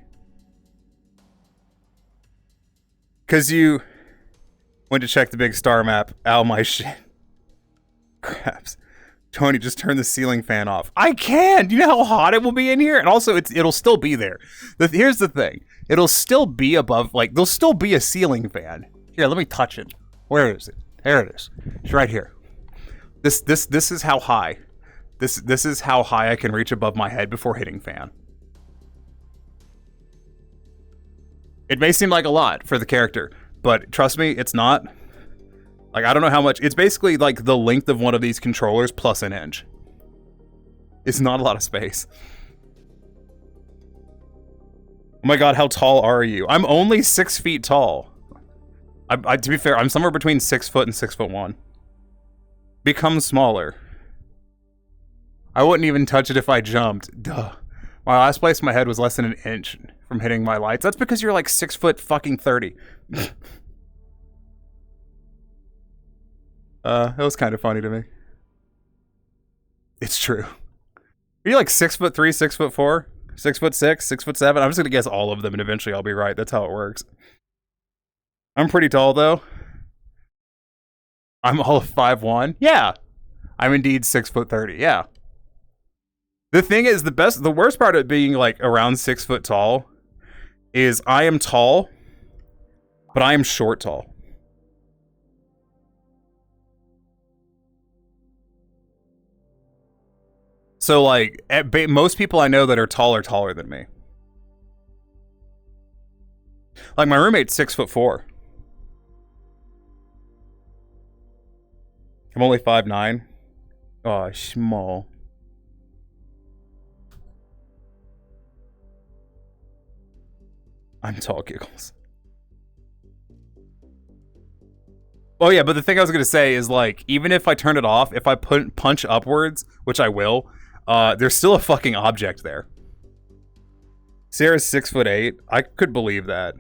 Because you went to check the big star map. Ow, my shit. Craps. Tony, just turn the ceiling fan off. I can! Do you know how hot it will be in here? And also, it'll still be there. Here's the thing. It'll still be above, like, there'll still be a ceiling fan. Here, let me touch it. Where is it? There it is. It's right here. This is how high. This is how high I can reach above my head before hitting fan. It may seem like a lot for the character, but trust me, it's not. Like, I don't know how much. It's basically like the length of one of these controllers plus an inch. It's not a lot of space. Oh my god, how tall are you? I'm only 6 feet tall. To be fair, I'm somewhere between 6 foot and 6'1". becomes smaller. I wouldn't even touch it if I jumped. Duh. My last place my head was less than an inch from hitting my lights. That's because you're like 6 foot fucking 30. That was kind of funny to me. It's true. Are you like 6'3", 6'4", 6'6", 6'7"? I'm just gonna guess all of them, and eventually I'll be right. That's how it works. I'm pretty tall though. I'm all of 5'1". Yeah, I'm indeed 6'30". Yeah. The thing is, the worst part of being like around 6 foot tall is I am tall, but I am short tall. So, like, most people I know that are tall are taller than me. Like, my roommate's 6'4". I'm only 5'9". Oh, small. I'm tall, giggles. Oh yeah, but the thing I was gonna say is, like, even if I turn it off, if I punch upwards, which I will, there's still a fucking object there. Sarah's 6'8". I could believe that.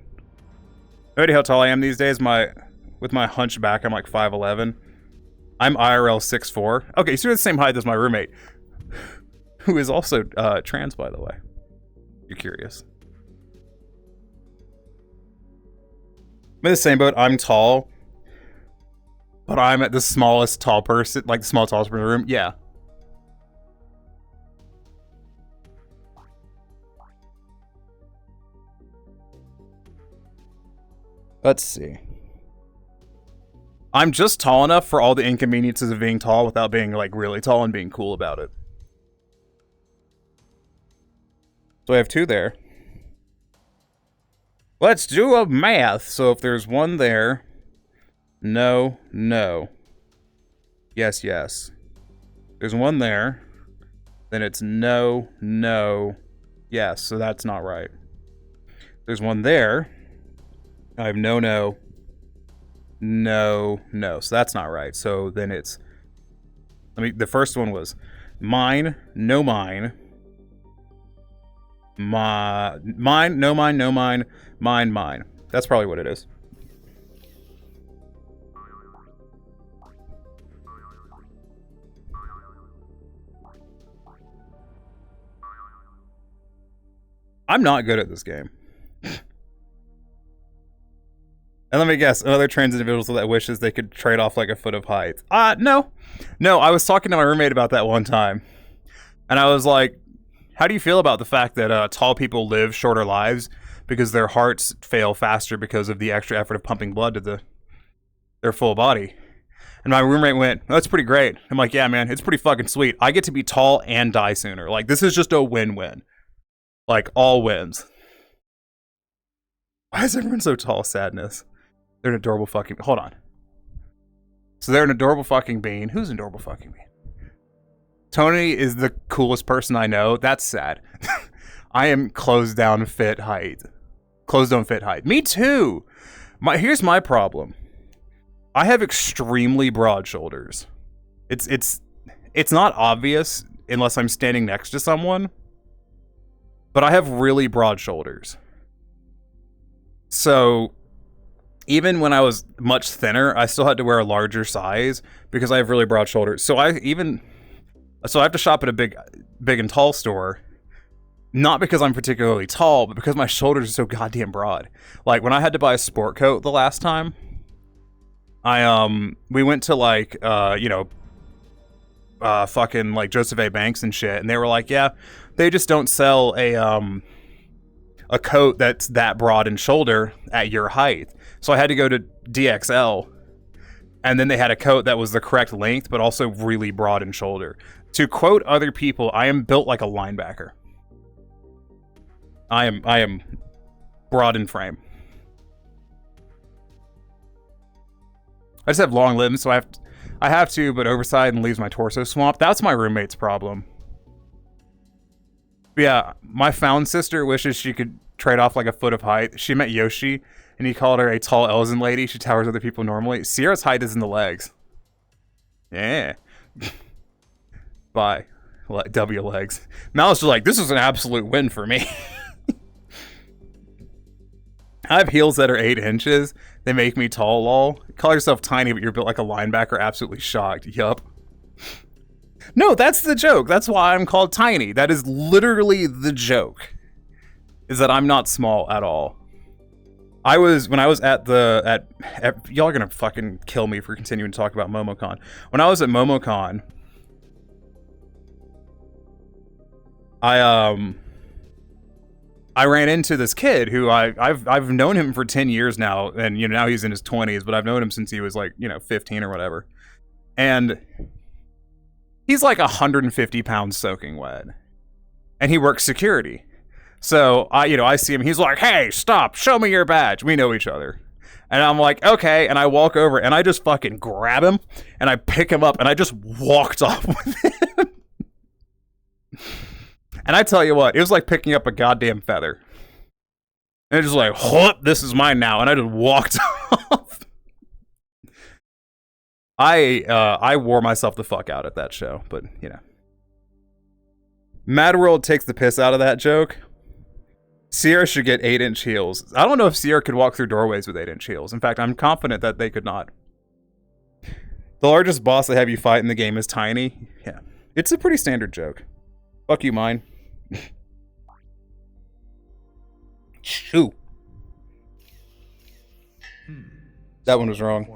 Already how tall I am these days. With my hunchback, I'm like 5'11". I'm IRL 6'4". Okay, so you're the same height as my roommate, who is also trans, by the way. You're curious. I'm in the same boat. I'm tall, but I'm at the smallest tall person, like the smallest tallest person in the room. Yeah. Let's see. I'm just tall enough for all the inconveniences of being tall without being, like, really tall and being cool about it. So I have 2 there. Let's do a math. So if there's 1 there, no, no. Yes, yes. There's 1 there, then it's no, no, yes. So that's not right. There's 1 there. I have no, no, no, no. So that's not right. So then it's, the first one was mine, no mine, mine, no mine, no mine, mine, mine. That's probably what it is. I'm not good at this game. And let me guess, another trans individual that wishes they could trade off like a foot of height. No. No, I was talking to my roommate about that one time. And I was like, how do you feel about the fact that tall people live shorter lives because their hearts fail faster because of the extra effort of pumping blood to their full body? And my roommate went, oh, that's pretty great. I'm like, yeah, man, it's pretty fucking sweet. I get to be tall and die sooner. Like, this is just a win-win. Like, all wins. Why is everyone so tall? Sadness. They're an adorable fucking... Hold on. So they're an adorable fucking bean. Who's an adorable fucking bean? Tony is the coolest person I know. That's sad. I am closed down fit height. Closed down fit height. Me too. Here's my problem. I have extremely broad shoulders. It's not obvious unless I'm standing next to someone. But I have really broad shoulders. So even when I was much thinner, I still had to wear a larger size because I have really broad shoulders. So I have to shop at a big and tall store, not because I'm particularly tall, but because my shoulders are so goddamn broad. Like when I had to buy a sport coat the last time, we went to like fucking like Joseph A. Banks and shit, and they were like, yeah, they just don't sell a coat that's that broad in shoulder at your height. So I had to go to DXL, and then they had a coat that was the correct length, but also really broad in shoulder. To quote other people, I am built like a linebacker. I am broad in frame. I just have long limbs, so I have to, but oversized and leaves my torso swamped. That's my roommate's problem. But yeah, my found sister wishes she could trade off like a foot of height. She met Yoshi, and he called her a tall Elzen lady. She towers other people normally. Sierra's height is in the legs. Yeah. Bye. W legs. Mal's just like, this is an absolute win for me. I have heels that are 8 inches. They make me tall, lol. Call yourself tiny, but you're built like a linebacker. Absolutely shocked. Yup. No, that's the joke. That's why I'm called tiny. That is literally the joke. Is that I'm not small at all. When I was at y'all are gonna fucking kill me for continuing to talk about MomoCon. When I was at MomoCon, I ran into this kid who I've known him for 10 years now, and you know now he's in his 20s, but I've known him since he was like, 15 or whatever. And he's like 150 pounds soaking wet. And he works security. So I see him, he's like, "Hey, stop, show me your badge." We know each other. And I'm like, "Okay," and I walk over and I just fucking grab him and I pick him up and I just walked off with him. And I tell you what, it was like picking up a goddamn feather. And it's just like, "What? This is mine now." And I just walked off. I wore myself the fuck out at that show, but Mad World takes the piss out of that joke. Sierra should get 8-inch heels. I don't know if Sierra could walk through doorways with 8-inch heels. In fact, I'm confident that they could not. The largest boss they have you fight in the game is tiny. Yeah. It's a pretty standard joke. Fuck you, mine. Shoo. That one was wrong.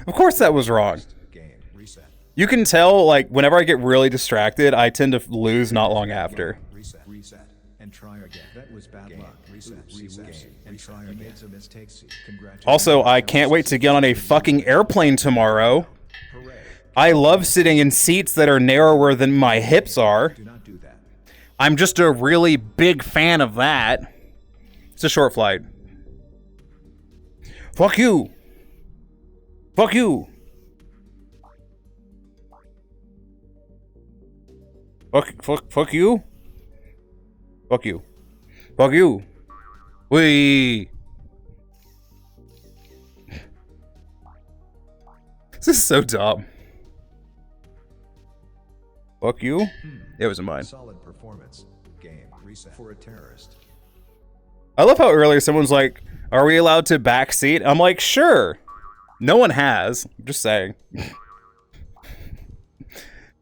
Of course that was wrong. You can tell, like, whenever I get really distracted, I tend to lose not long after. Reset. And try again. That was bad luck. Reset. And try again. Made some mistakes. Also, I can't wait to get on a fucking airplane tomorrow. I love sitting in seats that are narrower than my hips are. Do not do that. I'm just a really big fan of that. It's a short flight. Fuck you. Fuck you. Fuck you. Fuck you. Fuck you. Wee. This is so dumb. Fuck you. It wasn't mine. Solid performance. Game reset for a terrorist. I love how earlier someone's like, "Are we allowed to backseat?" I'm like, sure. No one has. I'm just saying.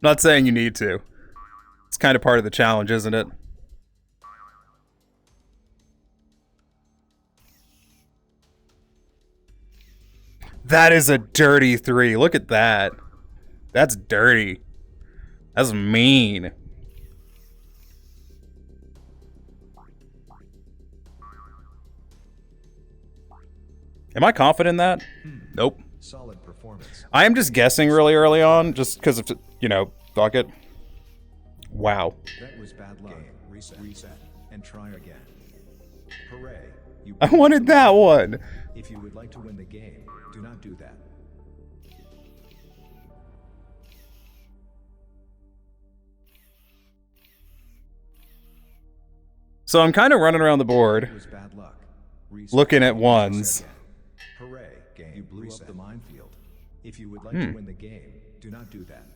Not saying you need to. It's kind of part of the challenge, isn't it? That is a dirty 3. Look at that. That's dirty. That's mean. Am I confident in that? Nope. Solid performance. I am just guessing really early on, just because of, fuck it. Wow. That was bad luck. Reset. And try again. Hooray. I wanted that one. If you would like to win the game, do not do that. So I'm kind of running around the board, looking at ones. Hooray, game. You blew up the minefield. If you would like to win the game, do not do that.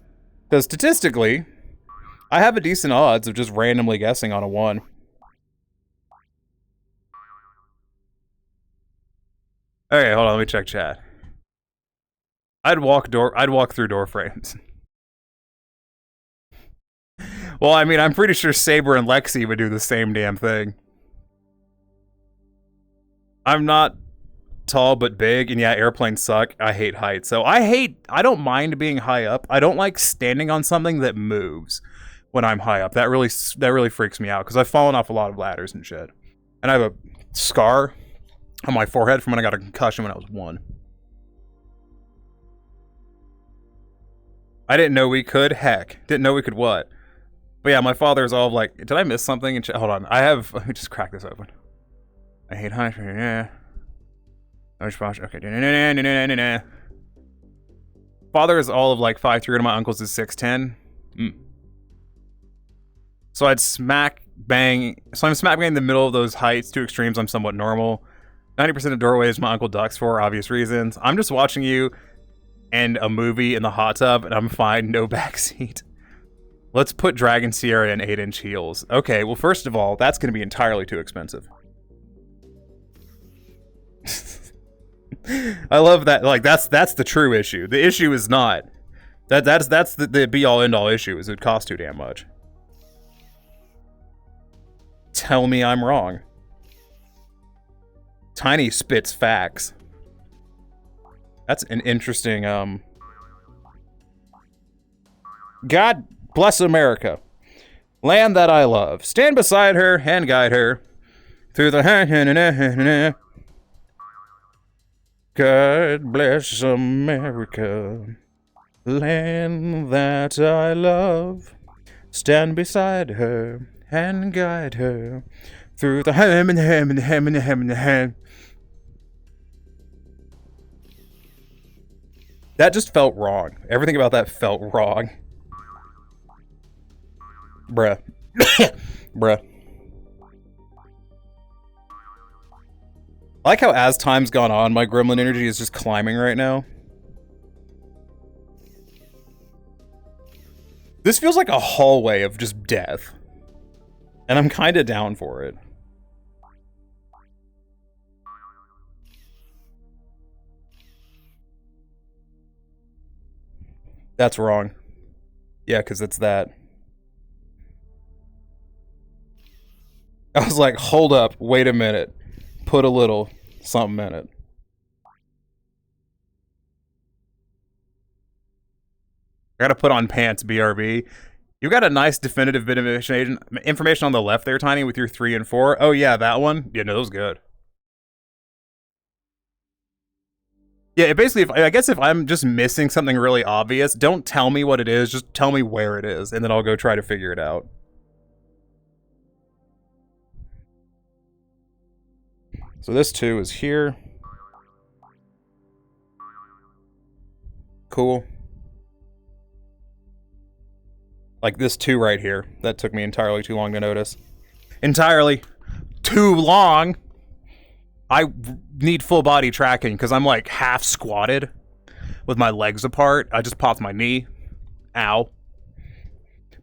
Because statistically, I have a decent odds of just randomly guessing on a 1. Okay, hold on, let me check chat. I'd walk through door frames. Well, I mean, I'm pretty sure Saber and Lexi would do the same damn thing. I'm not tall but big, and yeah, airplanes suck. I hate heights. So I don't mind being high up. I don't like standing on something that moves when I'm high up. That really freaks me out, because I've fallen off a lot of ladders and shit. And I have a scar on my forehead from when I got a concussion when I was 1. I didn't know we could. Heck, didn't know we could what? But yeah, my father's all like, "Did I miss something?" And hold on, let me just crack this open. I hate height. Yeah. Okay. Father is all of like 5'3", and my uncle's is 6'10". So I'm smack bang in the middle of those heights, 2 extremes. I'm somewhat normal. 90% of doorways my uncle ducks for obvious reasons. I'm just watching you and a movie in the hot tub, and I'm fine, no backseat. Let's put Dragon Sierra in 8-inch heels. Okay, well, first of all, that's going to be entirely too expensive. I love that. Like, that's the true issue. The issue is not. That's the be-all, end-all issue, is it costs too damn much. Tell me I'm wrong. Tiny spits facts. That's an interesting, God bless America. Land that I love. Stand beside her and guide her through the God bless America. Land that I love. Stand beside her and guide her through the That just felt wrong. Everything about that felt wrong. Bruh. Bruh. I like how as time's gone on, my gremlin energy is just climbing right now. This feels like a hallway of just death. And I'm kinda down for it. That's wrong. Yeah, because it's that. I was like, hold up, wait a minute. Put a little something in it. I gotta put on pants, BRB. You got a nice definitive bit of information on the left there, Tiny, with your 3 and 4. Oh yeah, that one? Yeah, no, that was good. Yeah, basically, I guess if I'm just missing something really obvious, don't tell me what it is, just tell me where it is, and then I'll go try to figure it out. So this 2 is here. Cool. Like this 2 right here. That took me entirely too long to notice. Entirely too long! I need full body tracking because I'm like half squatted with my legs apart. I just popped my knee. Ow.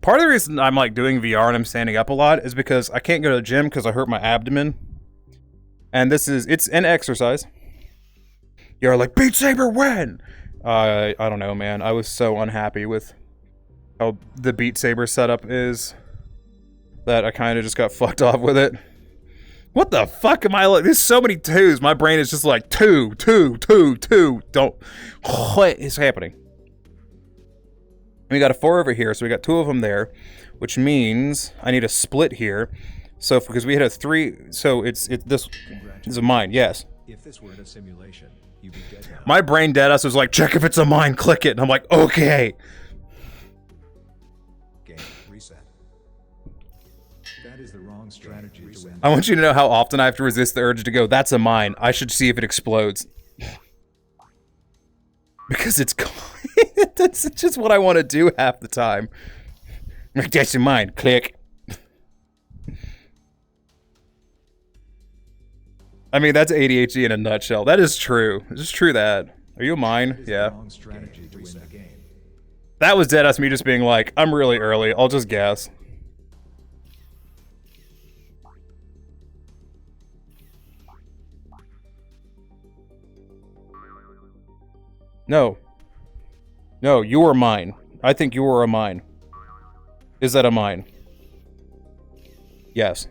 Part of the reason I'm like doing VR and I'm standing up a lot is because I can't go to the gym because I hurt my abdomen. And it's an exercise. You're like, Beat Saber when? I don't know, man. I was so unhappy with how the Beat Saber setup is that I kind of just got fucked off with it. What the fuck am I like? There's so many 2s. My brain is just like 2, 2, 2, 2. Don't. What is happening? We got a 4 over here, so we got 2 of them there, which means I need a split here. So because we had a 3, so this is a mine. Yes. If this weren't a simulation, you'd be dead now. My brain dead us was like, check if it's a mine, click it, and I'm like, okay. Game reset. That is the wrong strategy to win. I want you to know how often I have to resist the urge to go, that's a mine. I should see if it explodes. Because it's that's just what I want to do half the time. Like, that's a mine. Click. I mean, that's ADHD in a nutshell. That is true. It's just true that. Are you a mine? Yeah. That was deadass me just being like, I'm really early. I'll just guess. No. No, you are mine. I think you are a mine. Is that a mine? Yes.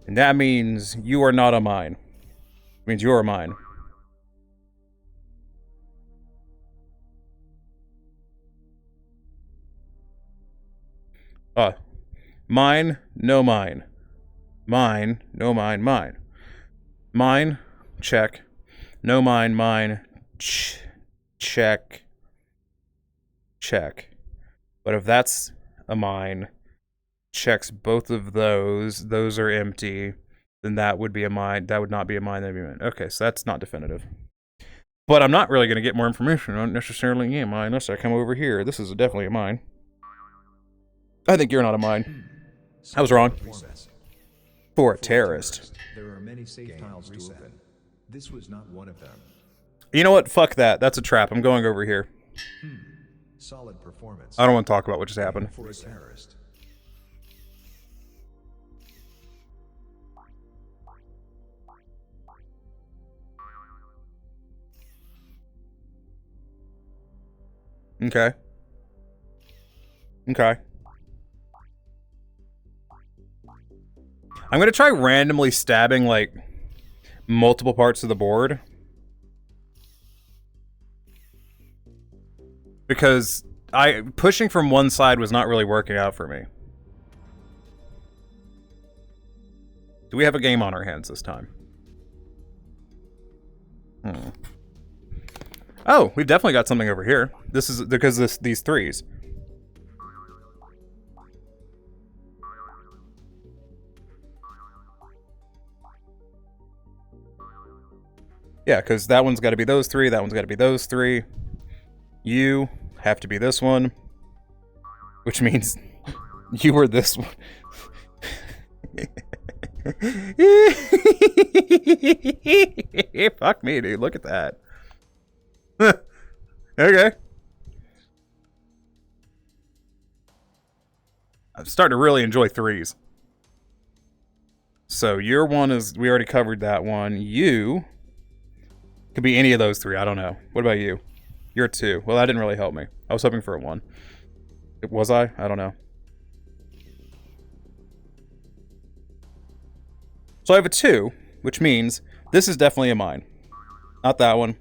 And that means you are not a mine. It means you're a mine. Mine, no mine. Mine, no mine, mine. Mine, check. No mine, mine, check. Check. But if that's a mine, checks both of those are empty, then that would be a mine. That would not be a mine, that'd be a mine. Okay, so that's not definitive. But I'm not really going to get more information on necessarily a mine unless I come over here. This is definitely a mine. I think you're not a mine. I was wrong. For a terrorist. There are many safe tiles to open. This was not one of them. You know what? Fuck that. That's a trap. I'm going over here. Solid performance. I don't want to talk about what just happened. For a terrorist. Okay. Okay. I'm going to try randomly stabbing, like, multiple parts of the board. Because pushing from one side was not really working out for me. Do we have a game on our hands this time? Oh, we've definitely got something over here. This is because these threes. Yeah, because that one's got to be those three, that one's got to be those three. You have to be this one. Which means you were this one. Fuck me, dude. Look at that. Okay. I'm starting to really enjoy threes. So your one is, we already covered that one. You could be any of those three. I don't know. What about you? You're a 2. Well, that didn't really help me. I was hoping for a 1. Was I? I don't know. So I have a 2, which means this is definitely a mine. Not that one.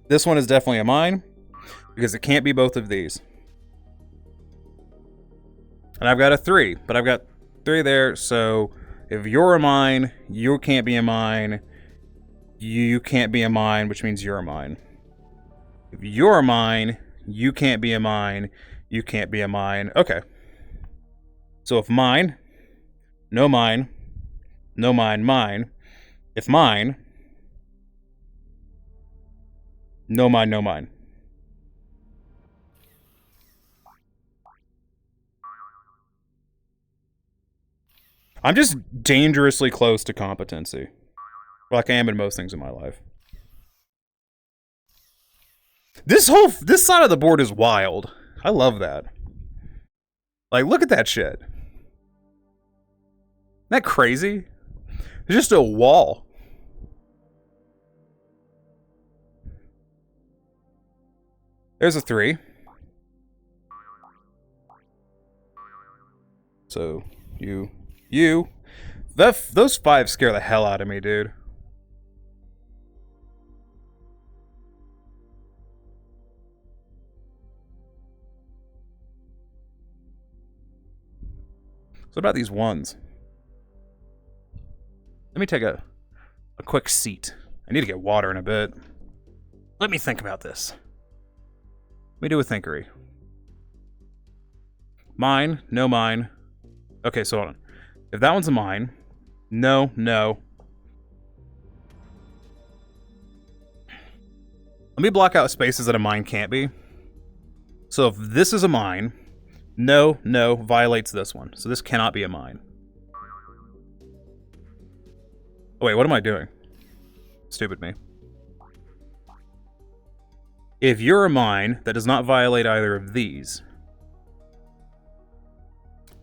This one is definitely a mine, because it can't be both of these. And I've got a 3, but I've got 3 there, so if you're a mine, you can't be a mine. You can't be a mine, which means you're a mine. If you're a mine, you can't be a mine. You can't be a mine. Okay. So if mine, no mine, no mine, mine. If mine, no mine, no mine. I'm just dangerously close to competency. Like I am in most things in my life. This side of the board is wild. I love that. Like, look at that shit. Isn't that crazy? It's just a wall. There's a 3. So, you. Those 5 scare the hell out of me, dude. What about these 1s? Let me take a quick seat. I need to get water in a bit. Let me think about this. Let me do a thinkery. Mine, no mine. Okay, so hold on. If that one's a mine, no, no. Let me block out spaces that a mine can't be. So if this is a mine, no, no, violates this one. So this cannot be a mine. Oh, wait, what am I doing? Stupid me. If you're a mine that does not violate either of these,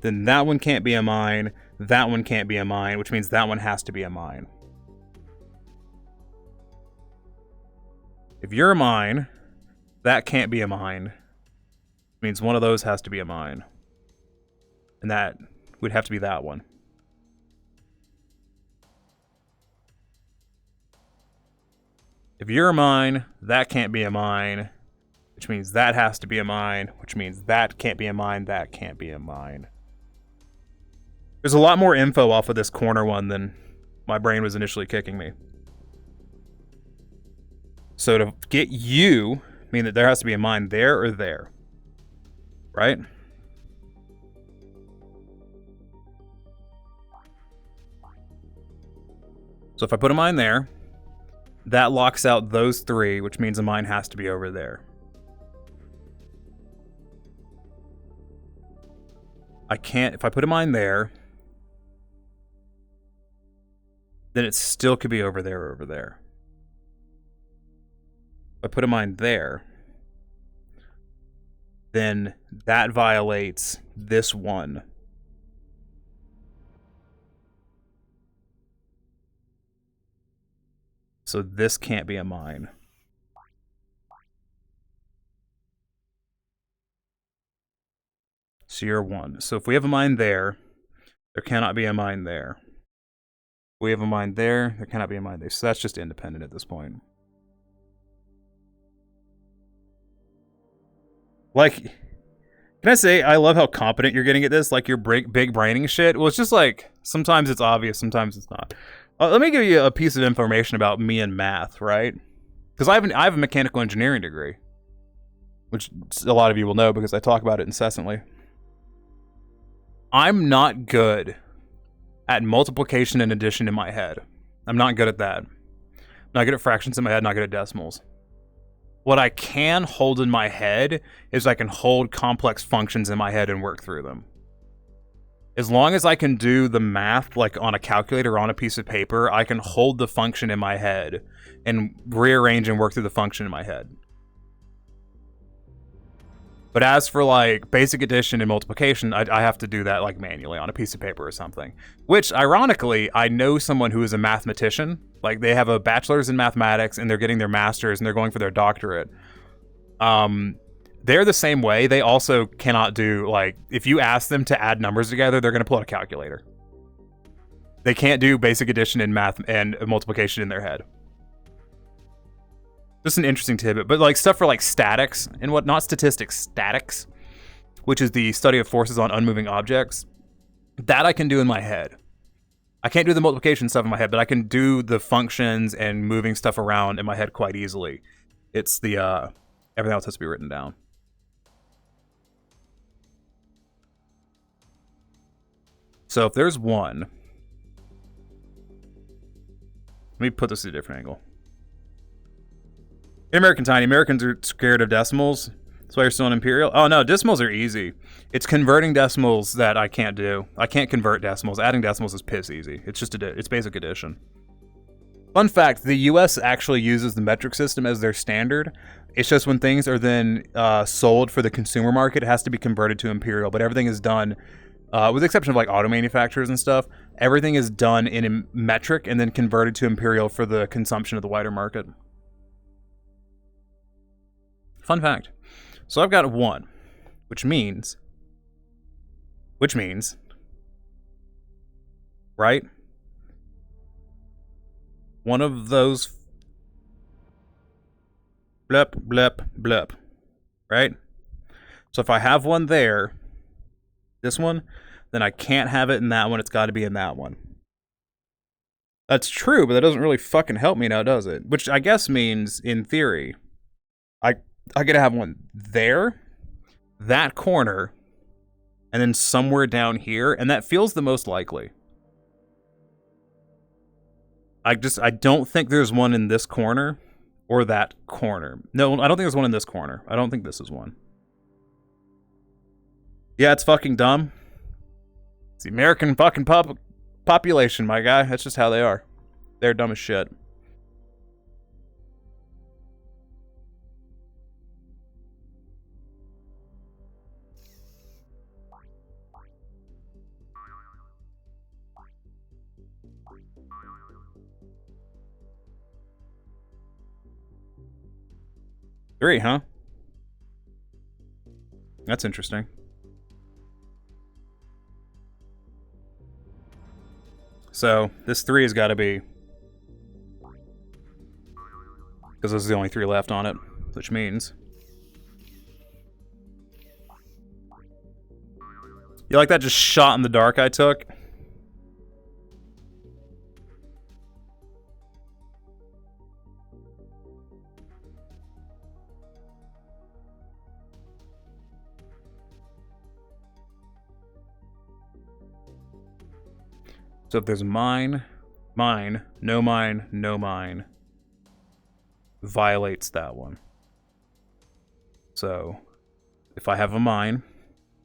then that one can't be a mine, that one can't be a mine, which means that one has to be a mine. If you're a mine, that can't be a mine. Means one of those has to be a mine. And that would have to be that one. If you're a mine, that can't be a mine, which means that has to be a mine, which means that can't be a mine, that can't be a mine. There's a lot more info off of this corner one than my brain was initially kicking me. So to get you, mean that there has to be a mine there or there. Right? So if I put a mine there, that locks out those 3, which means a mine has to be over there. I can't, if I put a mine there, then it still could be over there or over there. If I put a mine there, then that violates this one. So this can't be a mine. So you're 1. So if we have a mine there, there cannot be a mine there. If we have a mine there, there cannot be a mine there. So that's just independent at this point. Like, can I say, I love how competent you're getting at this, like your big braining shit. Well, it's just like, sometimes it's obvious, sometimes it's not. Let me give you a piece of information about me and math, right? Because I have a mechanical engineering degree, which a lot of you will know because I talk about it incessantly. I'm not good at multiplication and addition in my head. I'm not good at that. I'm not good at fractions in my head, not good at decimals. What I can hold in my head is I can hold complex functions in my head and work through them. As long as I can do the math like on a calculator or on a piece of paper, I can hold the function in my head and rearrange and work through the function in my head. But as for like basic addition and multiplication, I have to do that like manually on a piece of paper or something. Which ironically, I know someone who is a mathematician. Like they have a bachelor's in mathematics and they're getting their master's and they're going for their doctorate. They're the same way. They also cannot do like, if you ask them to add numbers together, they're gonna pull out a calculator. They can't do basic addition and math and multiplication in their head. Just an interesting tidbit, but like stuff for like statics and what, not statistics, statics, which is the study of forces on unmoving objects. That I can do in my head. I can't do the multiplication stuff in my head, but I can do the functions and moving stuff around in my head quite easily. It's the, everything else has to be written down. So if there's 1, let me put this at a different angle. In American Tiny, Americans are scared of decimals. That's why you're still in Imperial. Oh no, decimals are easy. It's converting decimals that I can't do. I can't convert decimals. Adding decimals is piss easy. It's just it's basic addition. Fun fact, the US actually uses the metric system as their standard. It's just when things are then sold for the consumer market, it has to be converted to Imperial, but everything is done, with the exception of like auto manufacturers and stuff, everything is done in metric and then converted to Imperial for the consumption of the wider market. Fun fact. So I've got 1, which means, right? One of those blep, blep, blep, right? So if I have 1 there, this one, then I can't have it in that one. It's got to be in that one. That's true, but that doesn't really fucking help me now, does it? Which I guess means, in theory, I gotta have 1 there, that corner, and then somewhere down here, and that feels the most likely. I don't think there's 1 in this corner or that corner. No, I don't think there's 1 in this corner. I don't think this is 1. Yeah, it's fucking dumb. It's the American fucking population, my guy. That's just how they are. They're dumb as shit. Three, huh? That's interesting. So, this 3 has got to be... because this is the only 3 left on it, which means... you like that just shot in the dark I took? So if there's mine, no mine, violates that one. So if I have a mine,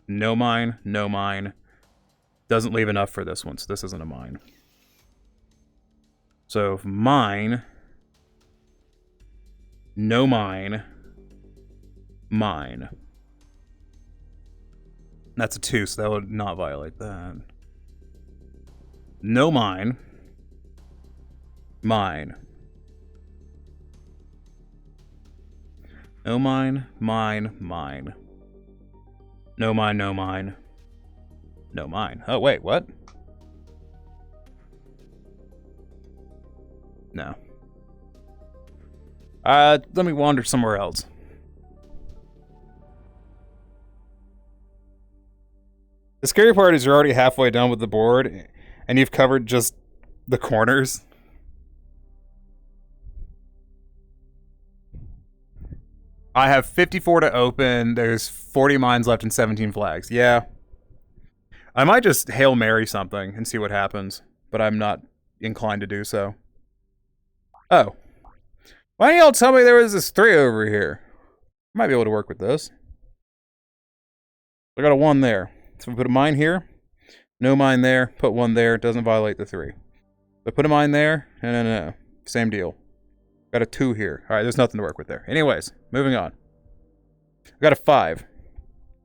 no mine, doesn't leave enough for this one, so this isn't a mine. So if mine, no mine, mine. That's a 2, so that would not violate that. No mine, mine. No mine, mine, mine. No mine, no mine. No mine. Oh, wait, what? No. Let me wander somewhere else. The scary part is you're already halfway done with the board, and you've covered just the corners. I have 54 to open. There's 40 mines left and 17 flags. Yeah. I might just Hail Mary something and see what happens, but I'm not inclined to do so. Oh. Why don't y'all tell me there was this 3 over here? Might be able to work with this. I got a 1 there. So we put a mine here. No mine there. Put 1 there. Doesn't violate the 3. But put a mine there. No. Same deal. Got a 2 here. Alright, there's nothing to work with there. Anyways, moving on. I got a 5.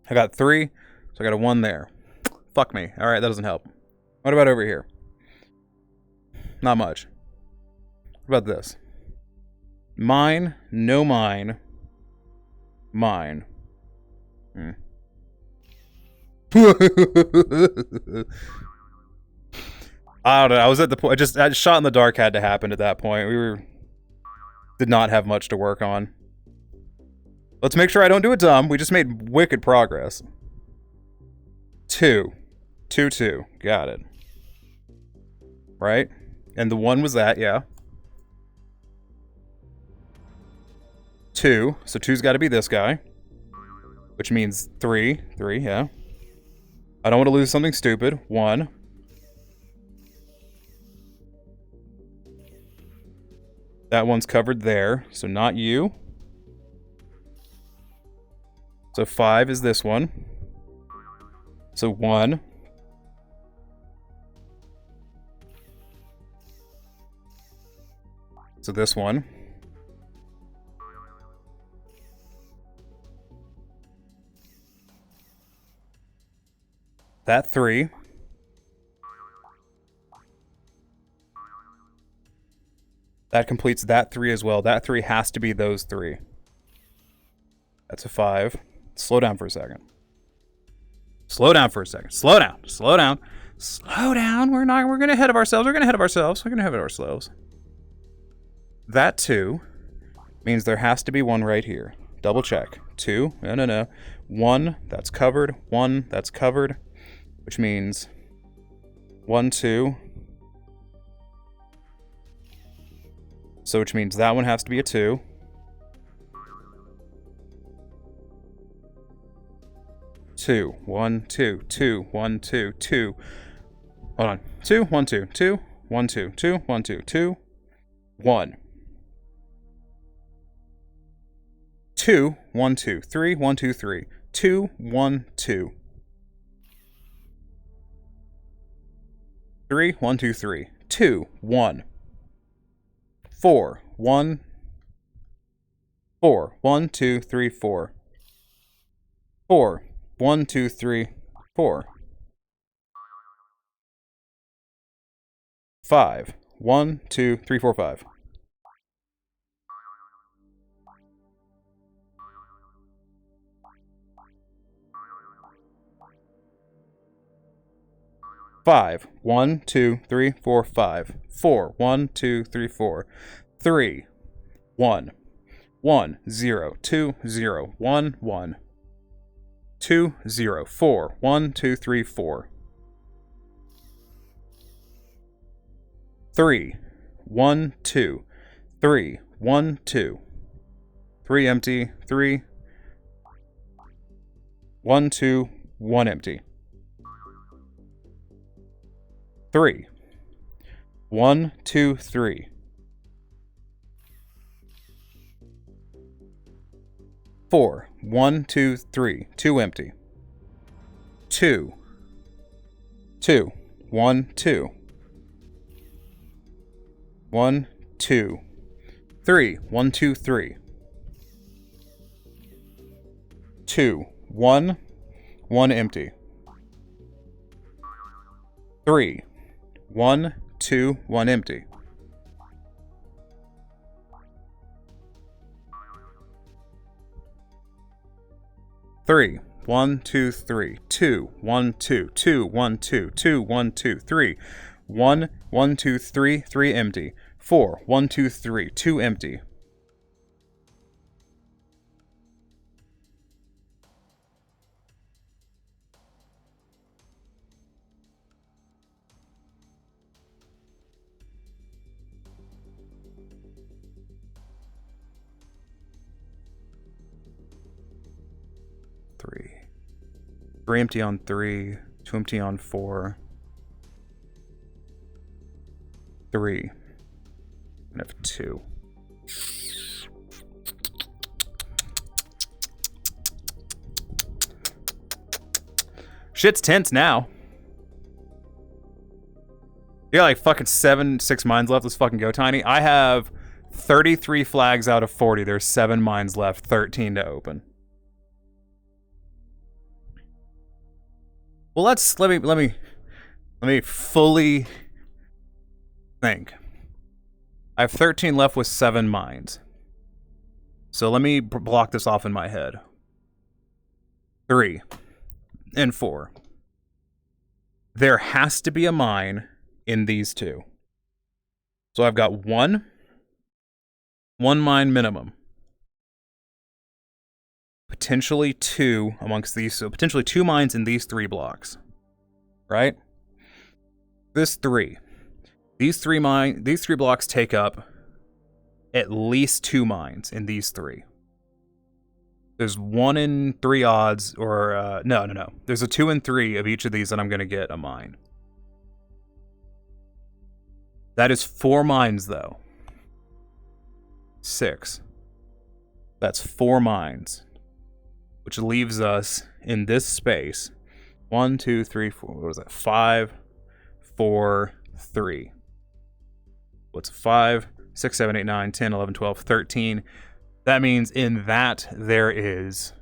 I got 3. So I got a 1 there. Fuck me. Alright, that doesn't help. What about over here? Not much. What about this? Mine, no mine, mine. I don't know. I was at the point. I shot in the dark had to happen at that point. Did not have much to work on. Let's make sure I don't do it dumb. We just made wicked progress. 2. 2, 2. Got it. Right? And the 1 was that, yeah. 2. So 2's got to be this guy. Which means 3. 3, yeah. I don't want to lose something stupid. 1. That one's covered there, so not you. So 5 is this one. So 1. So this one. That 3. That completes that 3 as well. That 3 has to be those 3. That's a 5. Slow down for a second. Slow down for a second. Slow down. Slow down. Slow down. We're gonna ahead of ourselves. We're gonna ahead of ourselves. We're gonna ahead of ourselves. That 2 means there has to be 1 right here. Double check. 2. No. 1, that's covered. 1, that's covered. Which means 1, 2. So which means that one has to be a 2. 2. 1, 2. 2. 1, 2. 2. Hold on. 2, 1, 2. 2. 1, 2. 2. 1, 2. 2. 1. 2. 1, 2. 3. 1, 2, 3. 2. 1, 2. 3. 1, 2, 3. 2. 1. 4. 1. 4. 1, 2, 3, 4. 4. 1, 2, 3, 4. 5. 1, 2, 3, 4, 5. 5. 1, 2, 3, 4, 5. 4. 1, 2, 3, 4. 3. 1. 1, 0, 2, 0, 1, 1. 2, 0, 4. 1, 2, 3, 4. 3. 1, 2. 3. 1, 2. 3 empty. 3. 1, 2. 1 empty. 3. 1, 2, 3. 4. 1, 2, 3. 2 empty. 2. 2. 1, 2. 1, 2, 3. 1, 2, 3. 2, 1, 1 empty. 3, 1, 2, 1 empty. 3, 1, 2, 3, 2, 1, 2, 2, 1, 2, 2, 1, 2, 3, 1, 1, 2, 3, 3 empty. 4, 1, 2, 3, 2 empty. Three. 3 empty on 3, 2 empty on 4. 3. And I have 2. Shit's tense now. You got like fucking 6 mines left. Let's fucking go, Tiny. I have 33 flags out of 40. There's 7 mines left, 13 to open. Well, let me fully think. I have 13 left with 7 mines. So let me block this off in my head. 3 and 4. There has to be a mine in these 2. So I've got one mine minimum. Potentially 2 amongst these, so potentially 2 mines in these 3 blocks. Right? This 3. These 3 blocks take up at least 2 mines in these 3. There's 1 in 3 odds, or no. There's a 2 in 3 of each of these that I'm gonna get a mine. That is 4 mines though. 6. That's 4 mines. Which leaves us in this space 1, 2, 3, 4. What was that? 5, 4, 3. What's 5, 6, 7, 8, 9, 10, 11, 12, 13. That means in that there is.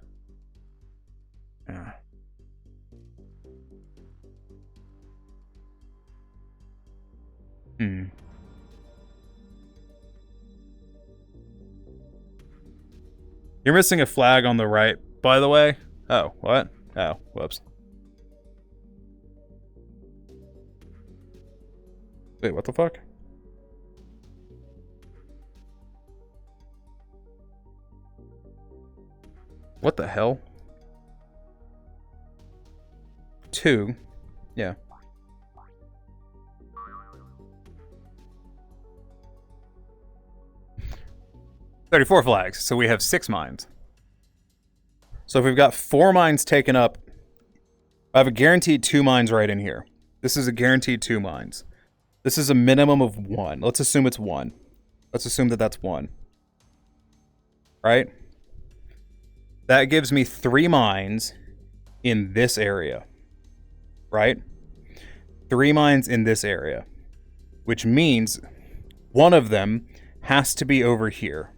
You're missing a flag on the right, by the way. Oh, what? Oh, whoops. Wait, what the fuck? What the hell? 2. Yeah. $34 flags, so we have 6 mines. So if we've got 4 mines taken up, I have a guaranteed 2 mines right in here. This is a guaranteed 2 mines. This is a minimum of 1. Let's assume it's 1. Let's assume that that's 1. Right? That gives me 3 mines in this area. Right? 3 mines in this area. Which means one of them has to be over here.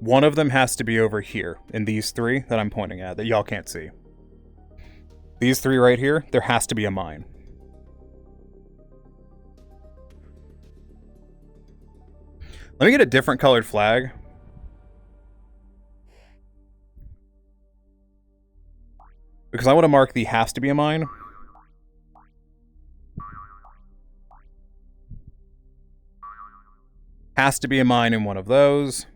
One of them has to be over here in these 3 that I'm pointing at that y'all can't see. These 3 right here, there has to be a mine. Let me get a different colored flag. Because I want to mark the has to be a mine. Has to be a mine in one of those.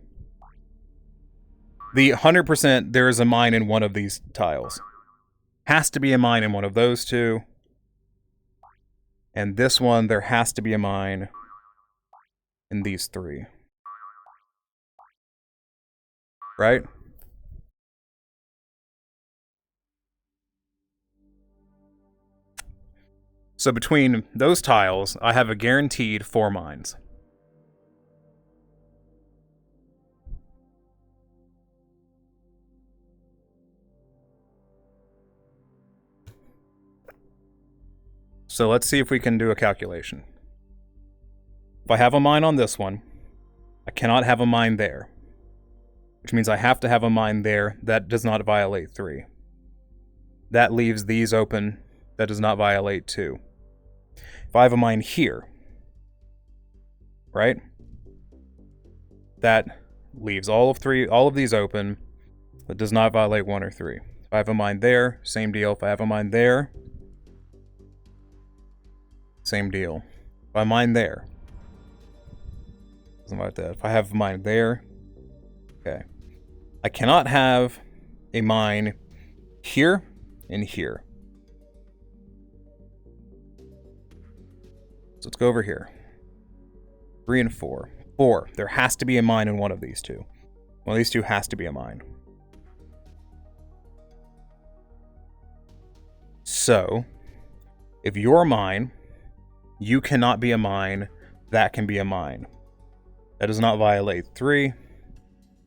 The 100%, there is a mine in one of these tiles. Has to be a mine in one of those 2. And this one, there has to be a mine in these 3. Right? So between those tiles, I have a guaranteed 4 mines. So let's see if we can do a calculation. If I have a mine on this one, I cannot have a mine there. Which means I have to have a mine there that does not violate 3. That leaves these open. That does not violate 2. If I have a mine here, right? That leaves all of these open. That does not violate 1 or 3. If I have a mine there, same deal. If I have a mine there, same deal. If I mine there, doesn't like that. If I have a mine there, okay. I cannot have a mine here and here. So let's go over here. 3 and 4. 4. There has to be a mine in one of these two. One of these two has to be a mine. So, if you're a mine, you cannot be a mine, that can be a mine. That does not violate 3.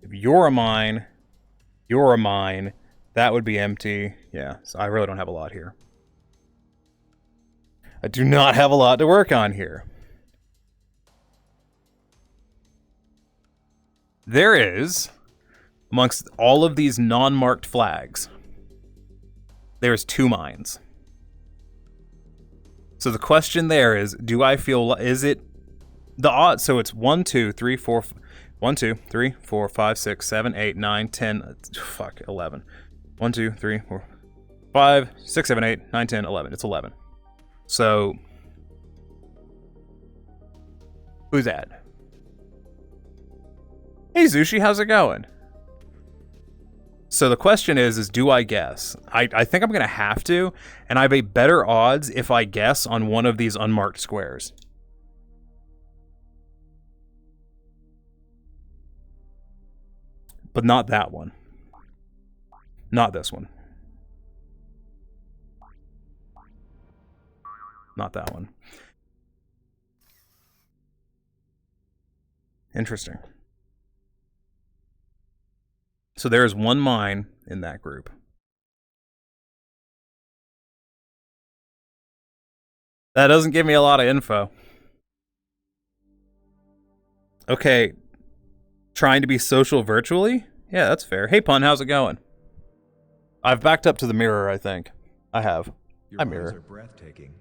If you're a mine, that would be empty. Yeah, so I really don't have a lot here. I do not have a lot to work on here. There is, amongst all of these non-marked flags, there's 2 mines. So the question there is, do I feel, is it the odds? So it's 1, 2, 3, 4, 1, 2, 3, 4, 5, 6, 7, 8, 9, 10, 11. 1, 2, 3, 4, 5, 6, 7, 8, 9, 10, 11. It's 11. So, who's that? Hey Zushi, how's it going? So the question is do I guess? I think I'm going to have to, and I have a better odds if I guess on one of these unmarked squares. But not that one. Not this one. Not that one. Interesting. So there is one mine in that group. That doesn't give me a lot of info. Okay. Trying to be social virtually? Yeah, that's fair. Hey, Pun, how's it going? I've backed up to the mirror, I think. I have. Your mirror. eyes are breathtaking.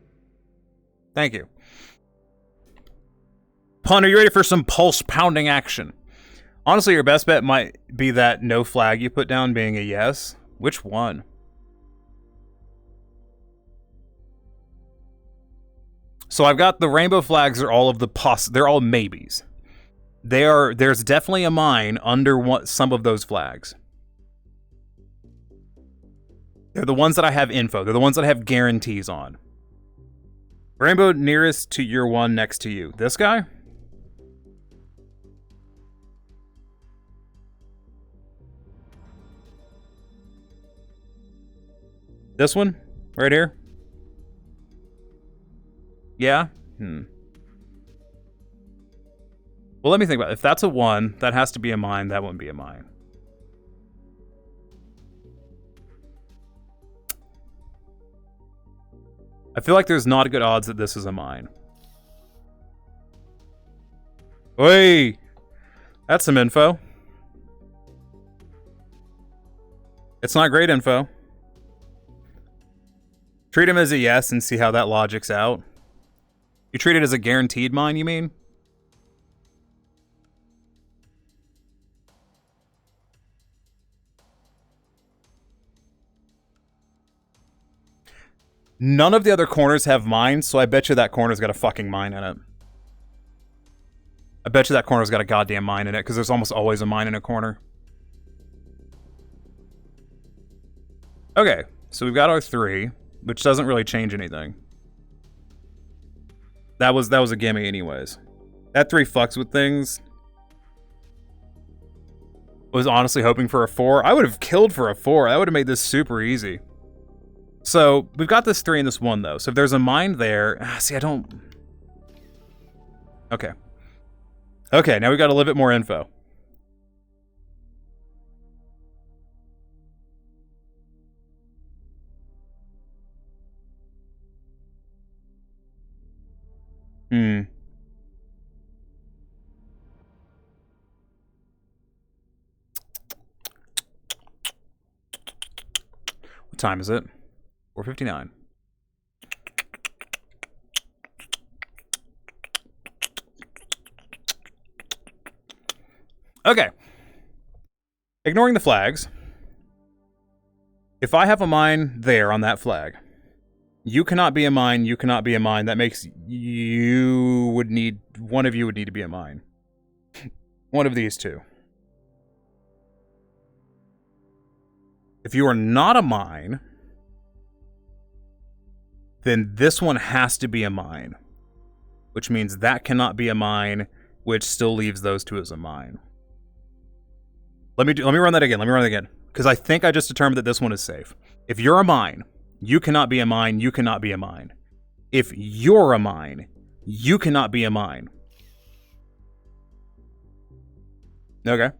Thank you. Pun, are you ready for some pulse-pounding action? Honestly, your best bet might be that no flag you put down being a yes. Which one? So I've got the rainbow flags are all of the they're all maybes. There's definitely a mine under some of those flags. They're the ones that I have info. They're the ones that I have guarantees on. Rainbow nearest to your one next to you. This guy? This one? Right here? Yeah? Well, let me think about it. If that's a 1, that has to be a mine. That wouldn't be a mine. I feel like there's not a good odds that this is a mine. Oi! That's some info. It's not great info. Treat him as a yes and see how that logic's out. You treat it as a guaranteed mine, you mean? None of the other corners have mines, so I bet you that corner's got a fucking mine in it. I bet you that corner's got a goddamn mine in it, because there's almost always a mine in a corner. Okay, so we've got our 3, which doesn't really change anything. That was a gimme anyways. That 3 fucks with things. I was honestly hoping for a 4. I would have killed for a 4. That would have made this super easy. So, we've got this 3 and this 1, though. So if there's a mine there... see, I don't... Okay. Okay, now we've got a little bit more info. Hmm. What time is it? 4:59. Okay. Ignoring the flags. If I have a mine there on that flag, you cannot be a mine, you cannot be a mine. That makes one of you would need to be a mine. One of these two. If you are not a mine, then this one has to be a mine, which means that cannot be a mine, which still leaves those two as a mine. Let me run that again. Because I think I just determined that this one is safe. If you're a mine, you cannot be a mine, you cannot be a mine. If you're a mine, you cannot be a mine. Okay.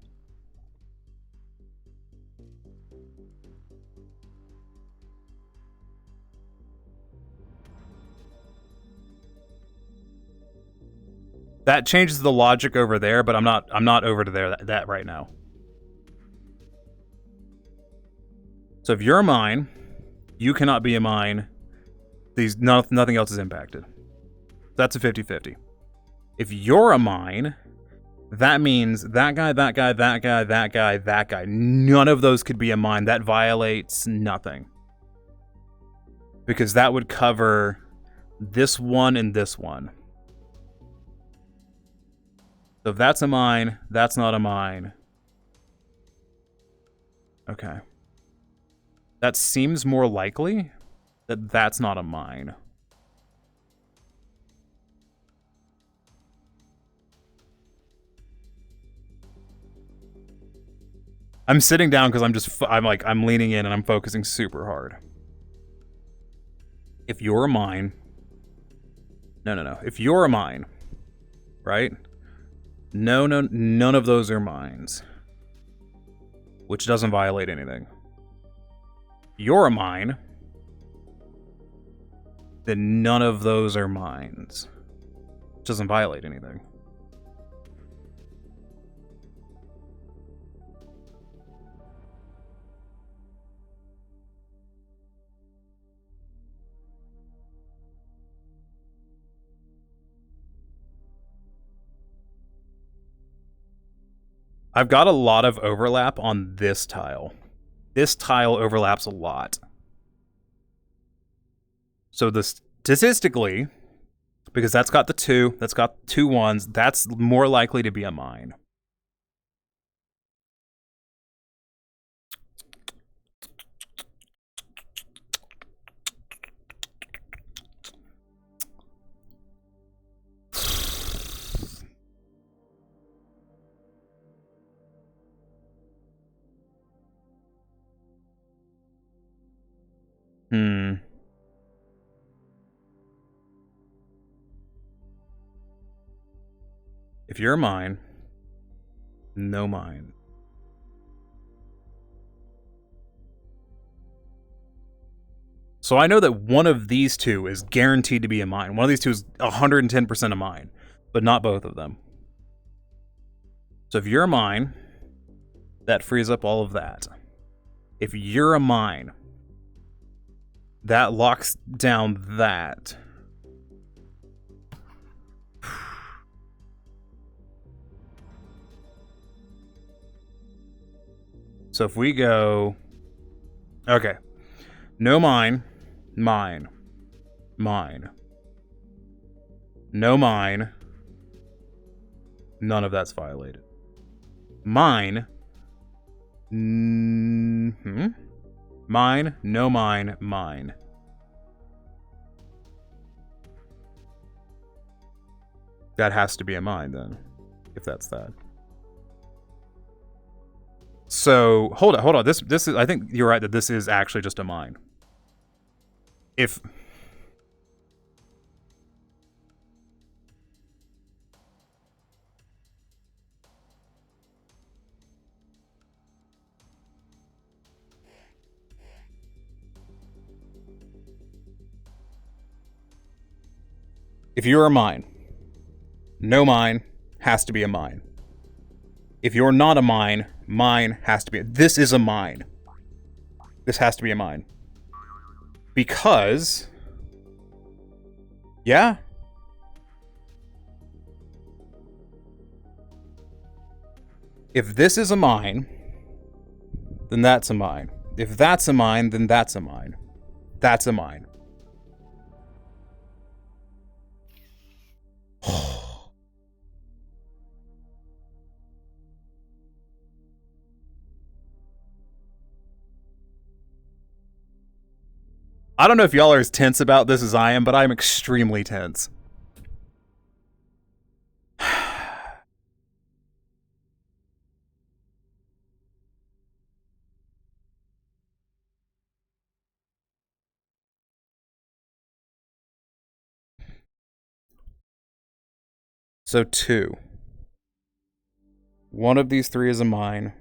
That changes the logic over there, but I'm not over to there that right now. So if you're a mine, you cannot be a mine. Nothing else is impacted. That's a 50-50. If you're a mine, that means that guy, that guy, that guy, that guy, that guy. None of those could be a mine. That violates nothing. Because that would cover this one and this one. So if that's a mine, that's not a mine. Okay. That seems more likely that that's not a mine. I'm sitting down because I'm leaning in and I'm focusing super hard. If you're a mine, no. If you're a mine, right? No, none of those are mines. Which doesn't violate anything. You're a mine, then none of those are mines. Which doesn't violate anything. I've got a lot of overlap on this tile. This tile overlaps a lot. So statistically, because that's got two 1s, that's more likely to be a mine. If you're a mine, no mine. So I know that one of these two is guaranteed to be a mine. One of these two is 110% a mine, but not both of them. So if you're a mine, that frees up all of that. If you're a mine, that locks down that. So if we go... Okay. No mine. Mine. Mine. No mine. None of that's violated. Mine. Mine. No mine. Mine. That has to be a mine then. If that's that. So, hold on. This is, I think you're right that this is actually just a mine. If you're a mine, no mine has to be a mine. If you're not a mine, mine has to be. This is a mine. This has to be a mine. Because, yeah. If this is a mine, then that's a mine. If that's a mine, then that's a mine. That's a mine. I don't know if y'all are as tense about this as I am, but I'm extremely tense. So 2. One of these 3 is a mine.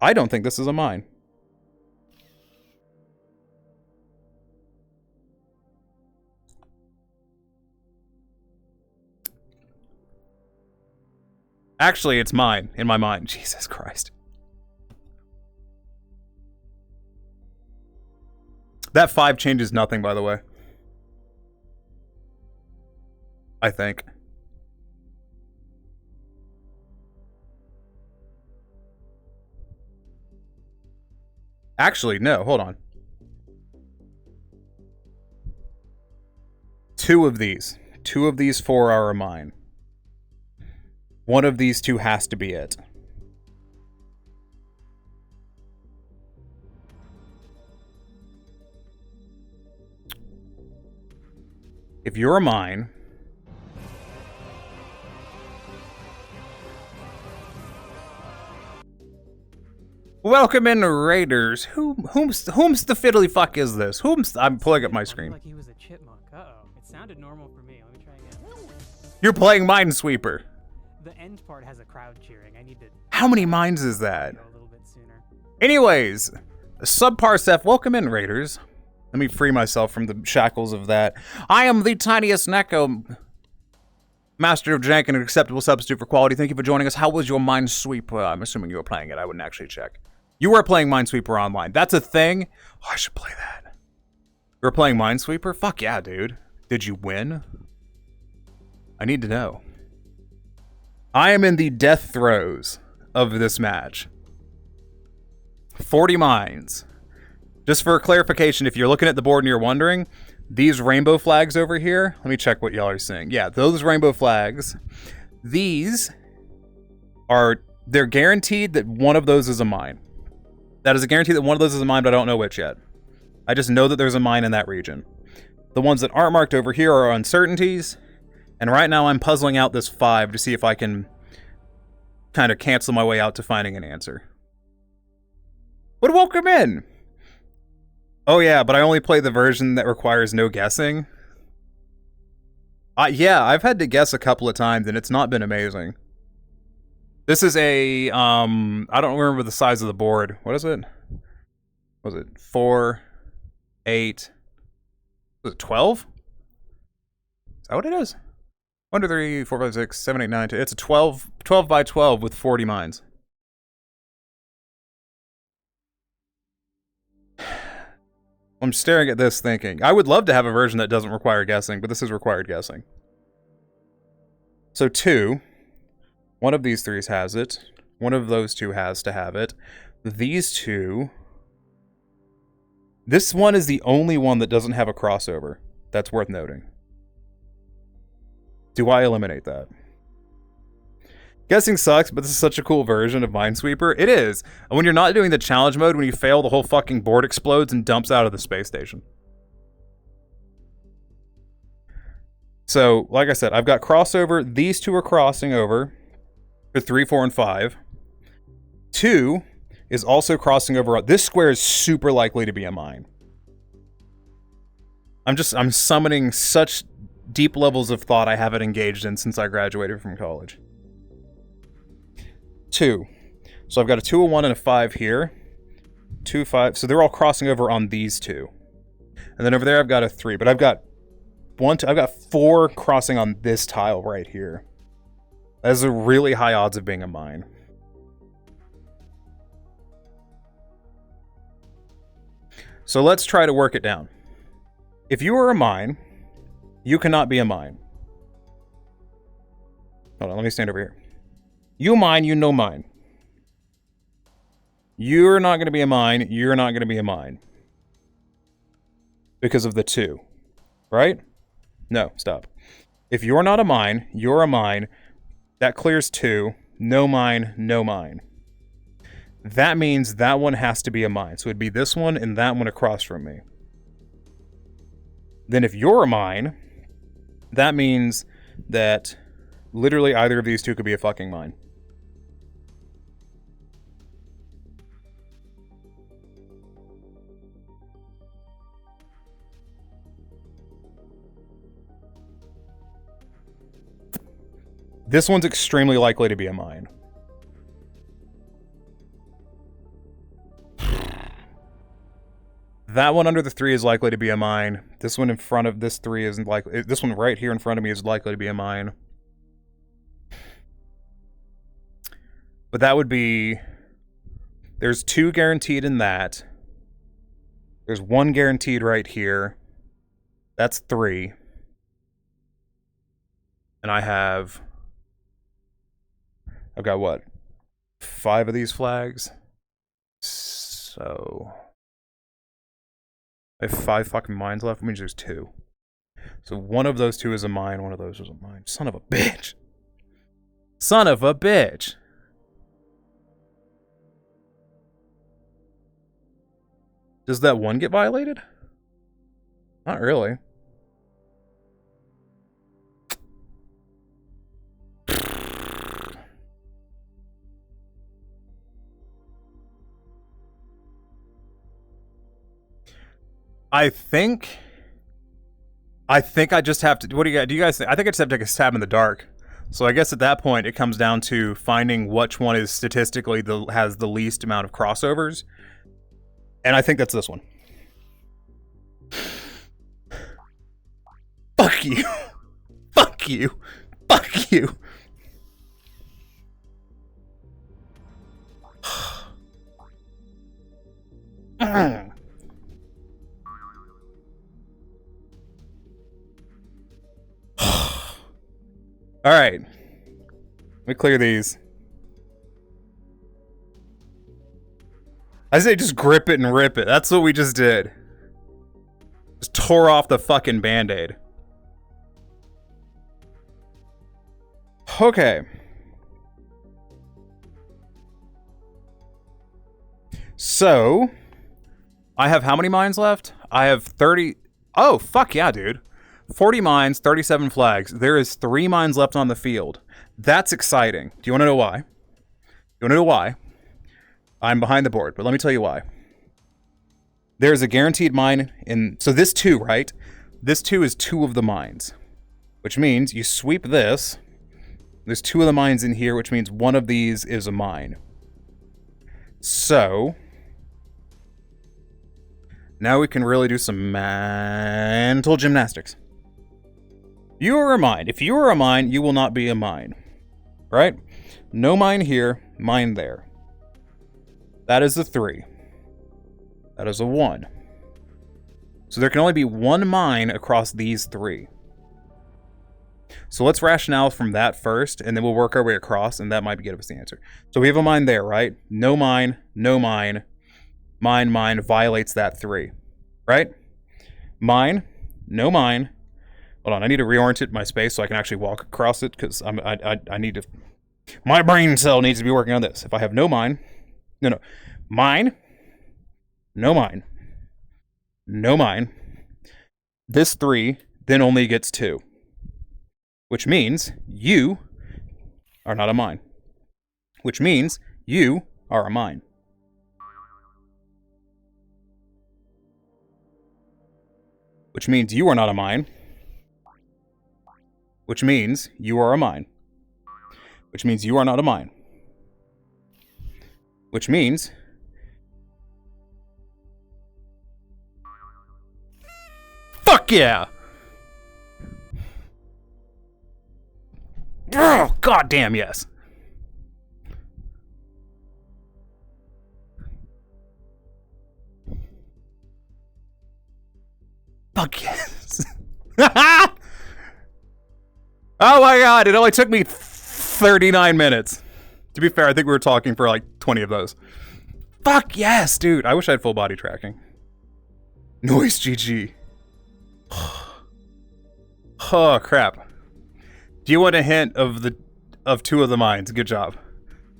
I don't think this is a mine. Actually, it's mine, in my mind. Jesus Christ. That 5 changes nothing, by the way. I think. Actually, no, hold on. 2 of these. 2 of these 4 are a mine. One of these 2 has to be it. If you're a mine, welcome in, Raiders. Whom's the fiddly fuck is this? I'm pulling up my screen. Like he was a chipmunk. Uh-oh. It sounded normal for me. Let me try again. You're playing Minesweeper. The end part has a crowd cheering. I need to. How many mines is that? Go a little bit sooner. Anyways, Subparsef, welcome in, Raiders. Let me free myself from the shackles of that. I am the tiniest Neko, master of jank and an acceptable substitute for quality. Thank you for joining us. How was your Minesweeper? I'm assuming you were playing it. I wouldn't actually check. You were playing Minesweeper online. That's a thing? Oh, I should play that. You were playing Minesweeper? Fuck yeah, dude. Did you win? I need to know. I am in the death throes of this match. 40 mines. Just for clarification, if you're looking at the board and you're wondering, these rainbow flags over here, let me check what y'all are seeing. Yeah, those rainbow flags, these are, they're guaranteed that one of those is a mine. That is a guarantee that one of those is a mine, but I don't know which yet. I just know that there's a mine in that region. The ones that aren't marked over here are uncertainties, and right now I'm puzzling out this 5 to see if I can kind of cancel my way out to finding an answer. But welcome in! Oh yeah, but I only play the version that requires no guessing. Yeah, I've had to guess a couple of times and it's not been amazing. This is a, I don't remember the size of the board. What is it? Was it 4, 8, was it 12? Is that what it is? 1, 2, 3, 4, 5, 6, 7, 8, 9, 10. It's a 12 by 12 with 40 mines. I'm staring at this thinking, I would love to have a version that doesn't require guessing, but this is required guessing. So 2, one of these 3s has it. One of those 2 has to have it. These 2... This one is the only one that doesn't have a crossover. That's worth noting. Do I eliminate that? Guessing sucks, but this is such a cool version of Minesweeper. It is. And when you're not doing the challenge mode, when you fail, the whole fucking board explodes and dumps out of the space station. So, like I said, I've got crossover. These 2 are crossing over for 3, 4, and 5. 2 is also crossing over. This square is super likely to be a mine. I'm summoning such deep levels of thought I haven't engaged in since I graduated from college. 2. So I've got a 2, a 1, and a 5 here. 2, 5. So they're all crossing over on these 2. And then over there I've got a 3. But I've got I've got 4 crossing on this tile right here. That is a really high odds of being a mine. So let's try to work it down. If you are a mine, you cannot be a mine. Hold on, let me stand over here. You mine, you no mine. You're not going to be a mine, you're not going to be a mine. Because of the 2. Right? No, stop. If you're not a mine, you're a mine. That clears 2. No mine, no mine. That means that one has to be a mine. So it'd be this one and that one across from me. Then if you're a mine, that means that literally either of these 2 could be a fucking mine. This one's extremely likely to be a mine. That one under the 3 is likely to be a mine. This one in front of this 3 isn't likely. This one right here in front of me is likely to be a mine. But that would be... There's 2 guaranteed in that. There's 1 guaranteed right here. That's 3. And I've got what? 5 of these flags? So... I have 5 fucking mines left, which means there's 2. So one of those 2 is a mine, one of those is a mine. Son of a bitch! Son of a bitch! Does that 1 get violated? Not really. I think I just have to... What do you guys think? I think I just have to take a stab in the dark. So I guess at that point, it comes down to finding which one is statistically has the least amount of crossovers. And I think that's this one. Fuck you. Fuck you. Fuck you. All right, let me clear these. I say just grip it and rip it. That's what we just did. Just tore off the fucking band-aid. Okay. So, I have how many mines left? I have 30... Oh, fuck yeah, dude. 40 mines, 37 flags. There is 3 mines left on the field. That's exciting. Do you want to know why? You want to know why? I'm behind the board, but let me tell you why. There's a guaranteed mine in... So this 2, right? This 2 is 2 of the mines. Which means you sweep this. There's 2 of the mines in here, which means one of these is a mine. So... now we can really do some mental gymnastics. You are a mine. If you are a mine, you will not be a mine. Right? No mine here, mine there. That is a 3. That is a 1. So there can only be 1 mine across these 3. So let's rationale from that first, and then we'll work our way across, and that might give us the answer. So we have a mine there, right? No mine, no mine. Mine, mine violates that 3. Right? Mine, no mine. Hold on, I need to reorient my space so I can actually walk across it, because I need to... My brain cell needs to be working on this. If I have no mine... No. Mine. No mine. No mine. This 3 then only gets 2. Which means you are not a mine. Which means you are a mine. Which means you are not a mine. Which means you are a mine. Which means you are not a mine. Which means... Fuck yeah! Oh, goddamn yes. Fuck yes. Oh my god, it only took me 39 minutes. To be fair, I think we were talking for like 20 of those. Fuck yes, dude. I wish I had full body tracking. Noise GG. Oh crap. Do you want a hint of two of the mines? Good job.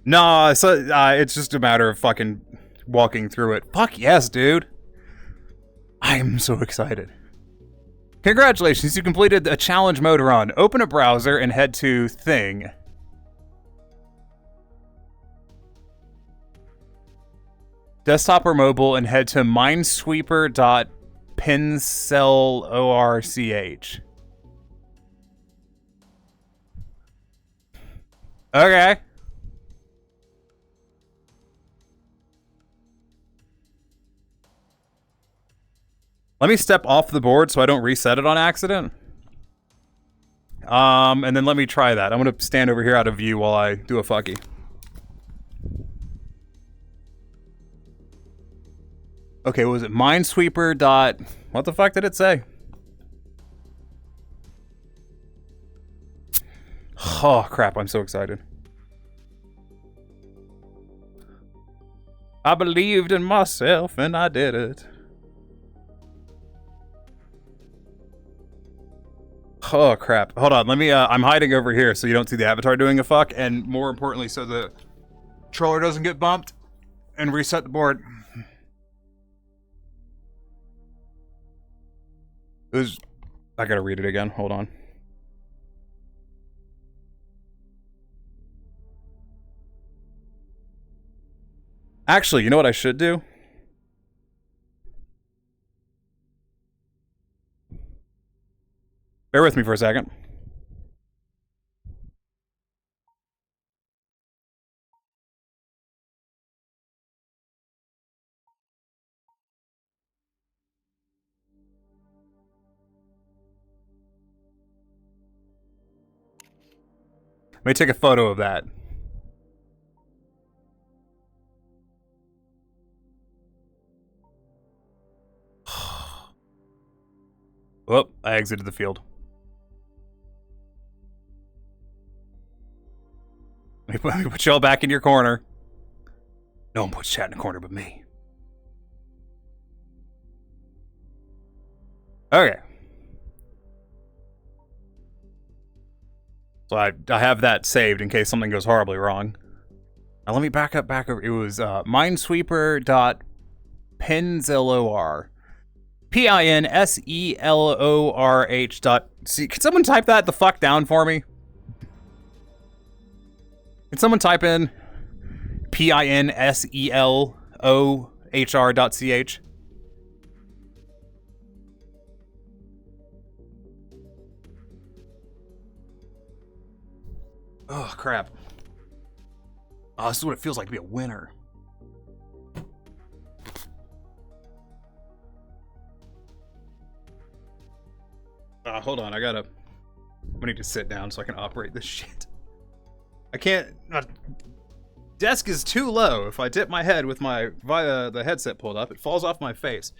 Nah, so, it's just a matter of fucking walking through it. Fuck yes, dude. I am so excited. Congratulations, you completed a challenge mode run. Open a browser and head to Thing. Desktop or mobile and head to minesweeper.pincellorch. Okay. Let me step off the board so I don't reset it on accident. And then let me try that. I'm gonna stand over here out of view while I do a fucky. Okay, what was it? Minesweeper dot... What the fuck did it say? Oh, crap. I'm so excited. I believed in myself and I did it. Oh, crap. Hold on. Let me, I'm hiding over here so you don't see the avatar doing a fuck, and more importantly, so the controller doesn't get bumped, and reset the board. I gotta read it again. Hold on. Actually, you know what I should do? Bear with me for a second. Let me take a photo of that. Oh, I exited the field. Let me put y'all back in your corner. No one puts chat in a corner but me. Okay. So I have that saved in case something goes horribly wrong. Now let me back over. It was minesweeper.pincellorch. Pinsellorh.c. Can someone type that the fuck down for me? Can someone type in pinsellorh.ch? Oh, crap. Oh, this is what it feels like to be a winner. Hold on, I need to sit down so I can operate this shit. I can't... desk is too low. If I dip my head with the headset pulled up, it falls off my face.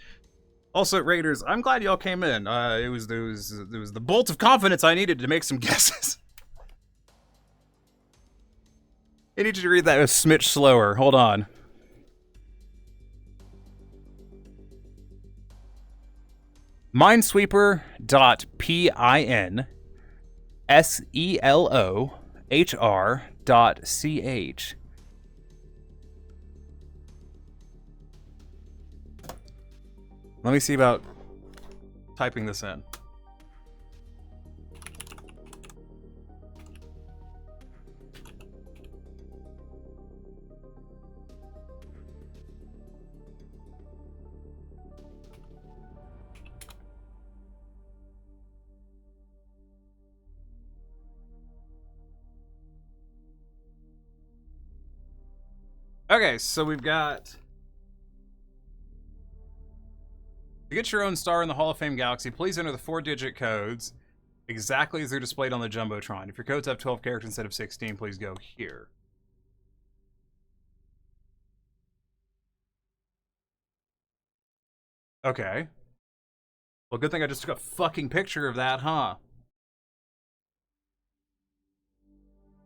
Also, Raiders, I'm glad y'all came in. It was the bolt of confidence I needed to make some guesses. I need you to read that a smidge slower. Hold on. Minesweeper.pinsellorh.ch. Let me see about typing this in. Okay, so we've got... To get your own star in the Hall of Fame Galaxy, please enter the 4-digit codes. exactly as they're displayed on the Jumbotron. If your codes have 12 characters instead of 16, please go here. Okay. Well, good thing I just took a fucking picture of that, huh?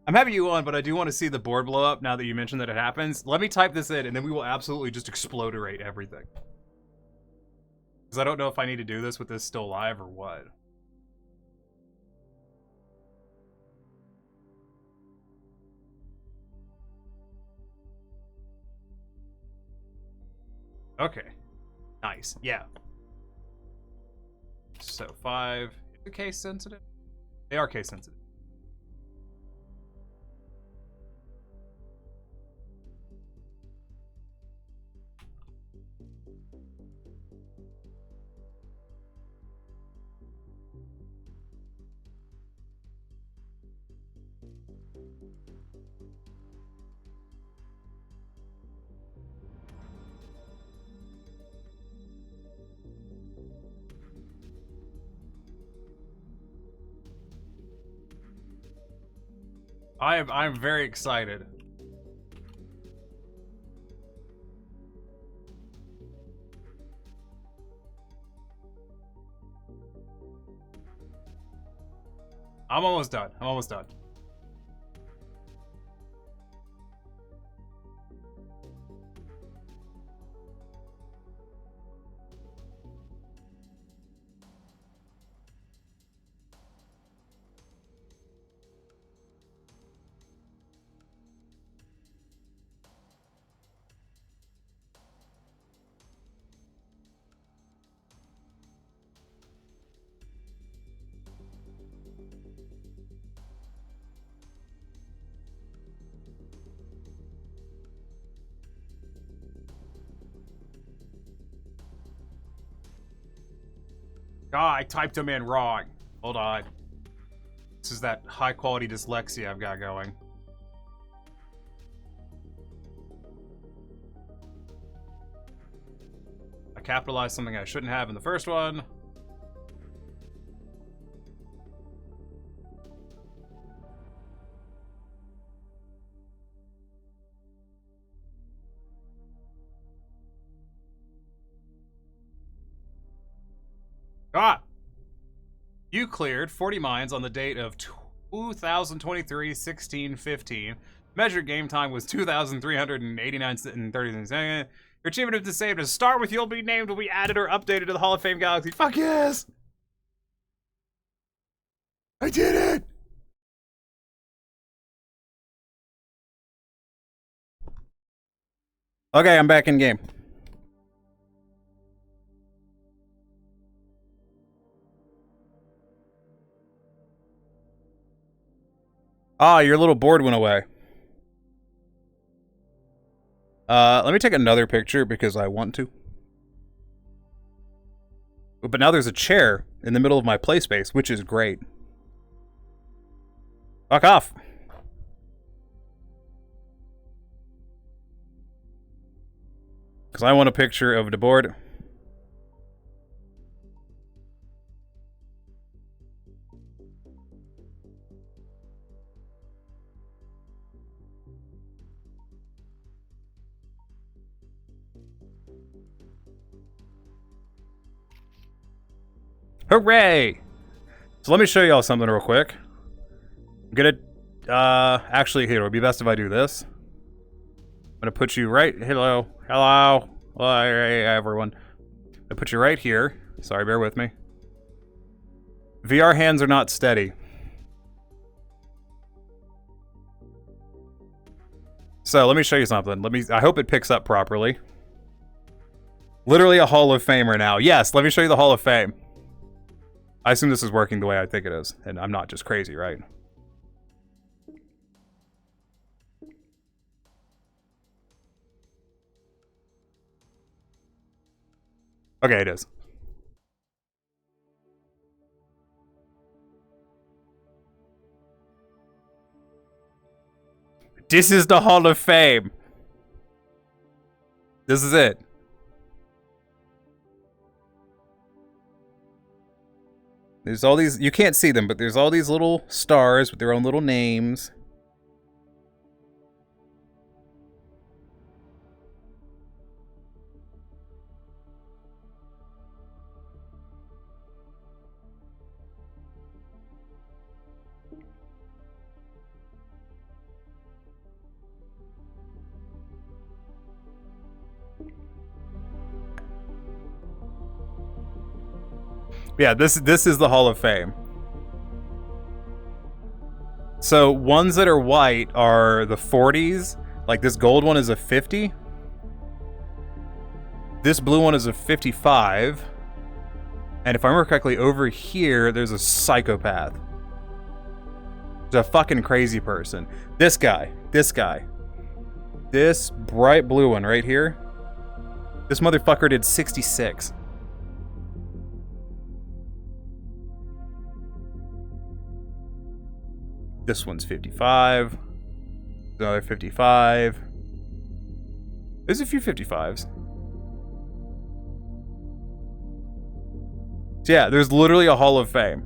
I'm happy you won, but I do want to see the board blow up now that you mentioned that it happens. Let me type this in, and then we will absolutely just exploderate everything. Because I don't know if I need to do this with this still live or what. Okay. Nice. Yeah. So 5. Is it case sensitive? They are case sensitive. I'm very excited. I'm almost done. I'm almost done. Ah, I typed them in wrong. Hold on. This is that high quality dyslexia I've got going. I capitalized something I shouldn't have in the first one. Ah! You cleared 40 mines on the date of 2023-16-15. Measured game time was 2,389 and 30 seconds. Your achievement, if saved to start with You'll Be Named, will be added or updated to the Hall of Fame Galaxy. Fuck yes! I did it! Okay, I'm back in game. Ah, your little board went away. Let me take another picture because I want to. But now there's a chair in the middle of my play space, which is great. Fuck off. Because I want a picture of the board. Hooray! So let me show y'all something real quick. I'm gonna, actually, here, it would be best if I do this. I'm gonna put you right, hello, hey, everyone. I'm gonna put you right here. Sorry, bear with me. VR hands are not steady. So let me show you something. I hope it picks up properly. Literally a Hall of Famer now. Yes, let me show you the Hall of Fame. I assume this is working the way I think it is, and I'm not just crazy, right? Okay, it is. This is the Hall of Fame. This is it. There's all these, you can't see them, but there's all these little stars with their own little names. Yeah, this is the Hall of Fame. So ones that are white are the 40s. Like this gold one is a 50. This blue one is a 55. And if I remember correctly, over here there's a psychopath. There's a fucking crazy person. This guy. This bright blue one right here. This motherfucker did 66. This one's 55. Another 55. There's a few 55s. So yeah, there's literally a Hall of Fame.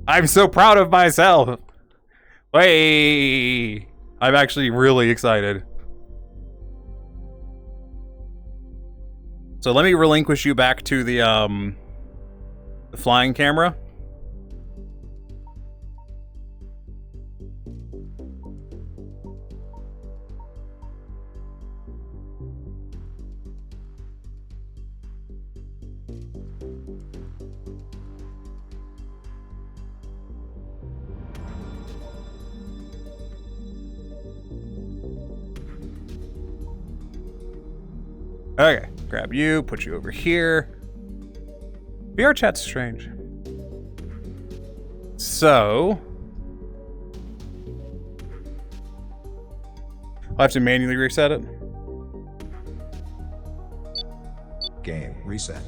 I'm so proud of myself. Way. I'm actually really excited. So let me relinquish you back to the flying camera. Okay, grab you, put you over here. VR chat's strange. So... I'll have to manually reset it. Game reset.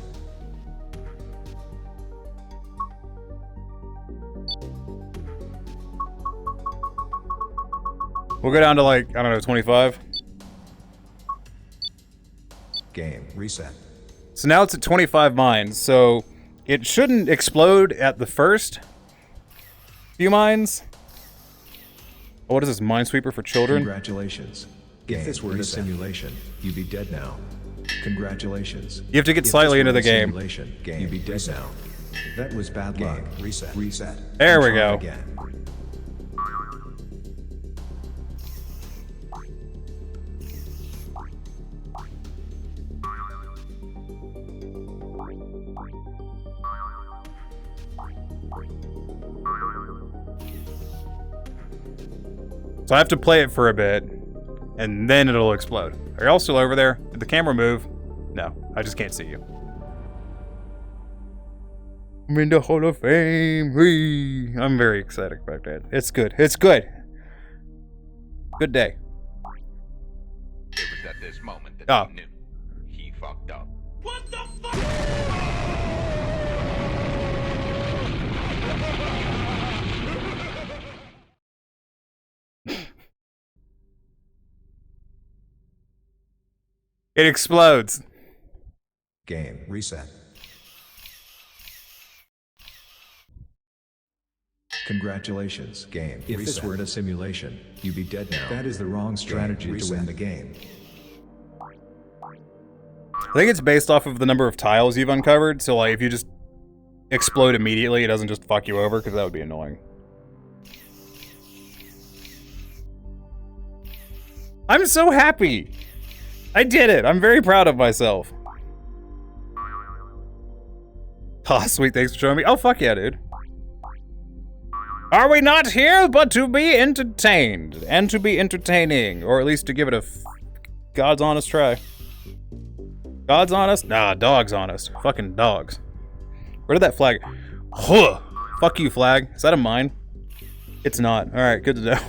We'll go down to like, I don't know, 25. Game reset. So now it's at 25 mines, so it shouldn't explode at the first few mines. Oh, what is this, Minesweeper for children? Congratulations. If this were a simulation, you'd be dead now. Congratulations. You have to get slightly into the game. You'd be dead now. That was bad luck. Reset. Reset. There we go. Again. So I have to play it for a bit, and then it'll explode. Are y'all still over there? Did the camera move? No, I just can't see you. I'm in the Hall of Fame. Whee! I'm very excited about that. It's good. It's good. Good day. It was at this moment that he knew he fucked up. What the fuck? It explodes. Game reset. Congratulations, game. If this were in a simulation, you'd be dead now. That is the wrong strategy to win the game. I think it's based off of the number of tiles you've uncovered, so like if you just explode immediately, it doesn't just fuck you over, because that would be annoying. I'm so happy! I did it! I'm very proud of myself. Ah, oh, sweet, thanks for showing me. Oh, fuck yeah, dude. Are we not here but to be entertained? And to be entertaining. Or at least to give it a God's honest try. God's honest? Nah, dog's honest. Fucking dogs. Where did that flag... Huh! Fuck you, flag. Is that a mine? It's not. Alright, good to know.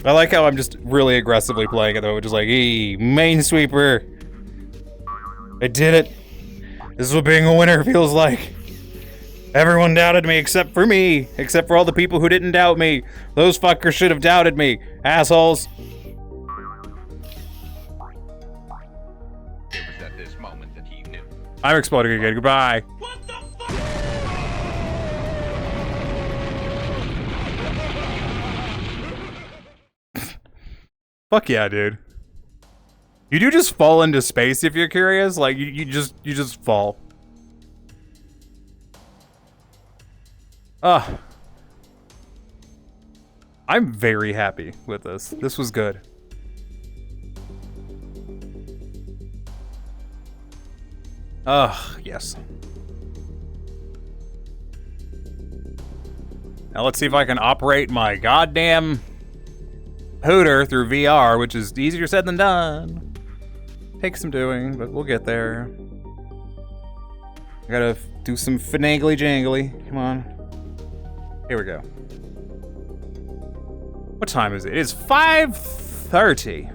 I like how I'm just really aggressively playing it though, just like, hey, Minesweeper! I did it! This is what being a winner feels like! Everyone doubted me except for me. Except for all the people who didn't doubt me. Those fuckers should have doubted me. Assholes. It was at this moment that he knew. I'm exploding again. Goodbye. Fuck yeah, dude. You do just fall into space if you're curious. Like you just fall. I'm very happy with this. This was good. Yes. Now let's see if I can operate my goddamn Hooter through VR, which is easier said than done. Takes some doing, but we'll get there. I gotta do some finagly jangly. Come on. Here we go. What time is it? It is 5:30.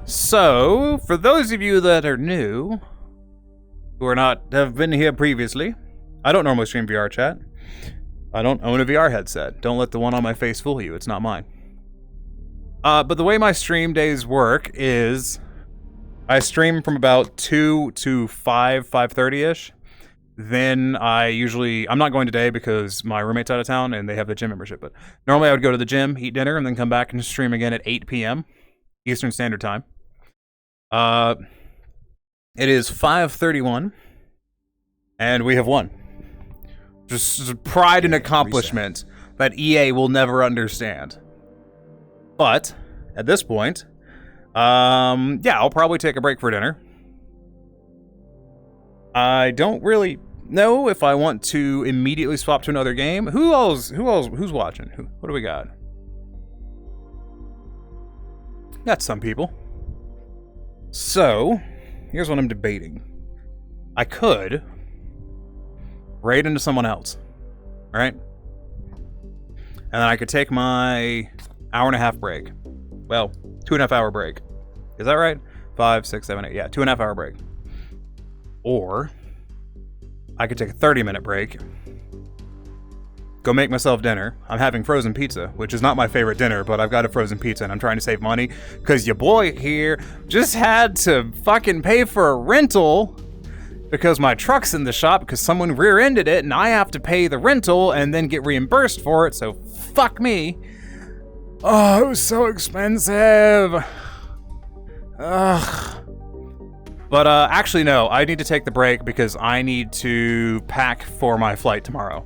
So, for those of you that are new, who are not have been here previously, I don't normally stream VR chat. I don't own a VR headset. Don't let the one on my face fool you. It's not mine. But the way my stream days work is I stream from about 2 to 5:30-ish. Then I'm not going today because my roommate's out of town and they have the gym membership. But normally I would go to the gym, eat dinner, and then come back and stream again at 8 p.m. Eastern Standard Time. It is 5:31, and we have won. Just pride and accomplishment that EA will never understand. But at this point, yeah, I'll probably take a break for dinner. I don't really know if I want to immediately swap to another game. Who's watching? What do we got? Got some people. So, here's what I'm debating. I could raid into someone else, right? And then I could take my hour-and-a-half break. Well, 2.5-hour break. Is that right? 5, 6, 7, 8. Yeah, 2.5-hour break. Or I could take a 30-minute break, go make myself dinner. I'm having frozen pizza, which is not my favorite dinner, but I've got a frozen pizza and I'm trying to save money because your boy here just had to fucking pay for a rental because my truck's in the shop because someone rear-ended it and I have to pay the rental and then get reimbursed for it, so fuck me. Oh, it was so expensive. Ugh. But actually no, I need to take the break because I need to pack for my flight tomorrow.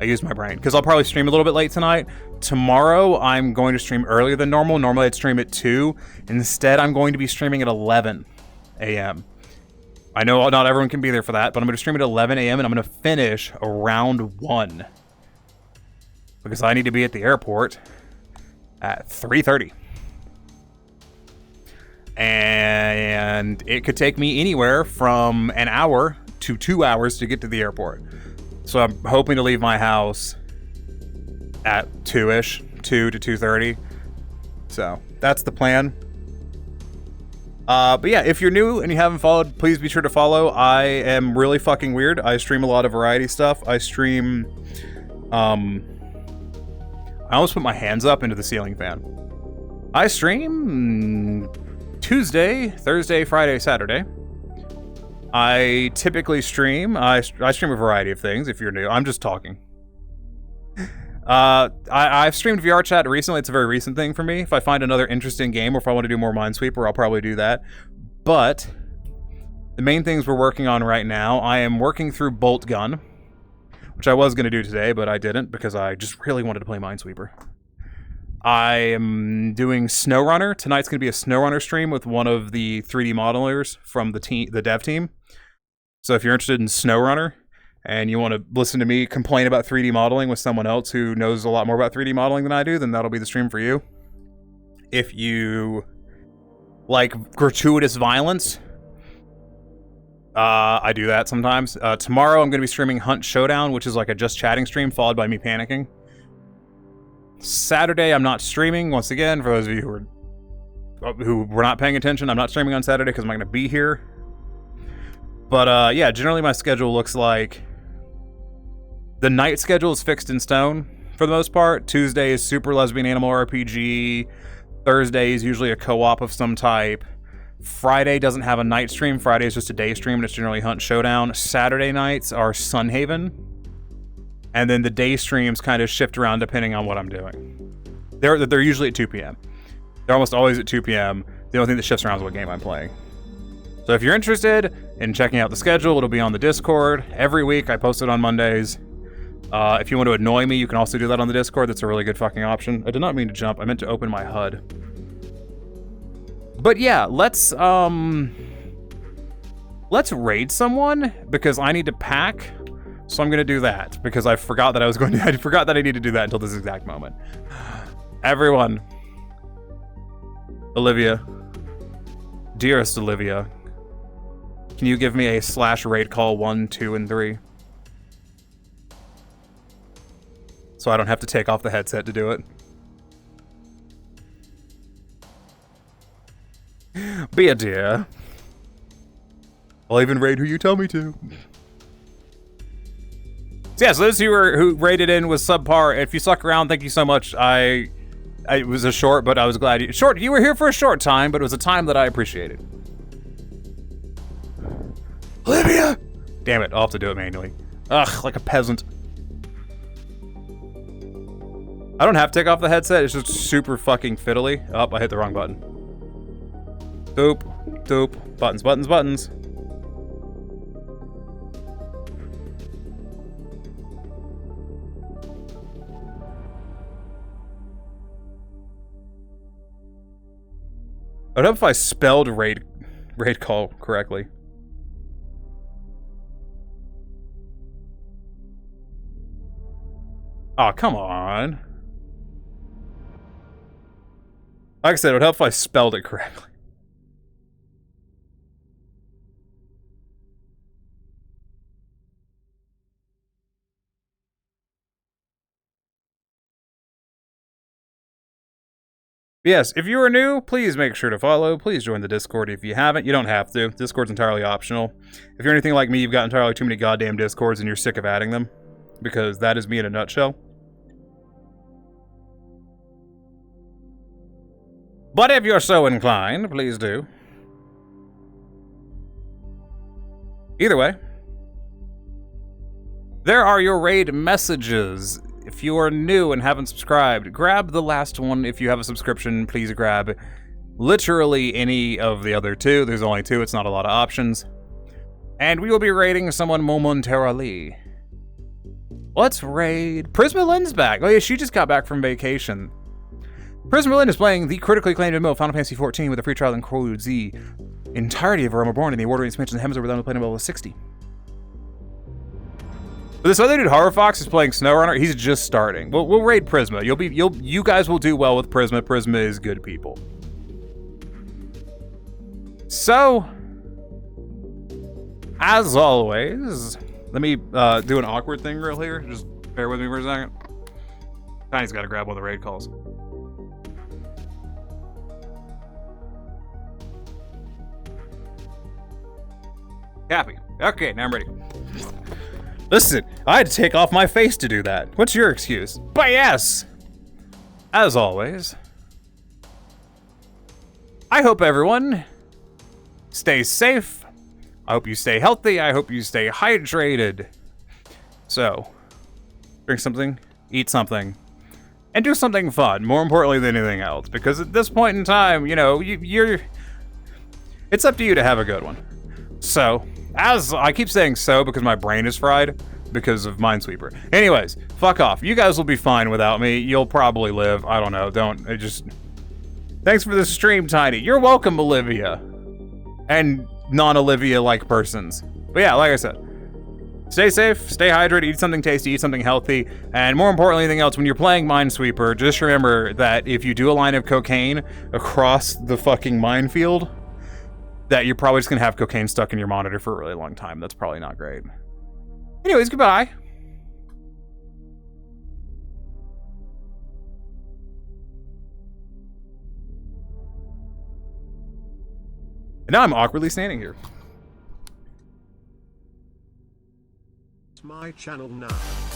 I used my brain because I'll probably stream a little bit late tonight. Tomorrow I'm going to stream earlier than normal. Normally I'd stream at 2. Instead I'm going to be streaming at 11 a.m. I know not everyone can be there for that, but I'm going to stream at 11 a.m. and I'm going to finish around 1. Because I need to be at the airport at 3:30. And it could take me anywhere from an hour to 2 hours to get to the airport. So I'm hoping to leave my house at 2-ish, 2 to 2:30. So that's the plan. But yeah, if you're new and you haven't followed, please be sure to follow. I am really fucking weird. I stream a lot of variety stuff. I stream, I almost put my hands up into the ceiling fan. I stream Tuesday, Thursday, Friday, Saturday. I typically stream. I stream a variety of things. If you're new, I'm just talking. I've streamed VR chat recently. It's a very recent thing for me. If I find another interesting game, or if I want to do more Minesweeper, I'll probably do that. But the main things we're working on right now, I am working through Bolt Gun, which I was going to do today, but I didn't because I just really wanted to play Minesweeper. I am doing SnowRunner. Tonight's going to be a SnowRunner stream with one of the 3D modelers from the dev team. So if you're interested in SnowRunner and you want to listen to me complain about 3D modeling with someone else who knows a lot more about 3D modeling than I do, then that'll be the stream for you. If you like gratuitous violence, I do that sometimes. Tomorrow I'm going to be streaming Hunt Showdown, which is like a just chatting stream followed by me panicking. Saturday I'm not streaming. Once again, for those of you who were not paying attention, I'm not streaming on Saturday because I'm not going to be here. But yeah, generally my schedule looks like the night schedule is fixed in stone for the most part. Tuesday is Super Lesbian Animal RPG. Thursday is usually a co-op of some type. Friday doesn't have a night stream. Friday is just a day stream, and it's generally Hunt Showdown. Saturday nights are Sunhaven. And then the day streams kind of shift around depending on what I'm doing. They're usually at 2 p.m. They're almost always at 2 p.m. The only thing that shifts around is what game I'm playing. So if you're interested in checking out the schedule, it'll be on the Discord. Every week I post it on Mondays. If you want to annoy me, you can also do that on the Discord. That's a really good fucking option. I did not mean to jump. I meant to open my HUD. But yeah, let's raid someone because I need to pack. So I'm gonna do that because I forgot that I forgot that I need to do that until this exact moment. Everyone. Olivia. Dearest Olivia. Can you give me a /raid call 1, 2, and 3? So I don't have to take off the headset to do it. Be a dear. I'll even raid who you tell me to. So yeah, so those who raided in was subpar. If you stuck around, thank you so much. It was a short, but I was glad you were here for a short time, but it was a time that I appreciated. Olivia! Damn it, I'll have to do it manually. Ugh, like a peasant. I don't have to take off the headset, it's just super fucking fiddly. Oh, I hit the wrong button. Doop, doop, buttons, buttons, buttons. I'd hope if I spelled raid call correctly. Oh, come on. Like I said, it would help if I spelled it correctly. Yes, if you are new, please make sure to follow. Please join the Discord if you haven't. You don't have to. Discord's entirely optional. If you're anything like me, you've got entirely too many goddamn Discords and you're sick of adding them. Because that is me in a nutshell. But if you're so inclined, please do. Either way, there are your raid messages. If you are new and haven't subscribed, grab the last one. If you have a subscription, please grab literally any of the other two. There's only two, it's not a lot of options. And we will be raiding someone momentarily. Let's raid Prisma Lynn's back. Oh yeah, she just got back from vacation. Prisma Lynn is playing the critically acclaimed MMO Final Fantasy XIV with a free trial that includes the entirety of Realm Reborn and the award-winning expansion of the Heavens Over Them playing level 60. But this other dude, Horror Fox, is playing SnowRunner. He's just starting. We'll raid Prisma. You guys will do well with Prisma. Prisma is good people. So, as always, let me do an awkward thing real here. Just bear with me for a second. Tiny's got to grab one of the raid calls. Happy. Okay, now I'm ready. Listen, I had to take off my face to do that. What's your excuse? But yes, as always, I hope everyone stays safe. I hope you stay healthy. I hope you stay hydrated. So, drink something, eat something, and do something fun, more importantly than anything else. Because at this point in time, you know, it's up to you to have a good one. So, as I keep saying so because my brain is fried because of Minesweeper. Anyways, fuck off. You guys will be fine without me. You'll probably live. I don't know. Thanks for the stream, Tiny. You're welcome, Olivia. And non-Olivia-like persons. But yeah, like I said, stay safe, stay hydrated, eat something tasty, eat something healthy, and more importantly than anything else, when you're playing Minesweeper, just remember that if you do a line of cocaine across the fucking minefield, that you're probably just gonna have cocaine stuck in your monitor for a really long time. That's probably not great. Anyways, goodbye. And now I'm awkwardly standing here. My channel now.